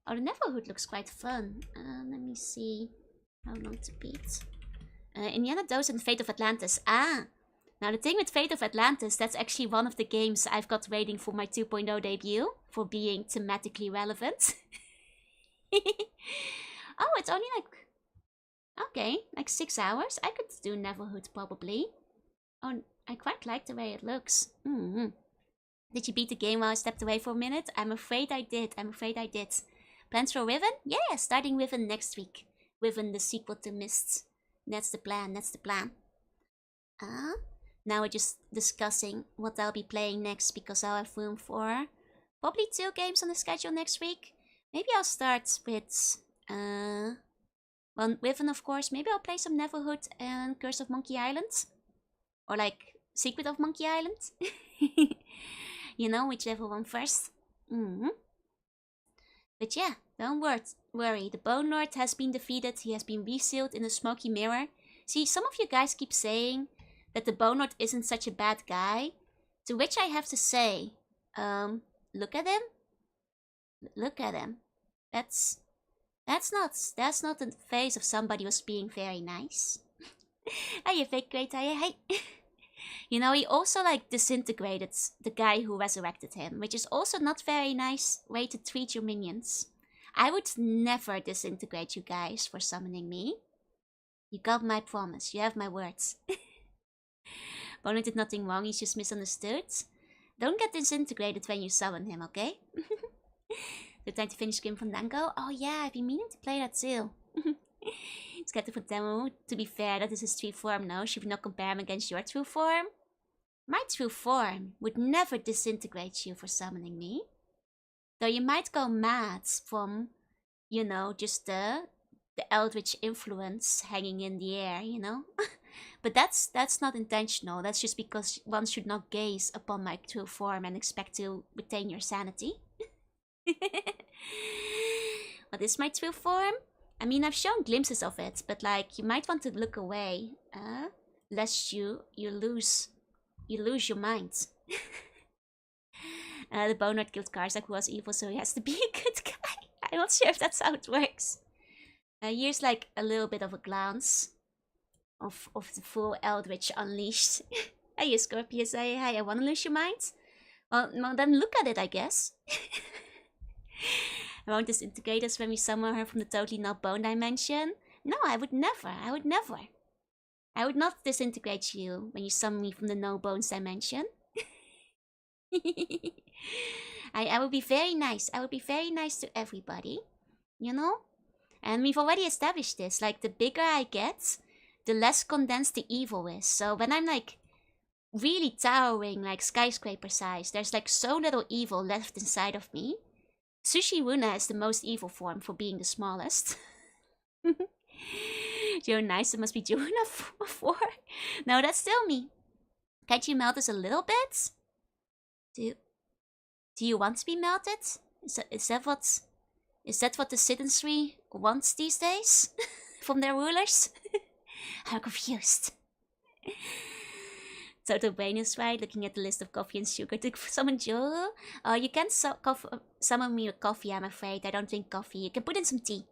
Oh, the Neverhood looks quite fun. Let me see how long to beat. Indiana Jones and Fate of Atlantis. Ah, now the thing with Fate of Atlantis, that's actually one of the games I've got waiting for my 2.0 debut for being thematically relevant. Oh, it's only like, okay, like 6 hours. I could do Neverhood probably. Oh, I quite like the way it looks. Did you beat the game while I stepped away for a minute? I'm afraid I did. Plans for Riven? Yeah, starting Riven next week. Riven, the sequel to Mists. That's the plan. Now we're just discussing what I'll be playing next because I'll have room for probably 2 games on the schedule next week. Maybe I'll start with well, Riven, of course. Maybe I'll play some Neverhood and Curse of Monkey Island. Or like Secret of Monkey Island. You know, whichever one first. But yeah, don't worry. The Bone Lord has been defeated. He has been resealed in the smoky mirror. See, some of you guys keep saying that the Bone Lord isn't such a bad guy. To which I have to say, look at him. Look at him. That's not the face of somebody who's being very nice. Hey, fake great, hey. You know, he also like disintegrated the guy who resurrected him, which is also not very nice way to treat your minions. I would never disintegrate you guys for summoning me. You got my promise, you have my words. Bono did nothing wrong, he's just misunderstood. Don't get disintegrated when you summon him, okay? The time to finish Grim Fandango? Oh yeah, I've been meaning to play that too. Skeptic for demo. To be fair, that is his true form now. Should we not compare him against your true form? My true form would never disintegrate you for summoning me. Though you might go mad from, you know, just the eldritch influence hanging in the air, you know? But that's not intentional. That's just because one should not gaze upon my true form and expect to retain your sanity. What is my true form? I mean, I've shown glimpses of it, but like, you might want to look away, lest you lose your mind. The Bone Lord killed Karzak, who was evil, so he has to be a good guy. I'm not sure if that's how it works. Here's like a little bit of a glance of the full Eldritch Unleashed. Hey, Scorpius, hey, I wanna lose your mind? Well, then look at it, I guess. I won't disintegrate us when we summon her from the totally not bone dimension. No, I would never. I would not disintegrate you when you summon me from the no bones dimension. I would be very nice. I would be very nice to everybody. You know? And we've already established this. Like, the bigger I get, the less condensed the evil is. So when I'm like really towering, like skyscraper size, there's like so little evil left inside of me. Sushi Runa is the most evil form for being the smallest. You're nice, it must be Juna 4. No, that's still me. Can't you melt us a little bit? Do you want to be melted? Is that what the citizenry wants these days? From their rulers? I'm confused. So the brain is right, looking at the list of coffee and sugar to summon Joro. Oh, you can't summon me with coffee, I'm afraid. I don't drink coffee. You can put in some tea.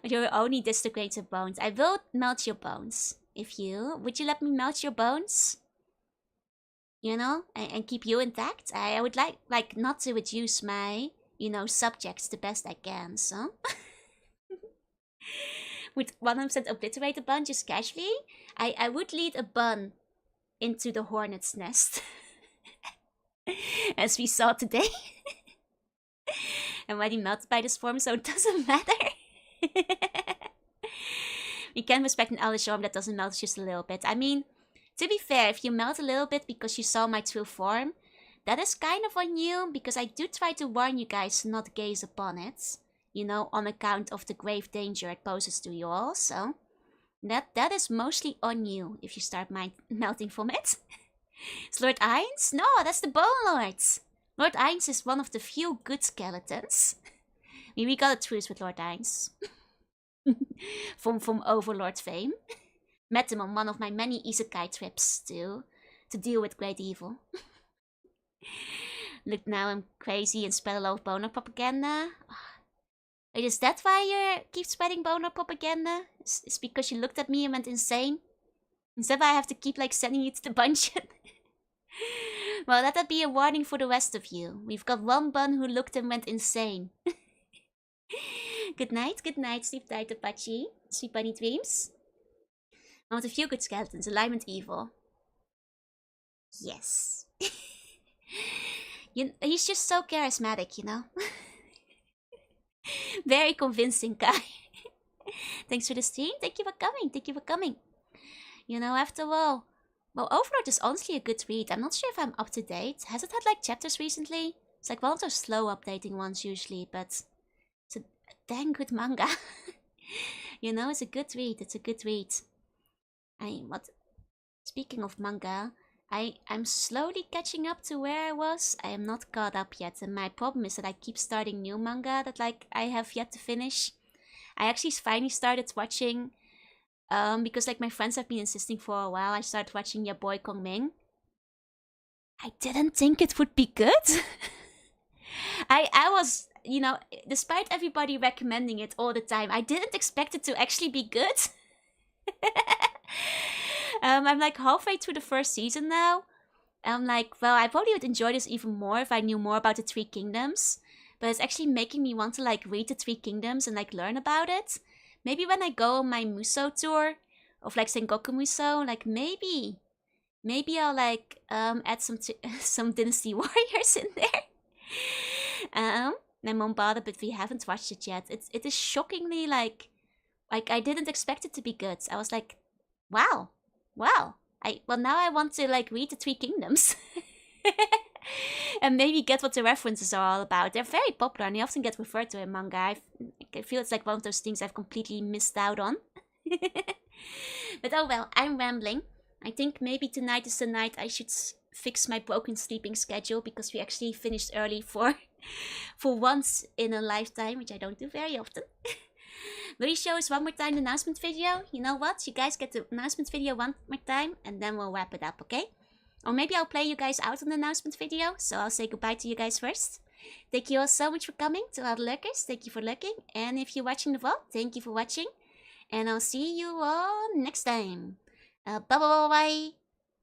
You're only disintegrated bones. I will melt your bones. Would you let me melt your bones? You know, and keep you intact? I would like not to reduce my, subjects the best I can, so. With 100% obliterate a bun just casually, I would lead a bun into the hornet's nest. As we saw today. I'm already melted by this form, so it doesn't matter. We can respect an elder form that doesn't melt just a little bit. I mean, to be fair, if you melt a little bit because you saw my true form, that is kind of on you, because I do try to warn you guys to not gaze upon it. You know, on account of the grave danger it poses to you all, so that is mostly on you if you start melting from it. Is Lord Ainz? No, that's the Bone Lord. Lord Ainz is one of the few good skeletons. I mean, we got a truce with Lord Ainz. from Overlord fame. Met him on one of my many isekai trips to deal with great evil. Look, now I'm crazy and spread a lot of boner propaganda. Wait, is that why you keep spreading boner propaganda? It's because you looked at me and went insane? Is that why I have to keep sending you to the dungeon? Well, let that be a warning for the rest of you. We've got one bun who looked and went insane. Good night, sleep tight, Apache. Sweet bunny dreams. One with a few good skeletons, alignment evil. Yes. He's just so charismatic, you know? Very convincing guy. Thanks for the stream. Thank you for coming. You know, after all, well, Overlord is honestly a good read. I'm not sure if I'm up to date. Has it had chapters recently? It's one of those slow updating ones usually, but it's a dang good manga. You know, it's a good read. Speaking of manga, I'm slowly catching up to where I was. I am not caught up yet, and my problem is that I keep starting new manga that I have yet to finish. I actually finally started watching, because my friends have been insisting for a while. I started watching Your Boy Kong Ming. I didn't think it would be good. I was, you know, despite everybody recommending it all the time, I didn't expect it to actually be good. I'm halfway through the first season now. I'm well, I probably would enjoy this even more if I knew more about the Three Kingdoms. But it's actually making me want to read the Three Kingdoms and learn about it. Maybe when I go on my Muso tour of Sengoku Muso, maybe I'll add some Dynasty Warriors in there. My mom bought it, but we haven't watched it yet. It is shockingly I didn't expect it to be good. I was wow. Well, now I want to read the Three Kingdoms. And maybe get what the references are all about. They're very popular and they often get referred to in manga. I feel it's one of those things I've completely missed out on. But oh well, I'm rambling. I think maybe tonight is the night I should fix my broken sleeping schedule, because we actually finished early for once in a lifetime, which I don't do very often. Will you show us one more time the announcement video? You know what? You guys get the announcement video one more time and then we'll wrap it up, okay? Or maybe I'll play you guys out on the announcement video, so I'll say goodbye to you guys first. Thank you all so much for coming. To all the lurkers, thank you for lurking. And if you're watching the vlog, thank you for watching. And I'll see you all next time. Bye-bye.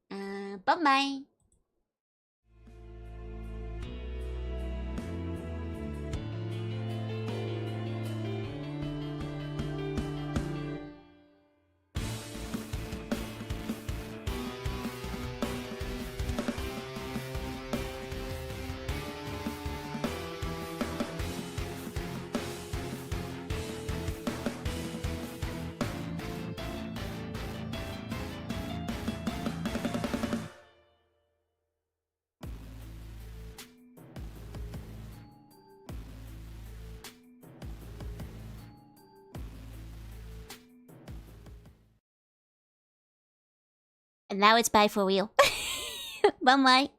Bye-bye. And now it's bye for real. Bye-bye.